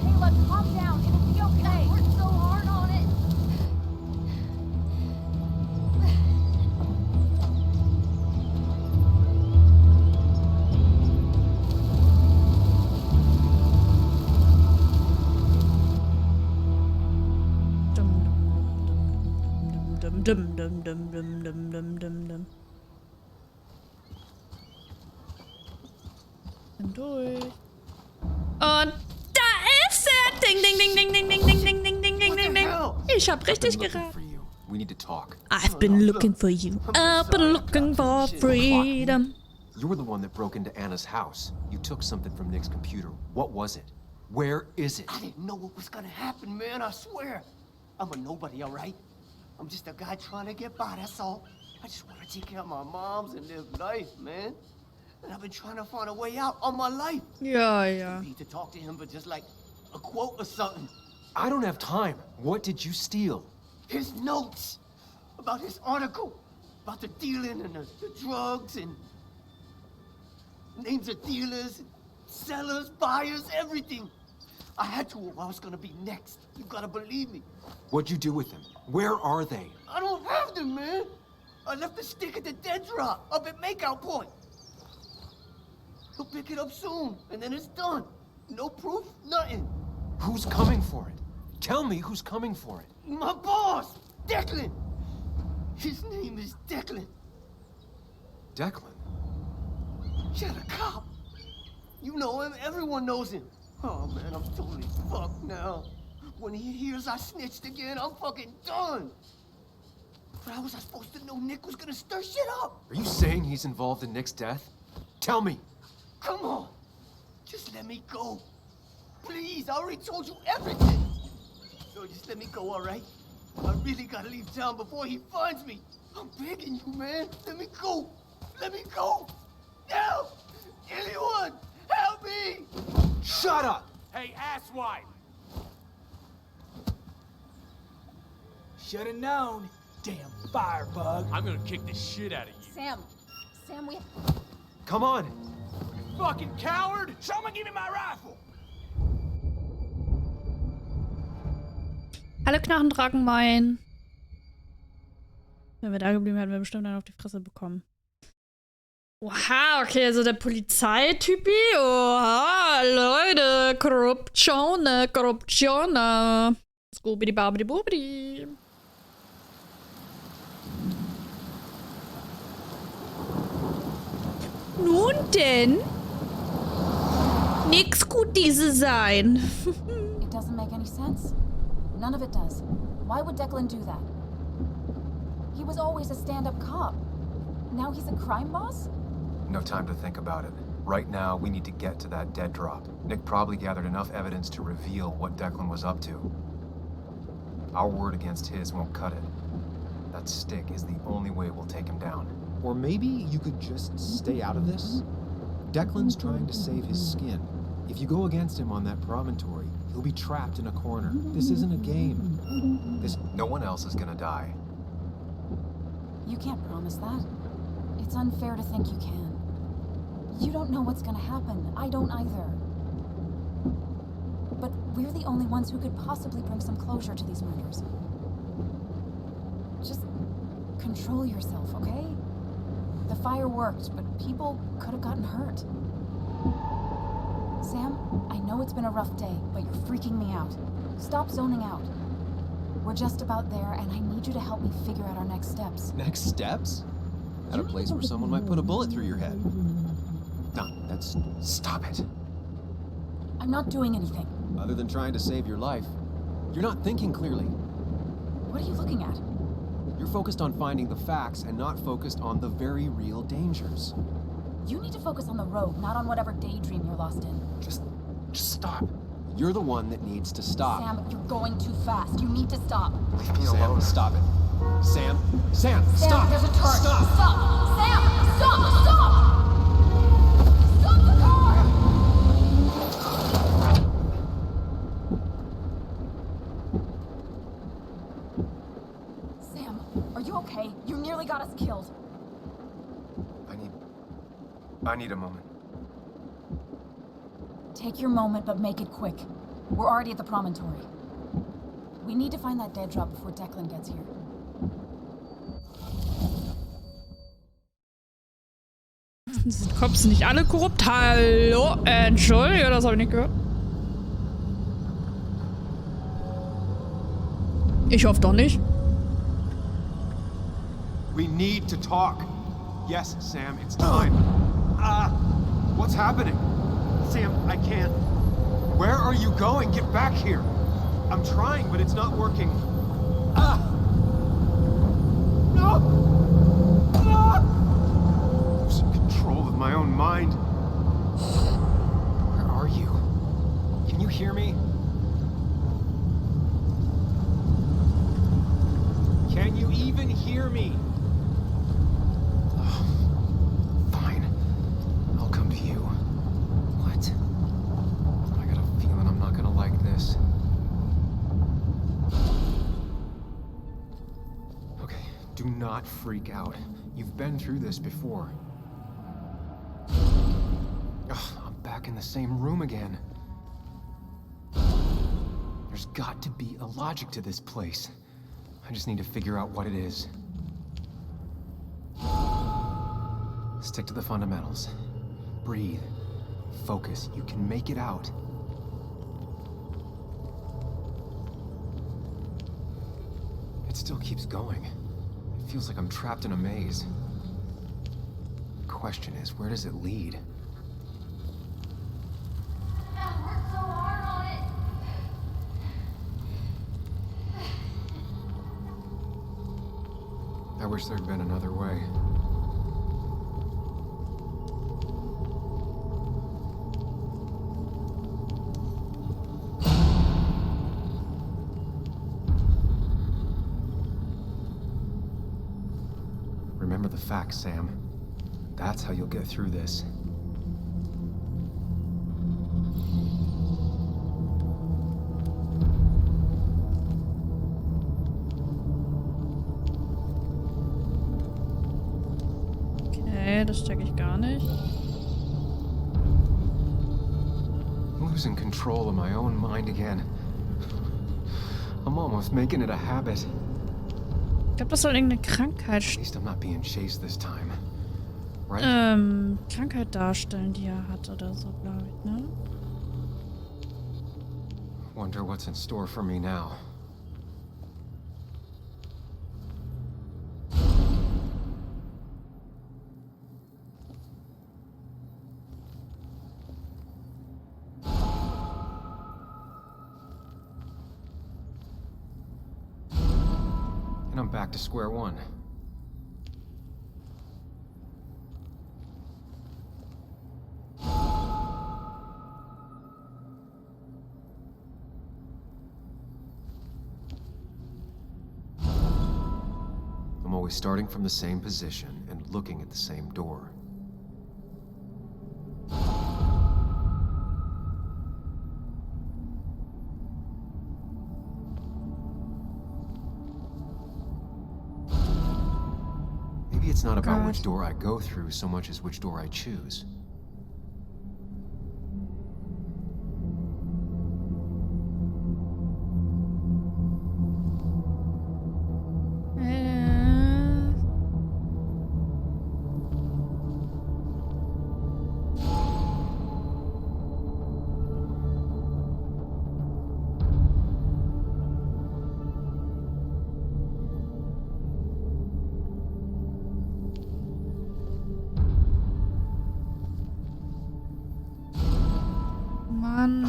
Caleb, calm down. It'll be okay. I worked so hard on it. Dum, dum, dum, dum, dum, dum, dum, dum. Bin durch. Und da ist er! Ding, ding, ding, ding, ding, ding, ding, ding, ding, ding, ding, ding, ding. Ich hab richtig geraten. We need to talk. I've been looking for you. I've been looking for freedom. You were the one that broke into Anna's house. You took something from Nick's computer. What was it? Where is it? I didn't know what was gonna happen, man, I swear. I'm a nobody, all right? I'm just a guy trying to get by, that's all. I just want to take care of my moms and live life, man. And I've been trying to find a way out all my life. Ja, ja. I need to talk to him for just like a quote or something. I don't have time. What did you steal? His notes about his article, about the dealing and the drugs and names of dealers, sellers, buyers, everything. I had to or I was gonna be next. You gotta believe me. What'd you do with them? Where are they? I don't have them, man. I left the stick at the dead drop up at Makeout Point. He'll pick it up soon, and then it's done. No proof, nothing. Who's coming for it? Tell me who's coming for it. My boss, Declan. His name is Declan. Declan? Yeah, the cop. You know him, everyone knows him. Oh man, I'm totally fucked now. When he hears I snitched again, I'm fucking done. But how was I supposed to know Nick was gonna stir shit up? Are you saying he's involved in Nick's death? Tell me. Come on. Just let me go. Please, I already told you everything. So just let me go, all right? I really gotta leave town before he finds me. I'm begging you, man. Let me go. Let me go. Now! Anyone! Help me! Shut up! Hey, asswipe! Should've known. Damn firebug. I'm gonna kick the shit out of you. Sam, we... Come on! Fucking coward! Someone give me my rifle. Alle Knarrendrachen meinen. Wenn wir da geblieben hätten, wir bestimmt dann auf die Fresse bekommen. Oha, okay, also der Polizeitypi. Oha, Leute. Korruption. Scooby-Babidi-Bubidi. Nun denn? Nix gut diese sein. It doesn't make any sense. None of it does. Why would Declan do that? He was always a stand-up cop. Now he's a crime boss? No time to think about it. Right now, we need to get to that dead drop. Nick probably gathered enough evidence to reveal what Declan was up to. Our word against his won't cut it. That stick is the only way we'll take him down. Or maybe you could just stay out of this? Declan's trying to save his skin. If you go against him on that promontory, he'll be trapped in a corner. This isn't a game. No one else is gonna die. You can't promise that. It's unfair to think you can. You don't know what's gonna happen. I don't either. But we're the only ones who could possibly bring some closure to these murders. Just control yourself, okay? The fire worked, but people could have gotten hurt. Sam, I know it's been a rough day, but you're freaking me out. Stop zoning out. We're just about there, and I need you to help me figure out our next steps. Next steps? At a place where someone might put a bullet through your head. No, that's... Stop it. I'm not doing anything. Other than trying to save your life, you're not thinking clearly. What are you looking at? You're focused on finding the facts and not focused on the very real dangers. You need to focus on the road, not on whatever daydream you're lost in. Just stop. You're the one that needs to stop. Sam, you're going too fast. You need to stop. Leave me Sam, alone. stop it. Sam, Sam, stop! there's a turret. Stop! Stop! Sam, stop! Stop! Stop the car! Sam, are you okay? You nearly got us killed. I need a moment. Take your moment, but make it quick. We're already at the promontory. We need to find that dead drop before Declan gets here. Sind Cops nicht alle korrupt? Hallo? Entschuldige, das habe ich nicht gehört. Ich hoffe doch nicht. We need to talk. Yes, Sam, it's time. What's happening? Sam, I can't. Where are you going? Get back here. I'm trying, but it's not working. No! Losing control of my own mind. Where are you? Can you hear me? Can you even hear me? Fine. I'll come to you. What? I got a feeling I'm not gonna like this. Okay, do not freak out. You've been through this before. Ugh, I'm back in the same room again. There's got to be a logic to this place. I just need to figure out what it is. Stick to the fundamentals. Breathe. Focus. You can make it out. It still keeps going. It feels like I'm trapped in a maze. The question is, where does it lead? I wish there'd been another way. Remember the facts, Sam. That's how you'll get through this. Das check ich gar nicht. Losing control of my own mind again. I'm almost making it a habit. Ich glaube, das soll irgendeine Krankheit At least I'm not being chased this time. right? Krankheit darstellen, die er hat oder so, glaube ich, ne? Wonder what's in store for me now. And I'm back to square one. I'm always starting from the same position and looking at the same door. Maybe it's not about which door I go through so much as which door I choose.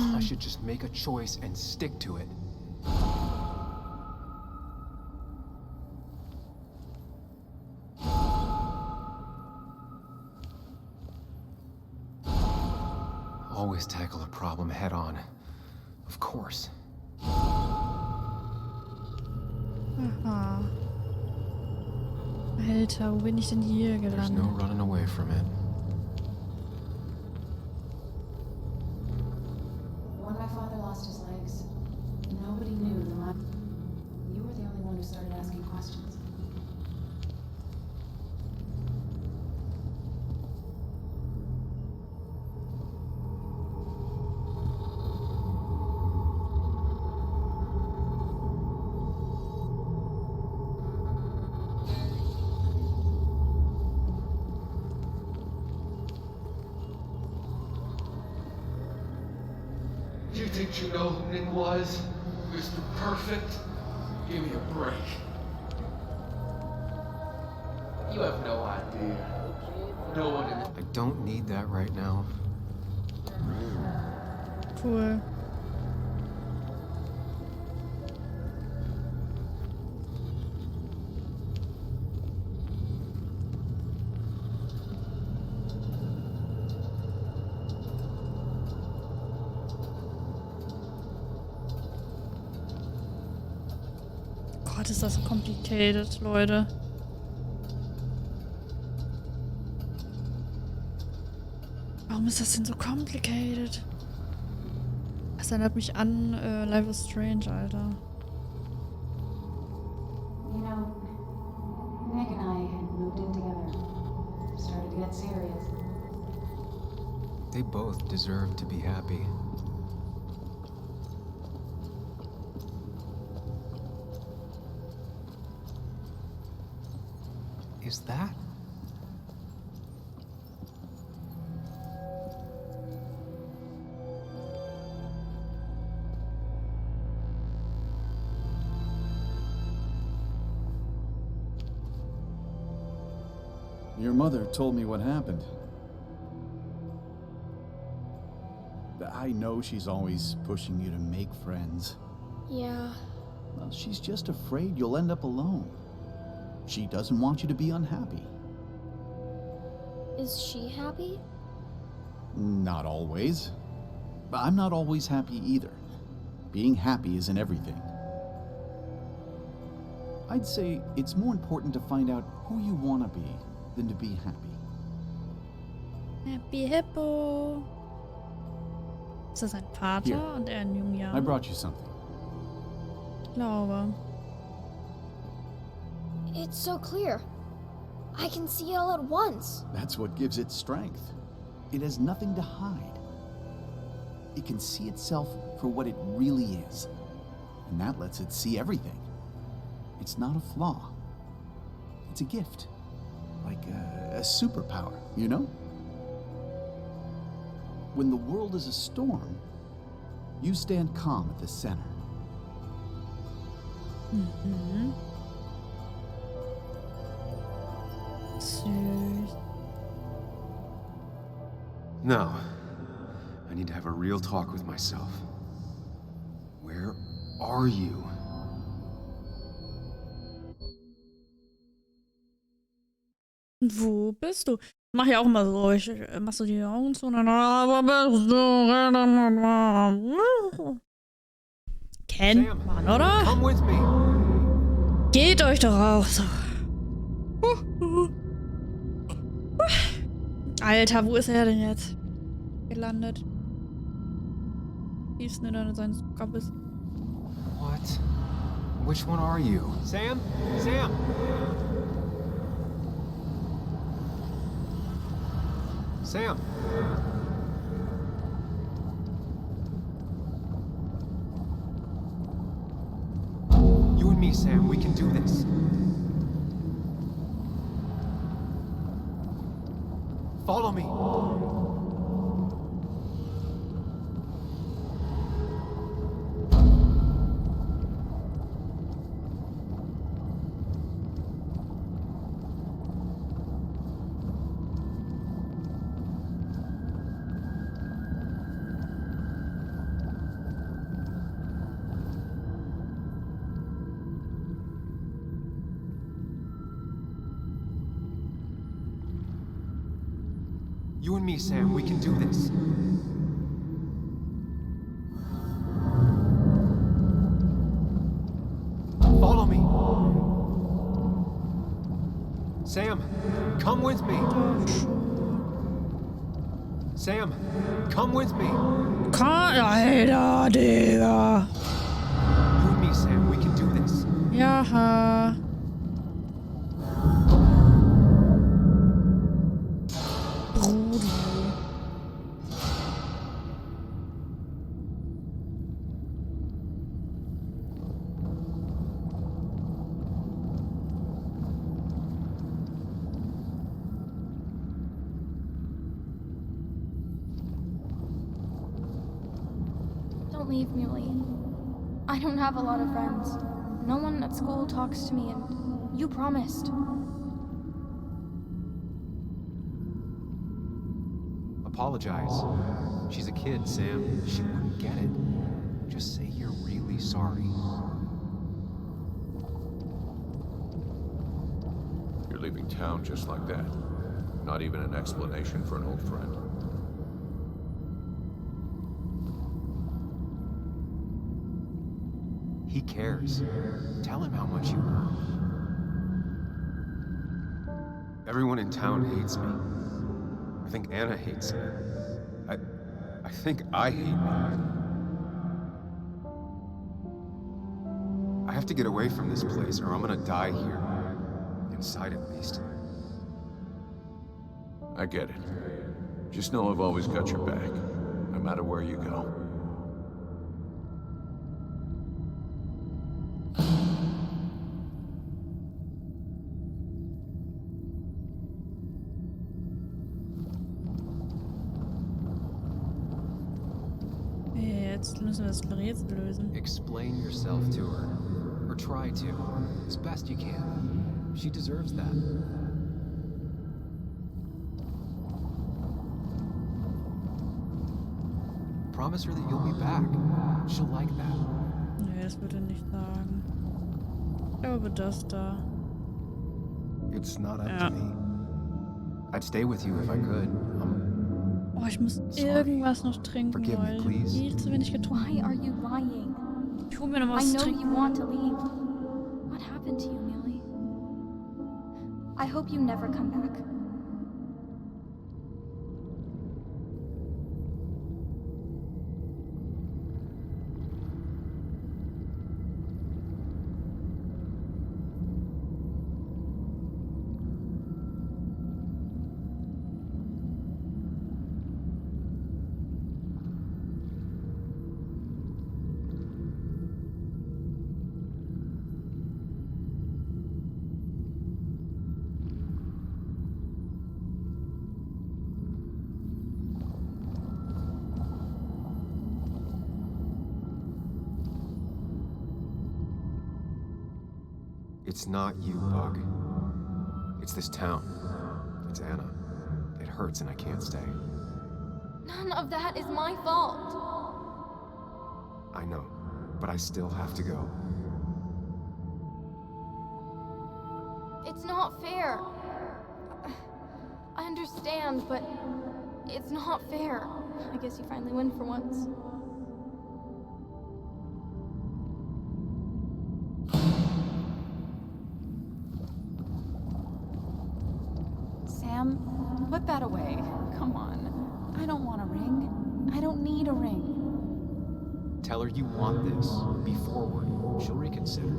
I should just make a choice and stick to it. Always tackle a problem head on. Of course. Aha. Alter, wo bin ich denn hier There's no gelandet? running away from it. When my father lost his legs, nobody knew the month. You were the only one who started asking questions. You think you know who Nick was? Mr. Perfect? Give me a break. You have no idea. No one in I don't need that right now. Cool. Gott, ist das complicated, Leute. Warum ist das denn so complicated? Das erinnert mich an Life is Strange, Alter. You know, Nick and I had moved in together. Started to get serious. They both deserve to be happy. Is that? Your mother told me what happened. I know she's always pushing you to make friends. Yeah. Well, she's just afraid you'll end up alone. She doesn't want you to be unhappy. Is she happy? Not always. I'm not always happy either. Being happy isn't everything. I'd say it's more important to find out who you want to be than to be happy. Happy Hippo. Ist das sein Vater Hier. und er in jungen I Jahren? brought you something. Ich glaube. It's so clear. I can see it all at once. That's what gives it strength. It has nothing to hide. It can see itself for what it really is. And that lets it see everything. It's not a flaw. It's a gift. Like a superpower, you know? When the world is a storm, you stand calm at the center. Mhm. Süß. No. I need to have a real talk with myself. Where are you? Wo bist du? Mach ja auch immer so. Ich mach so die Augen zu und dann. Wo bist du? Kennt man, oder? Come with me. Geht euch doch auch so. Alter, wo ist er denn jetzt? Gelandet. Tiefsten Innern seines Kopfes. What? Which one are you? Sam? Sam! Sam! You and me, Sam. We can do this. Follow me. You and me, Sam, we can do this. Follow me. Sam, come with me. Sam, come with me. Alter, Digga. You and me, Sam, we can do this. Ja. Don't leave, Muley. I don't have a lot of friends. No one at school talks to me, and you promised. Apologize. She's a kid, Sam. She wouldn't get it. Just say you're really sorry. You're leaving town just like that. Not even an explanation for an old friend. He cares. Tell him how much you hurt. Everyone in town hates me. I think Anna hates me. I think I hate me. I have to get away from this place or I'm gonna die here. Inside at least. I get it. Just know I've always got your back, no matter where you go. Jetzt müssen wir das Rätsel lösen. Explain yourself to her. Or try to. As best you can. She deserves that. Promise her that you'll be back. She'll like that. Nee, das würde er nicht sagen. Ich glaube das da. It's not up to me. I'd stay with you if I could. Oh, ich muss irgendwas noch trinken, Forgive me, Leute. please. Viel zu wenig getrunken. Why are you lying? Ich hol mir noch I was zu know trinken. you want to leave. What happened to you, Muley? I hope you never come back. It's not you, Bug. It's this town. It's Anna. It hurts and I can't stay. None of that is my fault. I know, but I still have to go. It's not fair. I understand, but it's not fair. I guess you finally win for once. Sam, put that away. Come on. I don't want a ring. I don't need a ring. Tell her you want this. Be forward. She'll reconsider.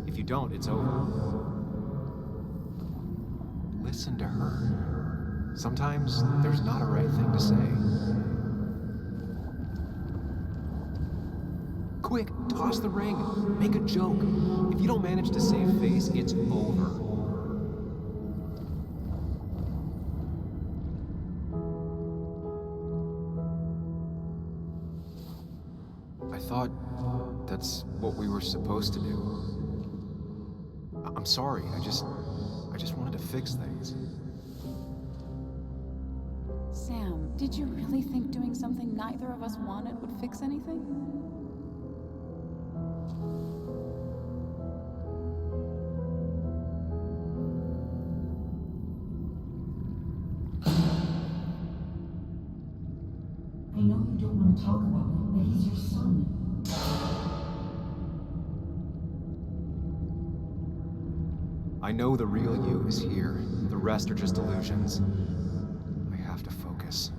If you don't, it's over. Listen to her. Sometimes there's not a right thing to say. Quick, toss the ring. Make a joke. If you don't manage to save face, it's over. I thought that's what we were supposed to do. I'm sorry, I just wanted to fix things. Sam, did you really think doing something neither of us wanted would fix anything? I know you don't want to talk about it, but he's your son. I know the real you is here. The rest are just illusions. I have to focus.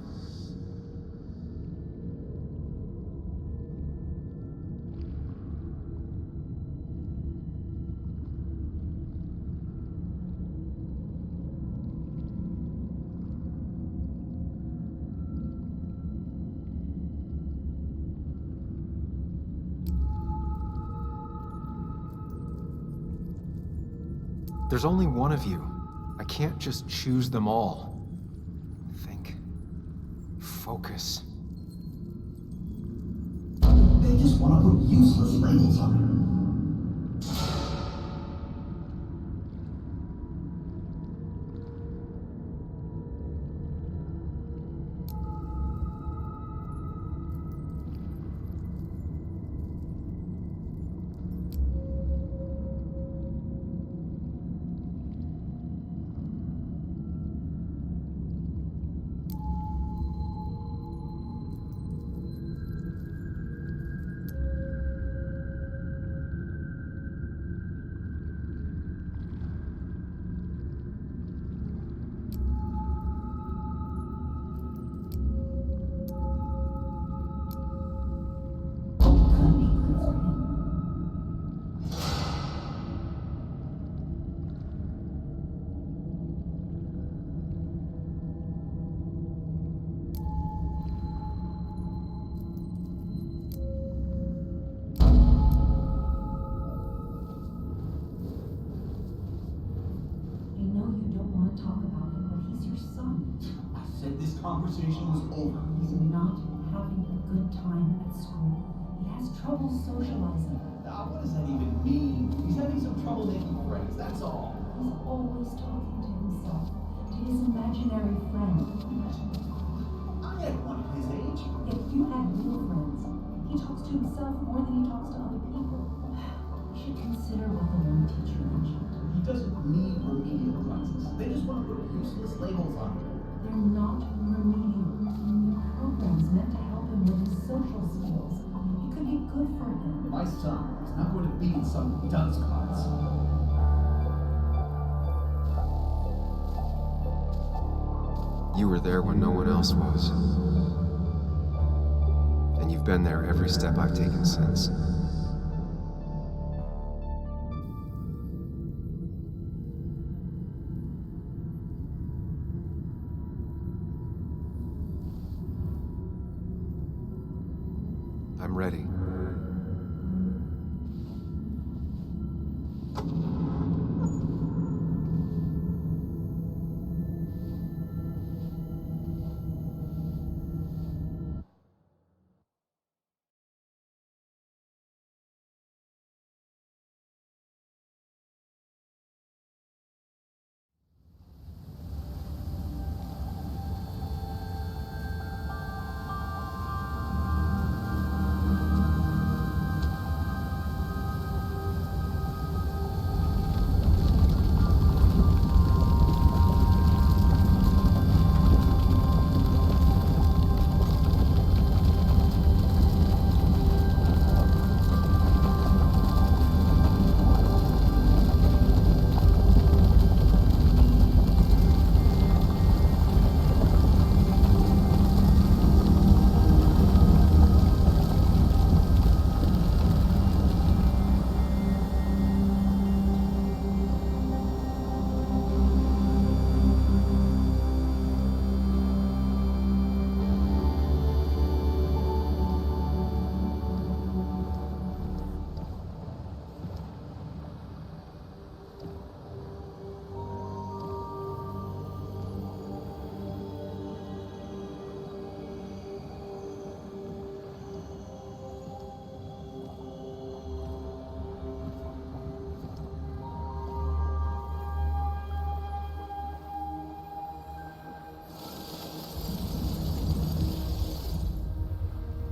There's only one of you. I can't just choose them all. Think. Focus. They just want to put useless labels on her. Talk about it, but he's your son. I said this conversation was over. He's not having a good time at school. He has trouble socializing. What does that even mean? He's having some trouble making friends, that's all. He's always talking to himself, to his imaginary friend. I had one at his age. If you had real friends, he talks to himself more than he talks to other people. You should consider what the one teacher mentioned. He doesn't need remedial classes. They just want to put useless labels on him. They're not remedial. The program's meant to help him with his social skills. It could be good for him. My son is not going to be in some dunce class. You were there when no one else was. And you've been there every step I've taken since. I'm ready.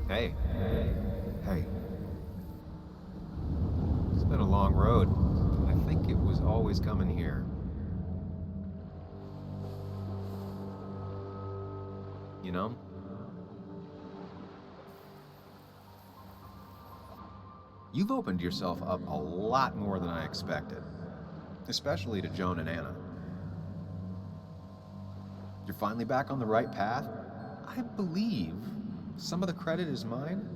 Hey. Hey. It's been a long road. I think it was always coming here. You know? You've opened yourself up a lot more than I expected. Especially to Joan and Anna. You're finally back on the right path. I believe some of the credit is mine.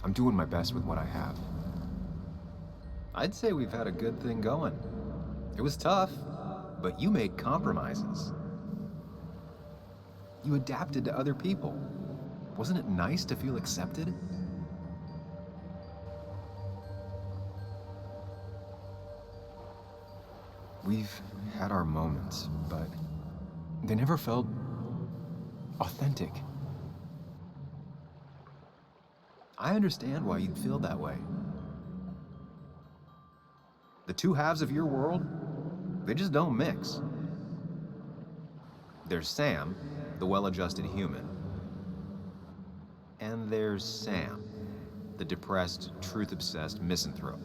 I'm doing my best with what I have. I'd say we've had a good thing going. It was tough, but you made compromises. You adapted to other people. Wasn't it nice to feel accepted? We've had our moments, but they never felt authentic. I understand why you'd feel that way. The two halves of your world, they just don't mix. There's Sam, the well-adjusted human. And there's Sam, the depressed, truth-obsessed misanthrope,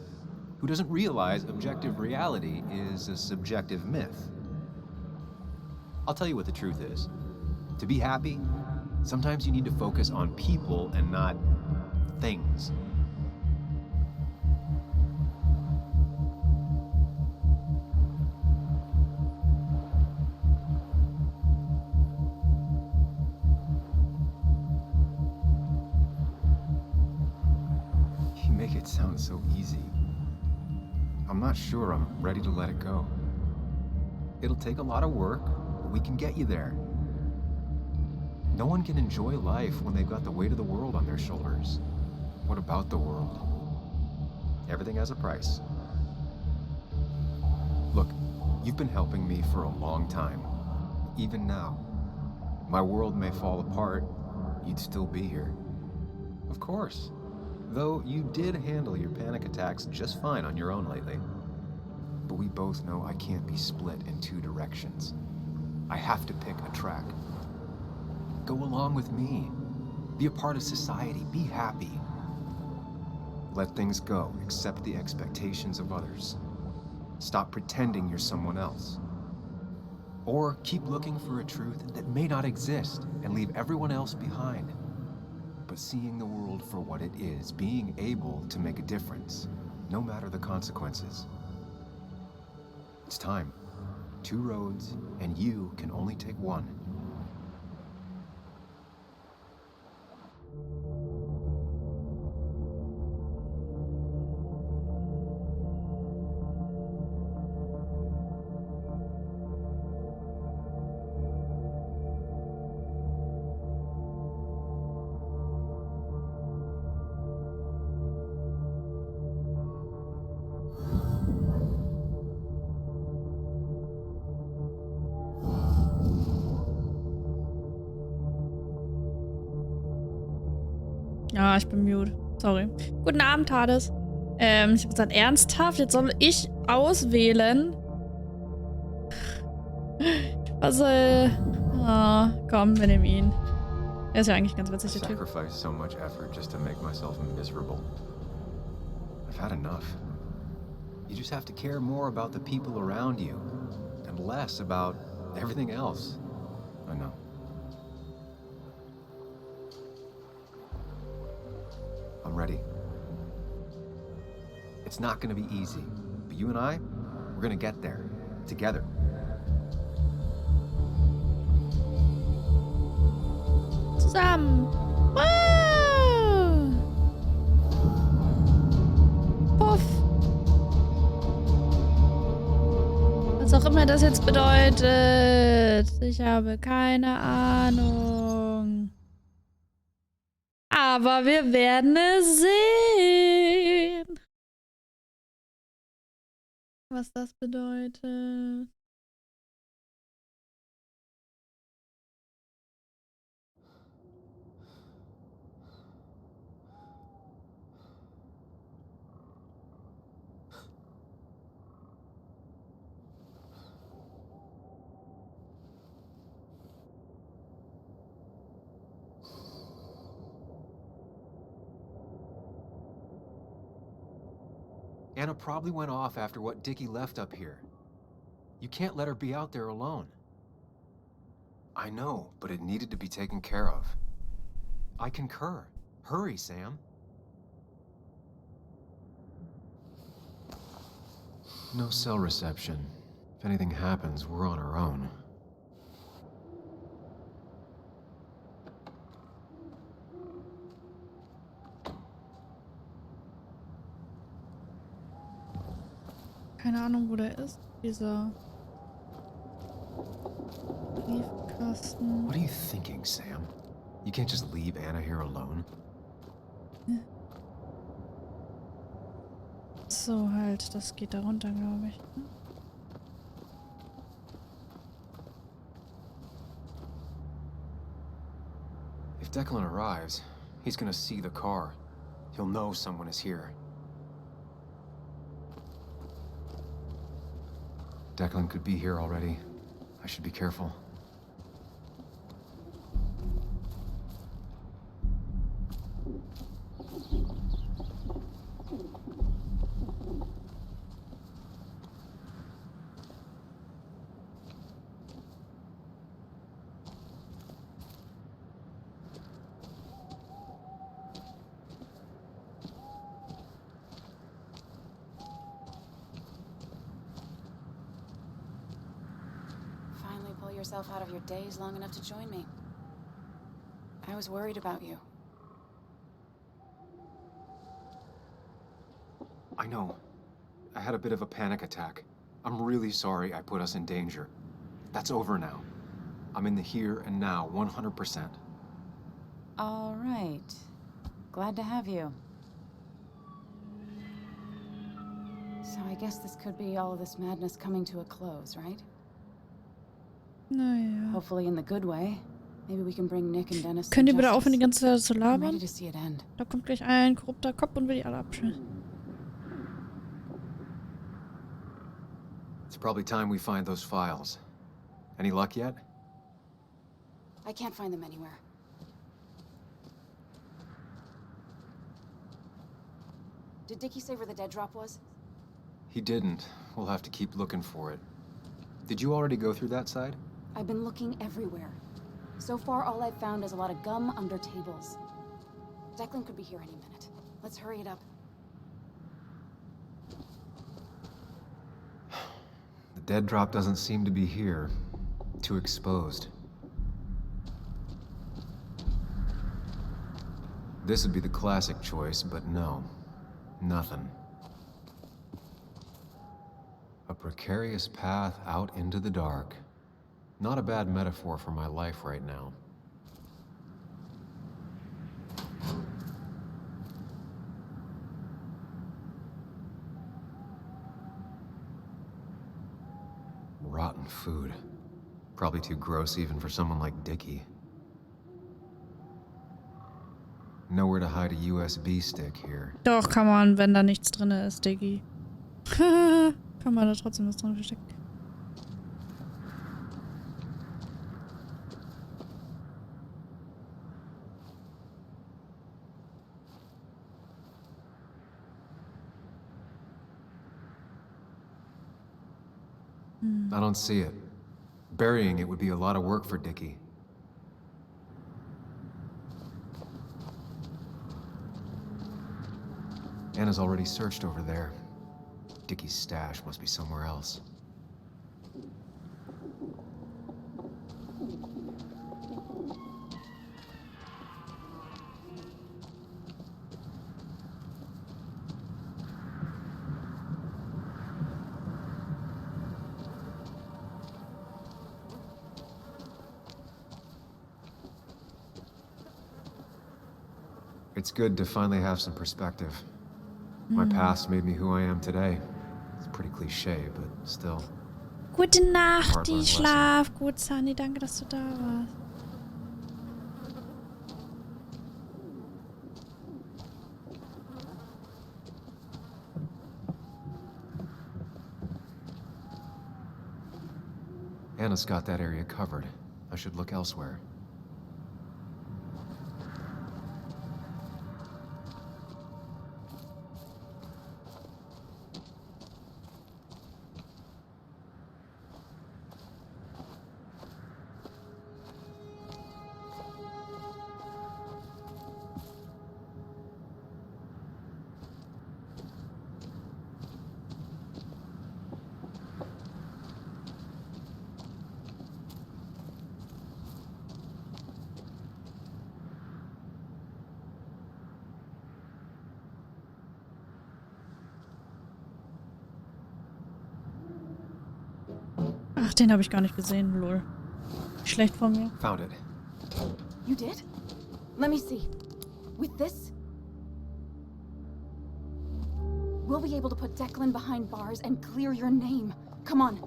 who doesn't realize objective reality is a subjective myth. I'll tell you what the truth is. To be happy, sometimes you need to focus on people and not things. You make it sound so easy. I'm not sure I'm ready to let it go. It'll take a lot of work, but we can get you there. No one can enjoy life when they've got the weight of the world on their shoulders. What about the world? Everything has a price. Look, you've been helping me for a long time. Even now. My world may fall apart, you'd still be here. Of course. Though you did handle your panic attacks just fine on your own lately. But we both know I can't be split in two directions. I have to pick a track. Go along with me. Be a part of society. Be happy. Let things go. Accept the expectations of others. Stop pretending you're someone else. Or keep looking for a truth that may not exist and leave everyone else behind. But seeing the world for what it is, being able to make a difference, no matter the consequences. It's time. Two roads, and you can only take one. Ja, ich bin mute. Sorry. Guten Abend, Hades. Ich habe gesagt, ernsthaft? Jetzt soll ich auswählen? Was, komm, wir nehmen ihn. Er ist ja eigentlich ganz witzig, der Typ. I sacrifice so much effort just to make myself miserable. I've had enough. You just have to care more about the people around you and less about everything else. I know. I'm ready. It's not gonna be easy, but you and I, we're gonna get there, together. Zusammen. Wow. Puff. Was auch immer das jetzt bedeutet. Ich habe keine Ahnung. Aber wir werden es sehen. Was das bedeutet. Anna probably went off after what Dickie left up here. You can't let her be out there alone. I know, but it needed to be taken care of. I concur. Hurry, Sam. No cell reception. If anything happens, we're on our own. Keine Ahnung, wo der ist. Dieser Briefkasten. What are you thinking, Sam? You can't just leave Anna here alone. So, halt, das geht da runter, glaube ich. If Declan arrives, he's gonna see the car. He'll know someone is here. Declan could be here already. I should be careful. Pull yourself out of your daze long enough to join me. I was worried about you. I know. I had a bit of a panic attack. I'm really sorry I put us in danger. That's over now. I'm in the here and now, 100%. All right. Glad to have you. So I guess this could be all of this madness coming to a close, right? Naja. Hopefully in the good way. Maybe we can bring Nick and Dennis Könnt ihr some bitte aufhören, die justice. ganze Zeit zu I'm labern? ready to see it end. Da kommt gleich ein korrupter Kopf und will die alle abschießen. It's probably time we find those files. Any luck yet? I can't find them anywhere. Did Dickie say where the dead drop was? He didn't. We'll have to keep looking for it. Did you already go through that side? I've been looking everywhere. So far, all I've found is a lot of gum under tables. Declan could be here any minute. Let's hurry it up. The dead drop doesn't seem to be here. Too exposed. This would be the classic choice, but no. Nothing. A precarious path out into the dark. Not a bad metaphor for my life right now. Rotten food. Probably too gross even for someone like Dickie. Nowhere to hide a USB stick here. Doch, kann man, wenn da nichts drin ist, Diggi. Kann man da trotzdem was drin verstecken. I don't see it. Burying it would be a lot of work for Dickie. Anna's already searched over there. Dickie's stash must be somewhere else. It's good to finally have some perspective. My past made me who I am today. It's pretty cliche, but still. Gute Nacht, Hard-learned die Schlaf gut, Sunny. Danke, dass du da warst. Anna's got that area covered. I should look elsewhere. den habe ich gar nicht gesehen, lol. Schlecht von mir. Found it. You did? Let me see. With this? We'll be able to put Declan behind bars and clear your name. Come on.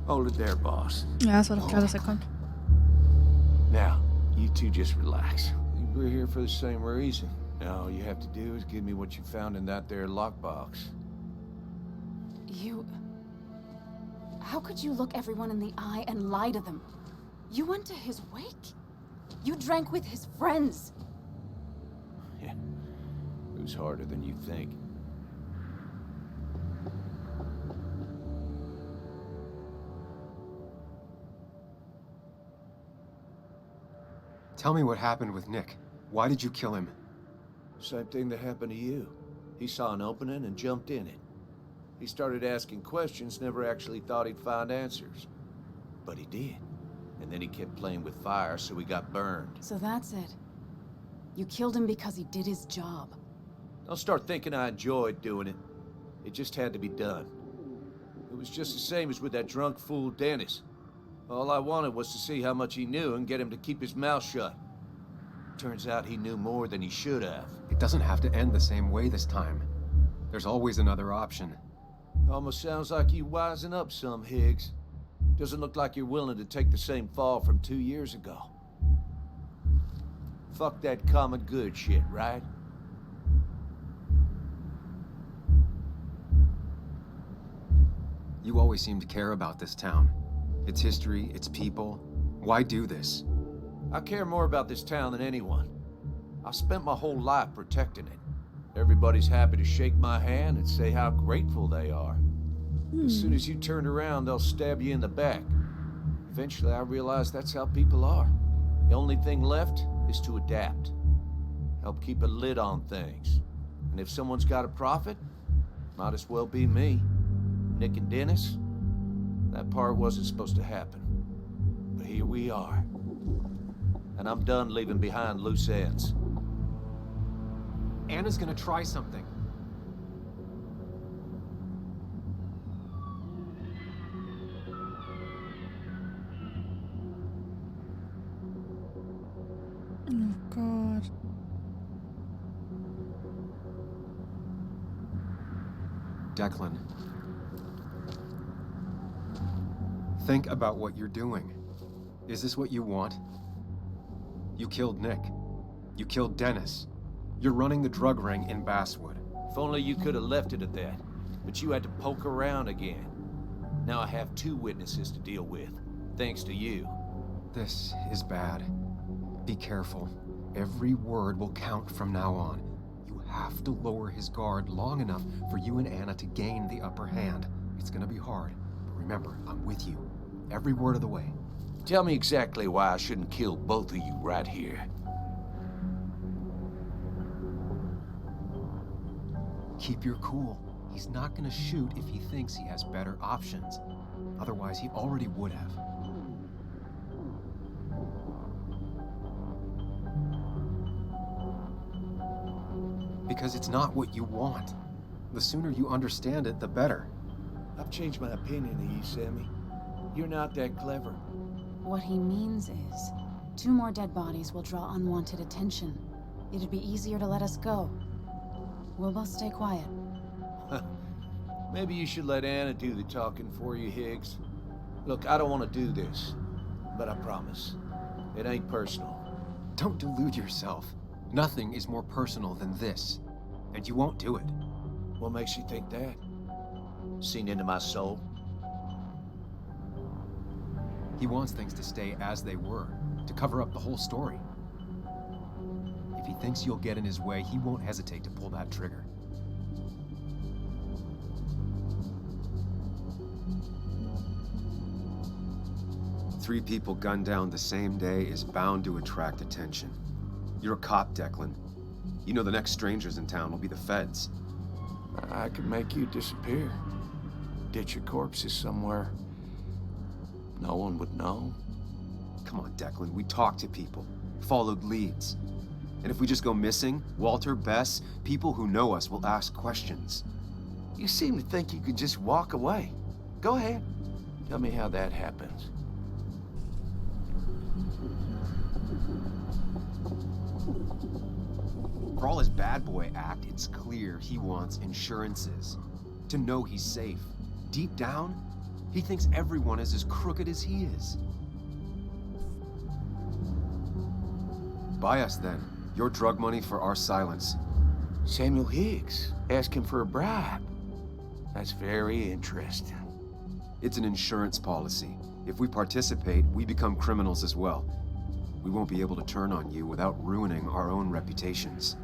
Hold it there, boss. Ja, es war doch klar, dass er kommt. Now, you two just relax. We're here for the same reason. Now, all you have to do is give me what you found in that there lockbox. You... How could you look everyone in the eye and lie to them? You went to his wake? You drank with his friends. Yeah, it was harder than you think. Tell me what happened with Nick. Why did you kill him? Same thing that happened to you. He saw an opening and jumped in it. He started asking questions, never actually thought he'd find answers. But he did. And then he kept playing with fire, so he got burned. So that's it. You killed him because he did his job. Don't start thinking I enjoyed doing it. It just had to be done. It was just the same as with that drunk fool Dennis. All I wanted was to see how much he knew and get him to keep his mouth shut. Turns out he knew more than he should have. It doesn't have to end the same way this time. There's always another option. Almost sounds like you wising up some, Higgs. Doesn't look like you're willing to take the same fall from 2 years ago. Fuck that common good shit, right? You always seem to care about this town. Its history, its people. Why do this? I care more about this town than anyone. I've spent my whole life protecting it. Everybody's happy to shake my hand and say how grateful they are. As soon as you turn around, they'll stab you in the back. Eventually, I realized that's how people are. The only thing left is to adapt. Help keep a lid on things. And if someone's got a profit, might as well be me. Nick and Dennis, that part wasn't supposed to happen. But here we are. And I'm done leaving behind loose ends. Anna's gonna try something. Oh God. Declan. Think about what you're doing. Is this what you want? You killed Nick. You killed Dennis. You're running the drug ring in Basswood. If only you could have left it at that. But you had to poke around again. Now I have 2 witnesses to deal with, thanks to you. This is bad. Be careful. Every word will count from now on. You have to lower his guard long enough for you and Anna to gain the upper hand. It's gonna be hard, but remember, I'm with you. Every word of the way. Tell me exactly why I shouldn't kill both of you right here. Keep your cool. He's not gonna shoot if he thinks he has better options. Otherwise, he already would have. Because it's not what you want. The sooner you understand it, the better. I've changed my opinion of you, Sammy. You're not that clever. What he means is, 2 more dead bodies will draw unwanted attention. It'd be easier to let us go. We'll both stay quiet. Maybe you should let Anna do the talking for you, Higgs. Look, I don't want to do this, but I promise, it ain't personal. Don't delude yourself. Nothing is more personal than this, and you won't do it. What makes you think that? Seen into my soul? He wants things to stay as they were, to cover up the whole story. If he thinks you'll get in his way, he won't hesitate to pull that trigger. Three people gunned down the same day is bound to attract attention. You're a cop, Declan. You know the next strangers in town will be the feds. I could make you disappear. Ditch your corpses somewhere. No one would know. Come on, Declan, we talked to people, followed leads. And if we just go missing, Walter, Bess, people who know us will ask questions. You seem to think you could just walk away. Go ahead. Tell me how that happens. For all his bad boy act, it's clear he wants insurances. To know he's safe. Deep down, he thinks everyone is as crooked as he is. Buy us then. Your drug money for our silence. Samuel Higgs asking for a bribe. That's very interesting. It's an insurance policy. If we participate, we become criminals as well. We won't be able to turn on you without ruining our own reputations.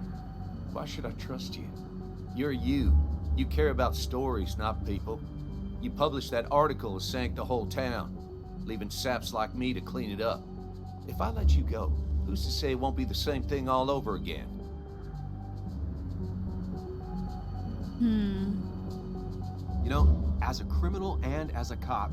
Why should I trust you? You're you. You care about stories, not people. You published that article that sank the whole town, leaving saps like me to clean it up. If I let you go, who's to say it won't be the same thing all over again? You know, as a criminal and as a cop,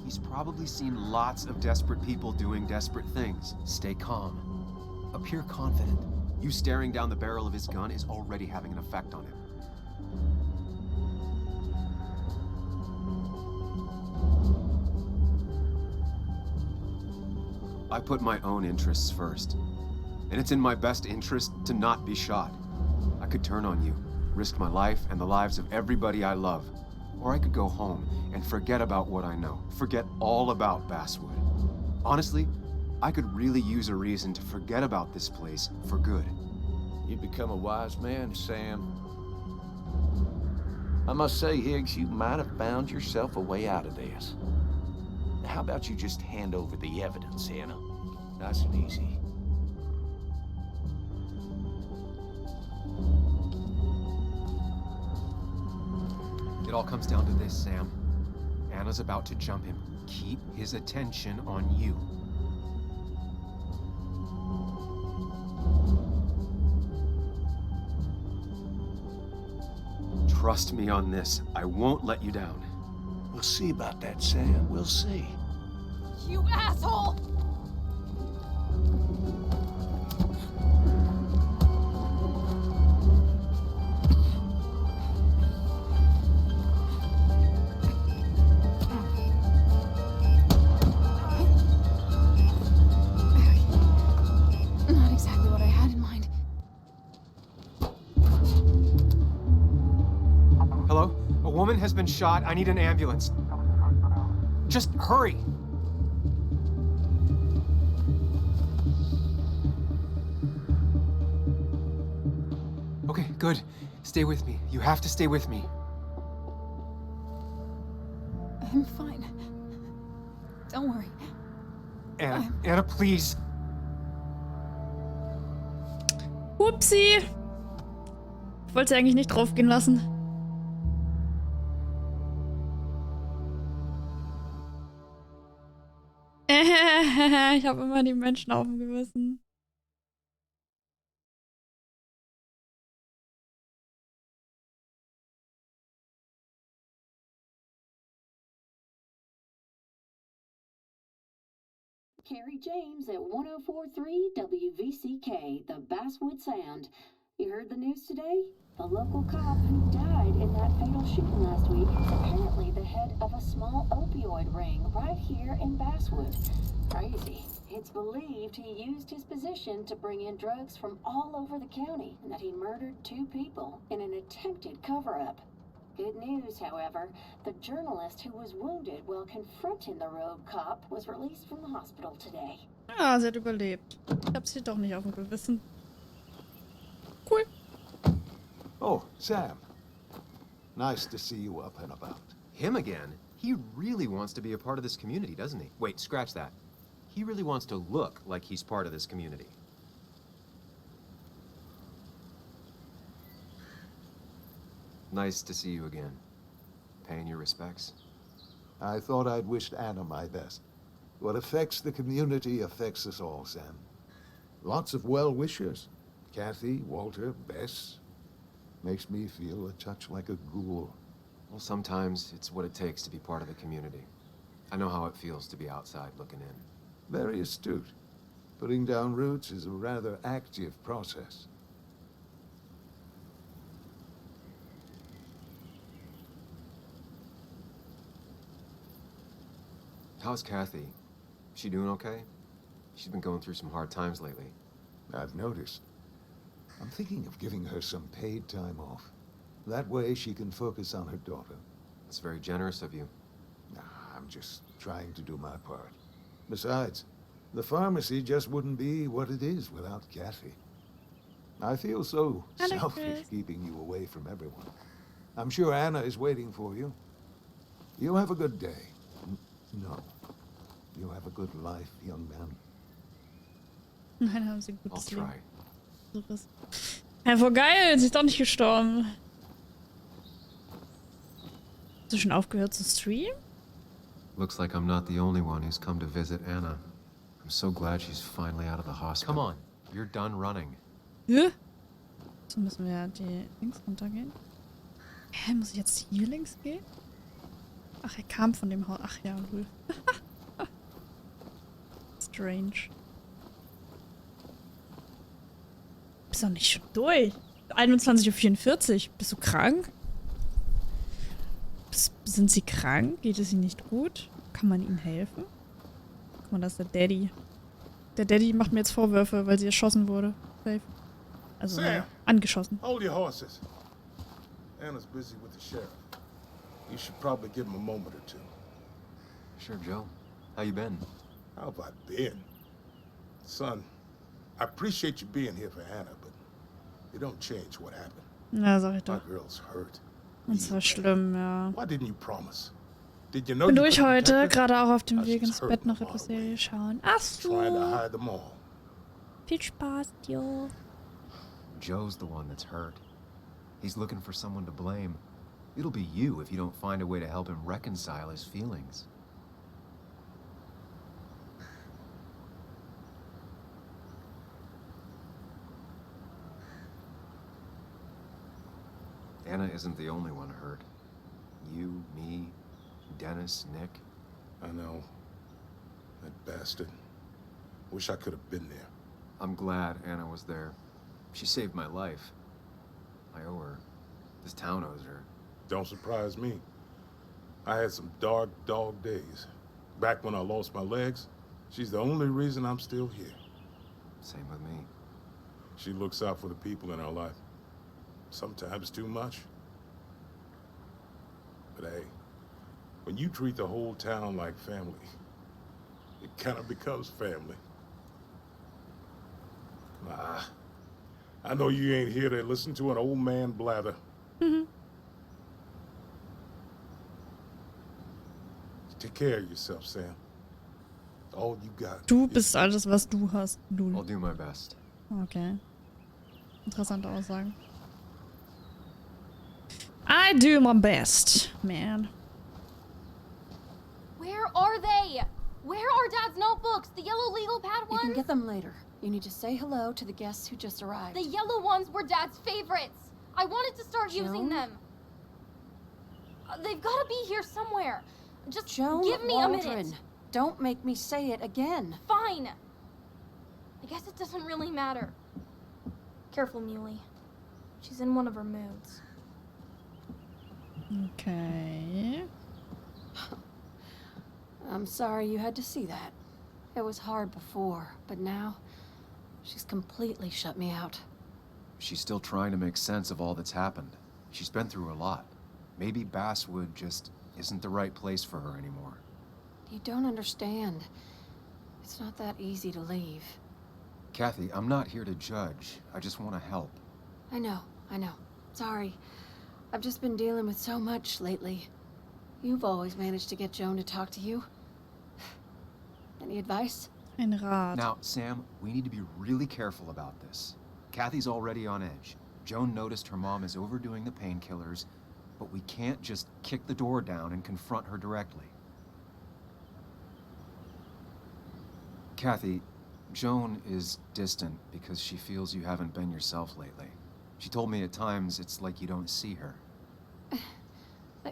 he's probably seen lots of desperate people doing desperate things. Stay calm. Appear confident. You staring down the barrel of his gun is already having an effect on him. I put my own interests first. And it's in my best interest to not be shot. I could turn on you, risk my life and the lives of everybody I love. Or I could go home and forget about what I know. Forget all about Basswood. Honestly, I could really use a reason to forget about this place for good. You've become a wise man, Sam. I must say, Higgs, you might have found yourself a way out of this. How about you just hand over the evidence, Anna? Nice and easy. It all comes down to this, Sam. Anna's about to jump him. Keep his attention on you. Trust me on this. I won't let you down. We'll see about that, Sam. We'll see. You asshole! Not exactly what I had in mind. Hello? A woman has been shot. I need an ambulance. Just hurry! Okay, good. Stay with me. You have to stay with me. I'm fine. Don't worry. Anna, please. Upsi. Ich wollte sie eigentlich nicht draufgehen lassen. Ich habe immer die Menschen auf dem Gewissen. Carrie James at 1043 WVCK, the Basswood Sound. You heard the news today? The local cop who died in that fatal shooting last week is apparently the head of a small opioid ring right here in Basswood. Crazy. It's believed he used his position to bring in drugs from all over the county and that he murdered 2 people in an attempted cover-up. Good news, however, the journalist who was wounded while confronting the rogue cop was released from the hospital today. Ah, sie hat überlebt. Ich hab sie doch nicht auf dem Gewissen. Cool. Oh, Sam. Nice to see you up and about. Him again? He really wants to be a part of this community, doesn't he? Wait, scratch that. He really wants to look like he's part of this community. Nice to see you again. Paying your respects. I thought I'd wished Anna my best. What affects the community affects us all, Sam. Lots of well-wishers. Kathy, Walter, Bess. Makes me feel a touch like a ghoul. Well, sometimes it's what it takes to be part of the community. I know how it feels to be outside looking in. Very astute. Putting down roots is a rather active process. How's Kathy? She doing okay? She's been going through some hard times lately. I've noticed. I'm thinking of giving her some paid time off. That way she can focus on her daughter. That's very generous of you. Nah, I'm just trying to do my part. Besides, the pharmacy just wouldn't be what it is without Kathy. I feel so selfish keeping you away from everyone. I'm sure Anna is waiting for you. You have a good day. No. You have a good life, young man. Nein, haben sie ein gutes I'll Leben. try. Ja, voll geil, sie ist doch nicht gestorben. Hast du schon aufgehört zu streamen? Looks like I'm not the only one who's come to visit Anna. I'm so glad she's finally out of the hospital. Come on, you're done running. Hä? So müssen wir ja die links runtergehen. Hä, muss ich jetzt hier links gehen? Ach, er kam von dem Haus. Ach ja, cool. Strange. Bist doch nicht schon durch. 21:44 Uhr. Bist du krank? Sind sie krank? Geht es ihnen nicht gut? Kann man ihnen helfen? Guck mal, das ist der Daddy. Der Daddy macht mir jetzt Vorwürfe, weil sie erschossen wurde. Safe. Also angeschossen. Hold your horses. Anna's busy with the sheriff. You should probably give him a moment or two. Sure, Joe. How you been? How have I been? Son, I appreciate you being here for Anna, but it don't change what happened. Ja, sag ich doch. My girl's hurt. Das war schlimm, ja. Why didn't you promise? Did you know Bin you durch could heute, protect her? gerade auch auf dem I Weg was ins hurt Bett in a noch lot etwas of ways. Serie schauen. Ach so. Trying to hide them all. Viel Spaß, Jo. Joe's the one that's hurt. He's looking for someone to blame. It'll be you if you don't find a way to help him reconcile his feelings. Anna isn't the only one hurt. You, me, Dennis, Nick. I know. That bastard. Wish I could have been there. I'm glad Anna was there. She saved my life. I owe her. This town owes her. Don't surprise me. I had some dark dog days. Back when I lost my legs, she's the only reason I'm still here. Same with me. She looks out for the people in her life. Sometimes too much. But hey, when you treat the whole town like family, it kind of becomes family. I know you ain't here to listen to an old man blather. Take care of yourself, Sam. All you got. Du bist alles, was du hast, Lul. I'll do my best. Okay. Interessante Aussagen. I do my best, man. Where are they? Where are Dad's notebooks? The yellow legal pad ones? You can get them later. You need to say hello to the guests who just arrived. The yellow ones were Dad's favorites. I wanted to start using them. They've got to be here somewhere. Just give me a minute. Don't make me say it again. Fine. I guess it doesn't really matter. Careful, Muley. She's in one of her moods. Okay. I'm sorry you had to see that. It was hard before, but now she's completely shut me out. She's still trying to make sense of all that's happened. She's been through a lot. Maybe Basswood just isn't the right place for her anymore. You don't understand. It's not that easy to leave. Kathy, I'm not here to judge. I just want to help. I know. Sorry. I've just been dealing with so much lately. You've always managed to get Joan to talk to you. Any advice? Ein Rat. Now, Sam, we need to be really careful about this. Kathy's already on edge. Joan noticed her mom is overdoing the painkillers, but we can't just kick the door down and confront her directly. Kathy, Joan is distant because she feels you haven't been yourself lately. She told me at times it's like you don't see her.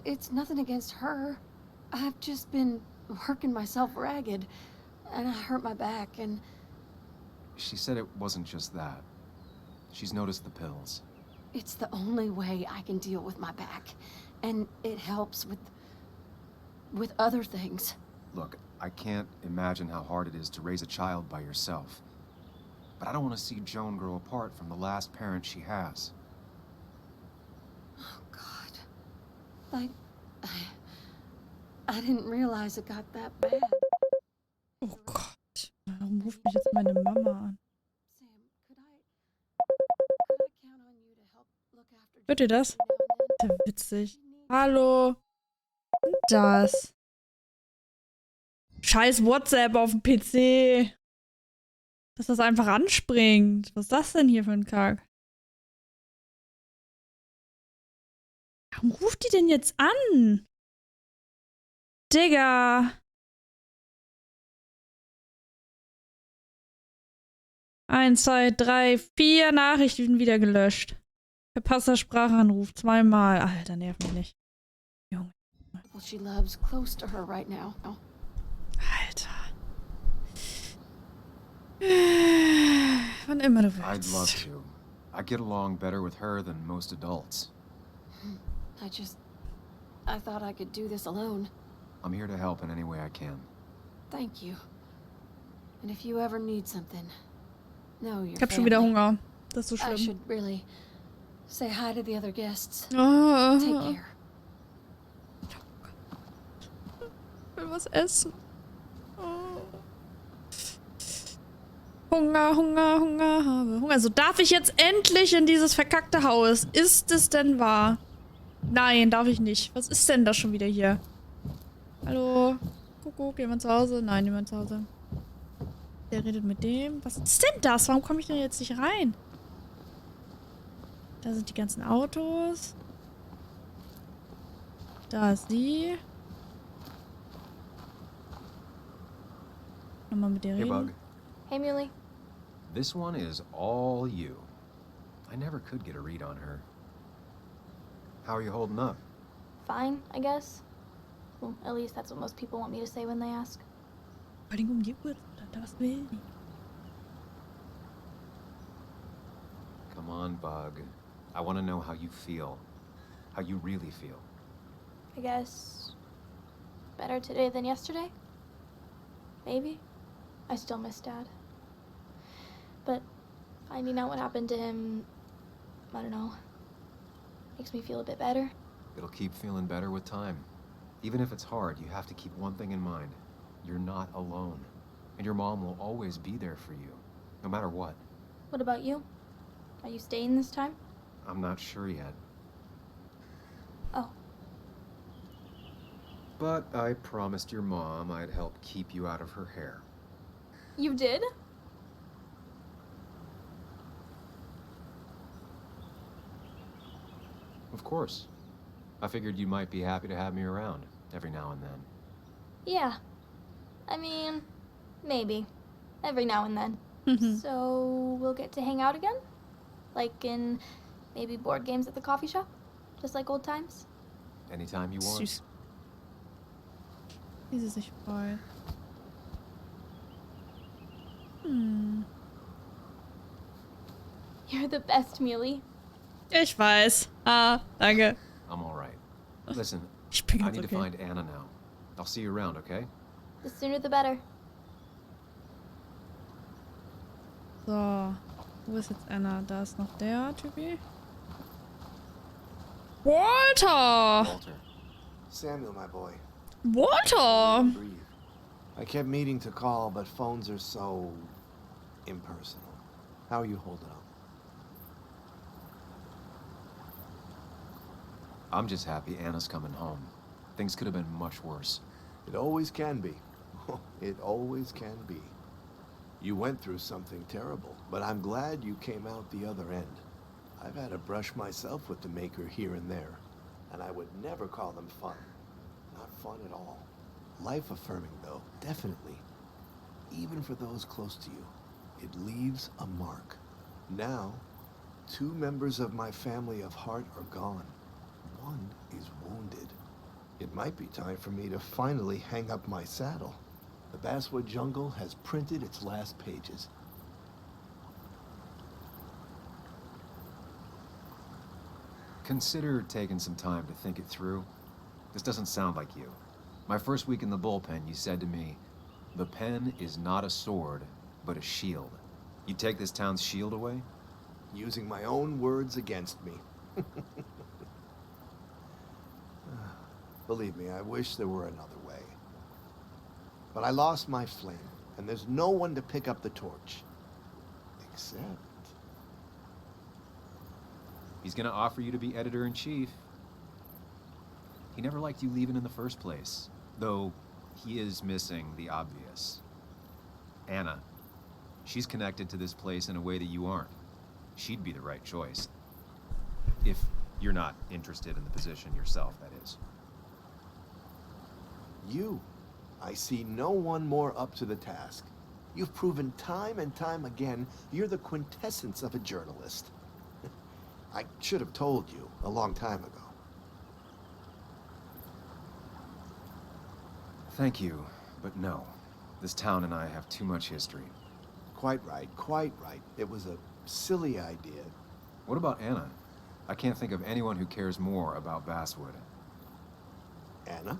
It's nothing against her. I've just been working myself ragged, and I hurt my back, and... She said it wasn't just that. She's noticed the pills. It's the only way I can deal with my back, and it helps with other things. Look, I can't imagine how hard it is to raise a child by yourself. But I don't want to see Joan grow apart from the last parent she has. Oh, God. I didn't realize it got that bad. Oh Gott. Warum ruft mich jetzt meine Mama an? Hört ihr das? Das ist witzig. Hallo. Und das. Scheiß WhatsApp auf dem PC. Dass das einfach anspringt. Was ist das denn hier für ein Kack? Warum ruft die denn jetzt an? Digga. Eins, zwei, drei, 4 Nachrichten wieder gelöscht. Verpasster Sprachanruf 2-mal. Alter, nerv mich nicht. Junge. She loves close to her right now. Alter. Wann immer du I'd willst. love to. I get along better with her than most adults. I thought I could do this alone. I'm here to help in any way I can. Thank you. And if you ever need something, know your Ich hab schon wieder family. Hunger. Das ist so I schlimm. should really say hi to the other guests. Oh. Take care. Ich will was essen. Oh. Hunger, Hunger, Hunger, habe Hunger. So, darf ich jetzt endlich in dieses verkackte Haus? Ist es denn wahr? Nein, darf ich nicht. Was ist denn da schon wieder hier? Hallo? Kuckuck, jemand zu Hause? Nein, niemand zu Hause. Der redet mit dem. Was ist denn das? Warum komme ich denn jetzt nicht rein? Da sind die ganzen Autos. Da ist sie. Nochmal mit der Hey, reden. Bug. Hey, Muley. This one is all you. I never could get a read on her. How are you holding up? Fine, I guess. Well, at least that's what most people want me to say when they ask. Vor allem um die Uhrzeit. Was will die? Come on, Bug. I want to know how you feel. How you really feel. I guess better today than yesterday? Maybe. I still miss Dad. But finding out what happened to him, I don't know, makes me feel a bit better. It'll keep feeling better with time. Even if it's hard, you have to keep one thing in mind. You're not alone. And your mom will always be there for you, no matter what. What about you? Are you staying this time? I'm not sure yet. Oh. But I promised your mom I'd help keep you out of her hair. You did? Of course. I figured you might be happy to have me around every now and then. Yeah. I mean, maybe. Every now and then. So we'll get to hang out again? Like in maybe board games at the coffee shop? Just like old times? Anytime you want. Süß. Wie sie sich freut. You're the best, Muley. Ich weiß. Ah, danke. I'm all right. Listen, Ich bin I ganz need to okay. find Anna now. I'll see you around, okay? The sooner the better. So. Wo ist jetzt Anna? Da ist noch der Typi. Walter! Walter. Samuel, my boy. Walter! Breathe. I kept meaning to call, but phones are so impersonal. How are you holding up? I'm just happy Anna's coming home. Things could have been much worse. It always can be. It always can be. You went through something terrible, but I'm glad you came out the other end. I've had a brush myself with the Maker here and there, and I would never call them fun. Not fun at all. Life-affirming, though, definitely. Even for those close to you, it leaves a mark. Now, 2 members of my family of heart are gone. One is wounded. It might be time for me to finally hang up my saddle. The Basswood Jungle has printed its last pages. Consider taking some time to think it through. This doesn't sound like you. My first week in the bullpen, you said to me, The pen is not a sword, but a shield. You take this town's shield away? Using my own words against me. Believe me, I wish there were another way. But I lost my flame, and there's no one to pick up the torch. Except... He's gonna offer you to be editor-in-chief. He never liked you leaving in the first place, though he is missing the obvious. Anna. She's connected to this place in a way that you aren't. She'd be the right choice. If you're not interested in the position yourself, that is. You. I see no one more up to the task. You've proven time and time again you're the quintessence of a journalist. I should have told you a long time ago. Thank you, but no. This town and I have too much history. Quite right, quite right. It was a silly idea. What about Anna? I can't think of anyone who cares more about Basswood. Anna?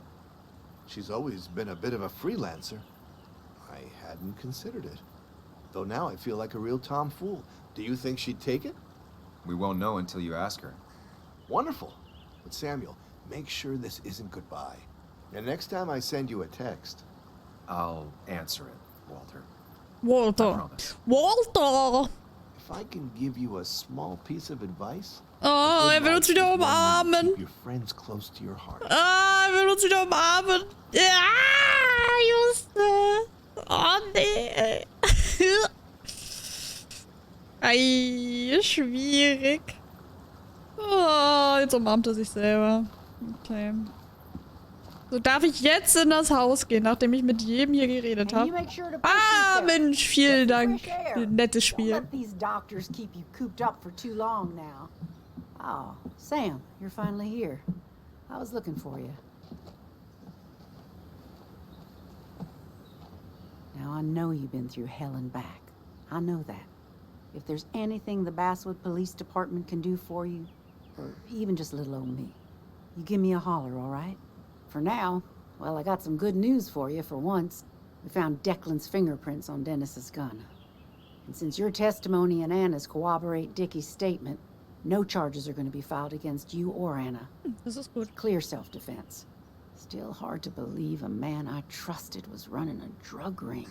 She's always been a bit of a freelancer. I hadn't considered it. Though now I feel like a real tomfool. Do you think she'd take it? We won't know until you ask her. Wonderful. But Samuel, make sure this isn't goodbye. And next time I send you a text, I'll answer it, Walter. Walter. Walter! if I can give you a small piece of advice... Oh, will uns wieder umarmen. Keep your friends close to your heart. Ah, will uns wieder umarmen. Ah, Juste. Oh, nee. Ei, schwierig. Oh, jetzt umarmt sich selber. Okay. So, darf ich jetzt in das Haus gehen, nachdem ich mit jedem hier geredet habe? Ah, Mensch, vielen Dank. Nettes Spiel. Don't let these doctors keep you cooped up for too long now. Oh, Sam, you're finally here. I was looking for you. Now, I know you've been through hell and back. I know that. If there's anything the Basswood Police Department can do for you, or even just little old me, you give me a holler, all right? For now, well, I got some good news for you for once. We found Declan's fingerprints on Dennis's gun. And since your testimony and Anna's corroborate Dickie's statement, no charges are going to be filed against you or Anna. This is good. Clear self-defense. Still hard to believe a man I trusted was running a drug ring.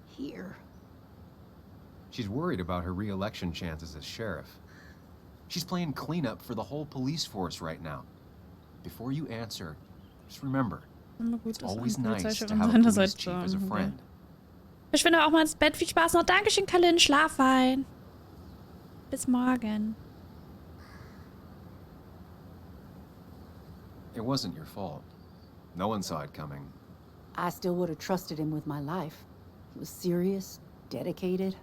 Here. She's worried about her re-election chances as sheriff. She's playing cleanup for the whole police force right now. Before you answer, just remember, it's always nice to have a police chief as a friend. Ich finde auch mal ins Bett. Viel Spaß noch. Dankeschön, Kalin. Schlaf ein. Bis morgen. It wasn't your fault. No one saw it coming. I still would have trusted him with my life. He was serious, dedicated.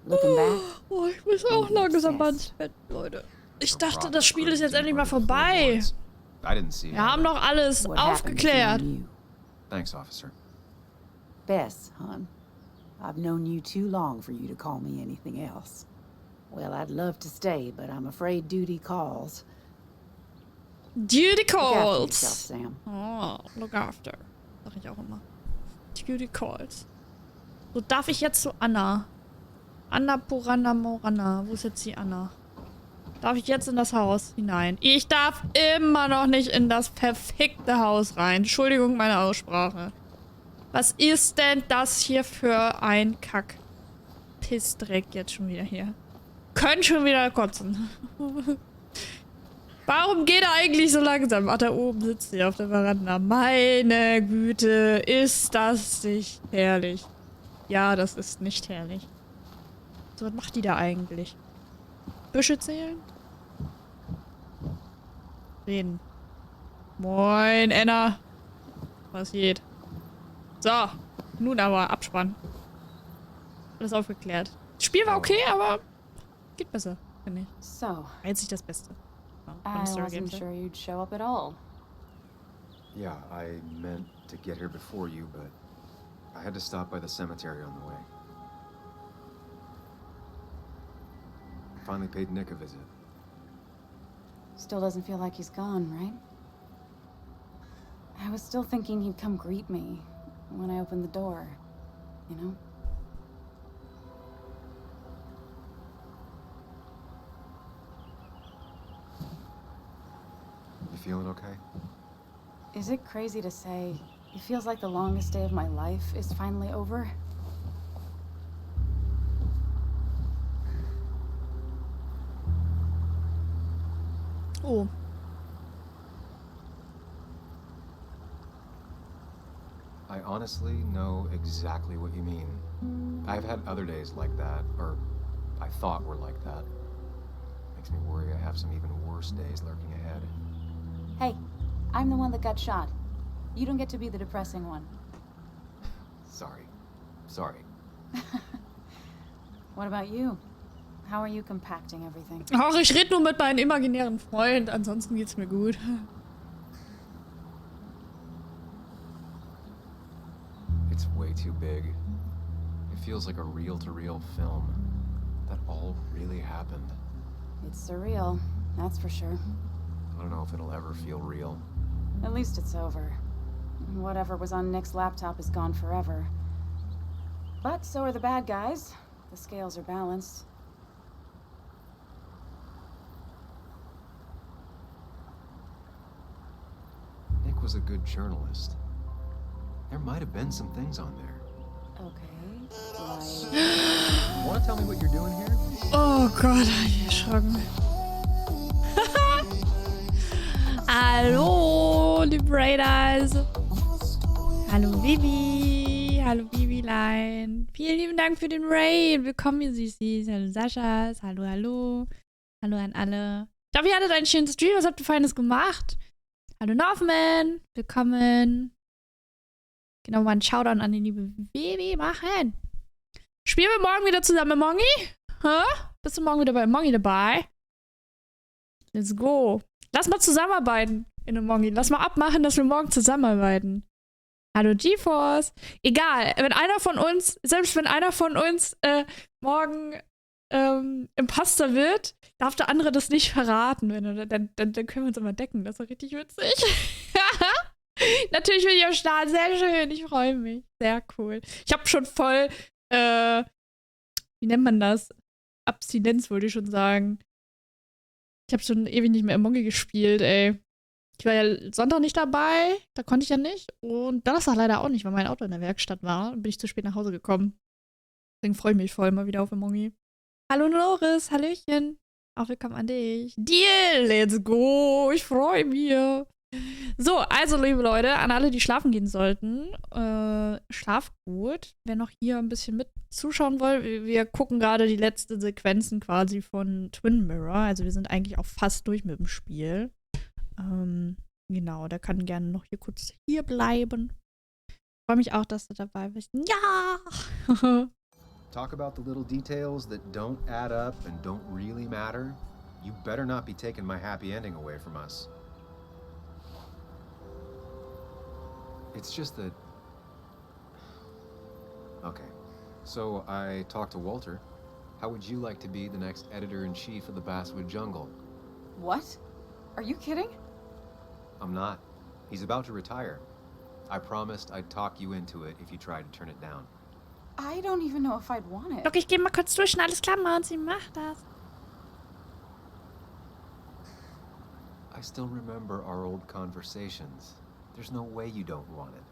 Looking back. Oh, ich muss auch langsam ans Bett, Leute. Ich dachte, das Spiel ist jetzt endlich mal vorbei. Wir haben doch alles aufgeklärt. Thanks, officer. Bess, hon. I've known you too long for you to call me anything else. Well, I'd love to stay, but I'm afraid duty calls. Duty calls. Look after yourself, Sam. Oh, look after. Sag ich auch immer. Duty calls. So, darf ich jetzt zu Anna? Anna Purana Morana. Wo ist jetzt die Anna? Darf ich jetzt in das Haus hinein? Ich darf immer noch nicht in das verfickte Haus rein. Entschuldigung, meine Aussprache. Was ist denn das hier für ein Kack-Pissdreck jetzt schon wieder hier? Könnt schon wieder kotzen. Warum geht er eigentlich so langsam? Ach, da oben sitzt sie auf der Veranda. Meine Güte, ist das nicht herrlich. Ja, das ist nicht herrlich. So, was macht die da eigentlich? Büsche zählen? Reden. Moin, Anna. Was geht? So, nun aber Abspann. Alles aufgeklärt. Das Spiel war okay, aber geht besser, finde ich. So. Einzig das Beste. I wasn't sure you'd show up at all. Yeah, I meant to get here before you, but I had to stop by the cemetery on the way. Finally paid Nick a visit. Still doesn't feel like he's gone, right? I was still thinking he'd come greet me. when I opened the door, you know? You feeling okay? Is it crazy to say it feels like the longest day of my life is finally over? Oh. I honestly know exactly what you mean. I've had other days like that, or I thought were like that. Makes me worry I have some even worse days lurking ahead. Hey, I'm the one that got shot. You don't get to be the depressing one. Sorry. Sorry. What about you? How are you compacting everything? Ach, ich rede nur mit meinem imaginären Freund, ansonsten geht's mir gut. It's way too big. It feels like a reel-to-reel film. That all really happened. It's surreal, that's for sure. I don't know if it'll ever feel real. At least it's over. Whatever was on Nick's laptop is gone forever. But so are the bad guys. The scales are balanced. Nick was a good journalist. There might have been some things on there. Okay, like... Want to tell me what you're doing here? Oh Gott, ich erschrocken. Hallo, die Braiders. Hallo Vivi. Hallo Vivilein. Vielen lieben Dank für den Raid. Willkommen, ihr Süßis. Hallo Saschas. Hallo, hallo. Hallo an alle. Ich hoffe, ihr hattet einen schönen Stream. Was habt ihr Feines gemacht? Hallo Northman. Willkommen. Genau, mal einen Shoutout an die liebe Vivi machen. Spielen wir morgen wieder zusammen, Mongi? Hä? Bist du morgen wieder bei Mongi dabei? Let's go. Lass mal zusammenarbeiten in dem Mongi. Lass mal abmachen, dass wir morgen zusammenarbeiten. Hallo GeForce. Egal, wenn einer von uns, selbst wenn einer von uns morgen Imposter wird, darf der andere das nicht verraten. Dann können wir uns immer decken. Das ist doch richtig witzig. Natürlich bin ich am Start. Sehr schön. Ich freue mich. Sehr cool. Ich habe schon voll, wie nennt man das? Abstinenz, wollte ich schon sagen. Ich habe schon ewig nicht mehr Among Us gespielt, ey. Ich war ja Sonntag nicht dabei. Da konnte ich ja nicht. Und Donnerstag leider auch nicht, weil mein Auto in der Werkstatt war. Dann bin ich zu spät nach Hause gekommen. Deswegen freue ich mich voll mal wieder auf Among Us. Hallo Loris. Hallöchen. Auch willkommen an dich. Deal. Let's go. Ich freue mich. So, also liebe Leute, an alle, die schlafen gehen sollten, schlaft gut. Wer noch hier ein bisschen mit zuschauen will, wir gucken gerade die letzten Sequenzen quasi von Twin Mirror. Also wir sind eigentlich auch fast durch mit dem Spiel. Genau, der kann gerne noch hier kurz hier bleiben. Ich freue mich auch, dass du dabei bist. Ja! Talk about the little details that don't add up and don't really matter. You better not be taking my happy ending away from us. It's just that... Okay, so I talked to Walter. How would you like to be the next editor-in-chief of the Basswood Jungle? What? Are you kidding? I'm not. He's about to retire. I promised I'd talk you into it if you tried to turn it down. I don't even know if I'd want it. Okay, ich gehe mal kurz durch und alles klar machen. Sie macht das. I still remember our old conversations. There's no way you don't want it.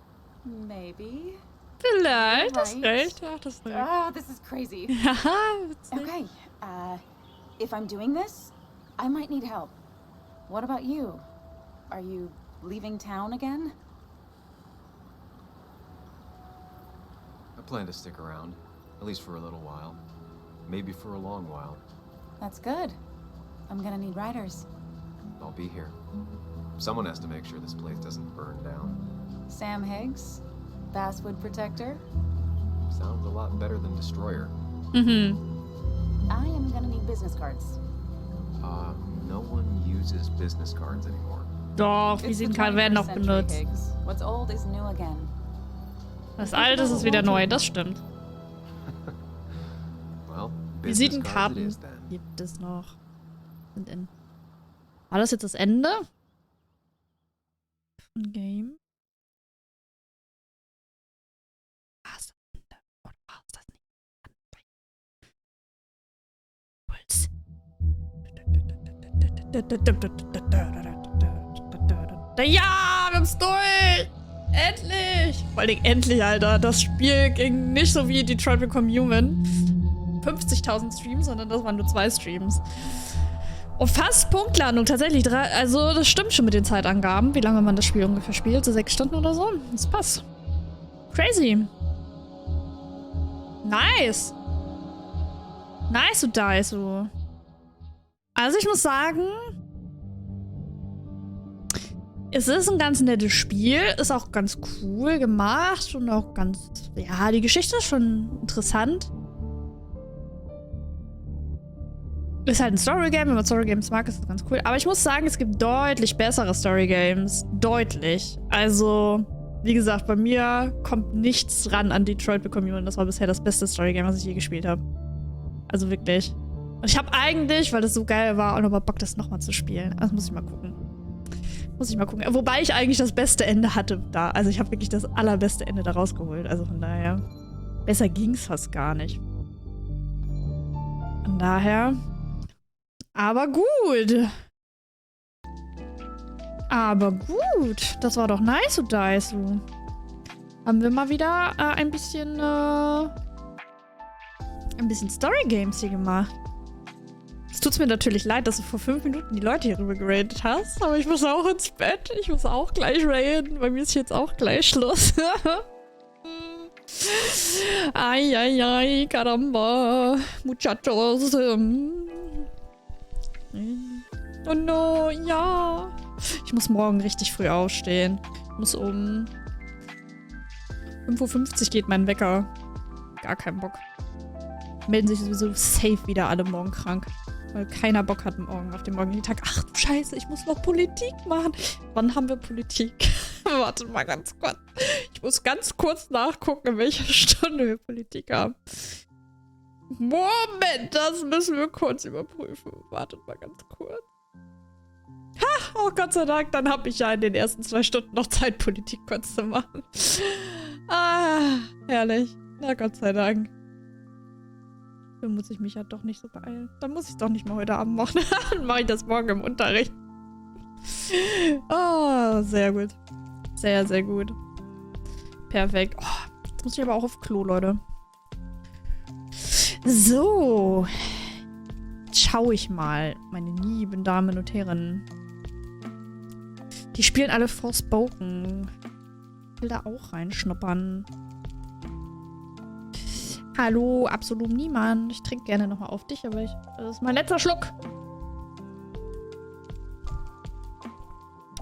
Maybe. Vielleicht, Right. das recht. Ja, das recht. Ah, this is crazy. Okay, if I'm doing this, I might need help. What about you? Are you leaving town again? I plan to stick around, at least for a little while. Maybe for a long while. That's good. I'm gonna need writers. I'll be here. Someone has to make sure this place doesn't burn down. Sam Higgs, Basswood Protector. Sounds a lot better than Destroyer. Mhm. I am gonna need business cards. No one uses business cards anymore. Doch, It's the Visitenkarten werden noch 21st century, benutzt. Higgs. What's old is new again. Das Alte ist wieder neu, das stimmt. Well, Visitenkarten gibt es noch. War das jetzt das Ende? Von Game? Ja, wir haben's durch! Endlich! Vor allem endlich, Alter. Das Spiel ging nicht so wie Detroit Become Human. 50.000 Streams, sondern das waren nur 2 Streams. Und fast Punktlandung, tatsächlich. Also, das stimmt schon mit den Zeitangaben, wie lange man das Spiel ungefähr spielt. So 6 Stunden oder so. Das passt. Crazy. Nice. Nice, du Dice, du. Also, ich muss sagen, es ist ein ganz nettes Spiel. Ist auch ganz cool gemacht und auch ganz, ja, die Geschichte ist schon interessant. Ist halt ein Storygame, wenn man Storygames mag, ist das ganz cool. Aber ich muss sagen, es gibt deutlich bessere Storygames. Deutlich. Also, wie gesagt, bei mir kommt nichts ran an Detroit Become Human. Das war bisher das beste Storygame, was ich je gespielt habe. Also wirklich. Und ich habe eigentlich, weil das so geil war, auch nochmal Bock, das nochmal zu spielen. Also muss ich mal gucken. Muss ich mal gucken. Wobei ich eigentlich das beste Ende hatte da. Also ich habe wirklich das allerbeste Ende da rausgeholt. Also von daher. Besser ging's fast gar nicht. Von daher. Aber gut. Aber gut. Das war doch nice, du Dice. Haben wir mal wieder ein bisschen Storygames hier gemacht. Es tut mir natürlich leid, dass du vor 5 Minuten die Leute hier rüber geradet hast, aber ich muss auch ins Bett. Ich muss auch gleich raiden. Bei mir ist jetzt auch gleich Schluss. Ay, ay, ay, caramba. Muchachos. Oh no, ja. Ich muss morgen richtig früh aufstehen. Ich muss um 5:50 Uhr geht mein Wecker. Gar keinen Bock. Melden sich sowieso safe wieder alle morgen krank. Weil keiner Bock hat morgen auf den morgigen Tag. Ach du Scheiße, ich muss noch Politik machen. Wann haben wir Politik? Warte mal ganz kurz. Ich muss ganz kurz nachgucken, in welcher Stunde wir Politik haben. Moment, das müssen wir kurz überprüfen. Wartet mal ganz kurz. Ha, oh Gott sei Dank, dann habe ich ja in den ersten 2 Stunden noch Zeit, Politik kurz zu machen. Ah, herrlich. Na Gott sei Dank. Dann muss ich mich ja doch nicht so beeilen. Dann muss ich es doch nicht mal heute Abend machen. Dann mache ich das morgen im Unterricht. Oh, sehr gut. Sehr, sehr gut. Perfekt. Oh, jetzt muss ich aber auch auf Klo, Leute. So. Jetzt schaue ich mal, meine lieben Damen und Herren. Die spielen alle Forspoken. Ich will da auch reinschnuppern. Hallo, absolut niemand. Ich trinke gerne nochmal auf dich, aber das ist mein letzter Schluck.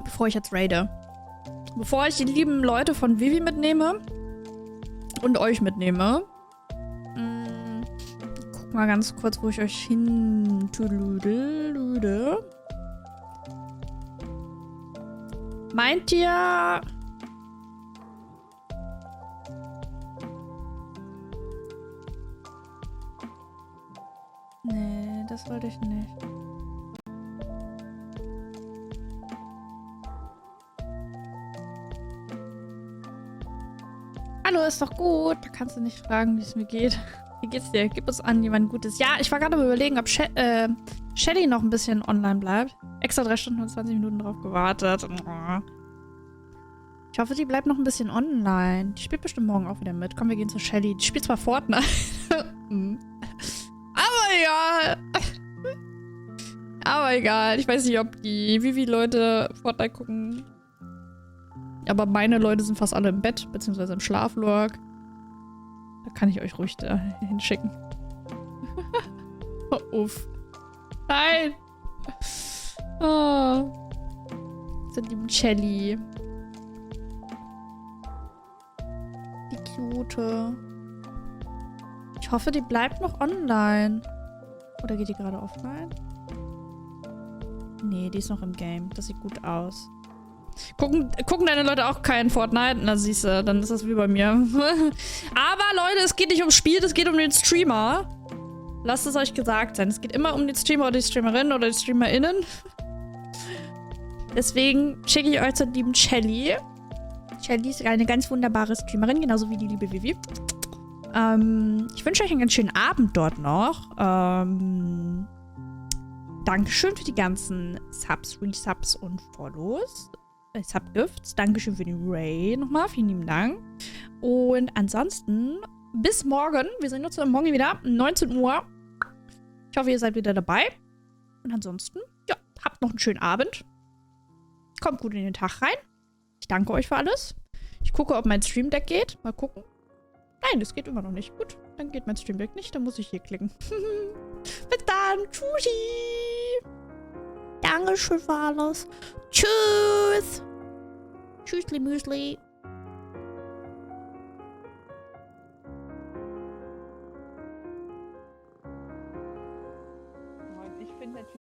Bevor ich jetzt raide. Bevor ich die lieben Leute von Vivi mitnehme und euch mitnehme. Guck mal ganz kurz, wo ich euch hin tüdelüde. Meint ihr... Nee, das wollte ich nicht. Hallo, ist doch gut. Da kannst du nicht fragen, wie es mir geht. Wie geht's dir? Gib es an, jemand Gutes. Ja, ich war gerade am Überlegen, ob Shelly noch ein bisschen online bleibt. Extra 3 Stunden und 20 Minuten drauf gewartet. Ich hoffe, die bleibt noch ein bisschen online. Die spielt bestimmt morgen auch wieder mit. Komm, wir gehen zu Shelly. Die spielt zwar Fortnite. Aber egal. Aber egal. Ich weiß nicht, ob die Vivi-Leute Fortnite gucken. Aber meine Leute sind fast alle im Bett, beziehungsweise im Schlaflurk. Da kann ich euch ruhig da hinschicken. Oh, uff. Nein! Oh. So lieben Shelly. Die Cute. Ich hoffe, die bleibt noch online. Oder geht die gerade offline? Nee, die ist noch im Game. Das sieht gut aus. Gucken deine Leute auch keinen Fortnite? Na, siehst du, dann ist das wie bei mir. Aber Leute, es geht nicht ums Spiel, es geht um den Streamer. Lasst es euch gesagt sein. Es geht immer um den Streamer oder die Streamerin oder die StreamerInnen. Deswegen schicke ich euch zur lieben Shelly. Shelly ist eine ganz wunderbare Streamerin, genauso wie die liebe Vivi. Ich wünsche euch einen ganz schönen Abend dort noch. Dankeschön für die ganzen Subs, Resubs und Follows. Subgifts. Dankeschön für den Ray nochmal. Vielen lieben Dank. Und ansonsten bis morgen. Wir sehen uns dann morgen wieder. 19 Uhr. Ich hoffe, ihr seid wieder dabei. Und ansonsten, ja, habt noch einen schönen Abend. Kommt gut in den Tag rein. Ich danke euch für alles. Ich gucke, ob mein Stream Deck geht. Mal gucken. Nein, das geht immer noch nicht. Gut, dann geht mein Stream Deck nicht. Dann muss ich hier klicken. Bis dann. Tschüssi. Dankeschön für alles. Tschüss. Tschüssli Müsli. Ich finde natürlich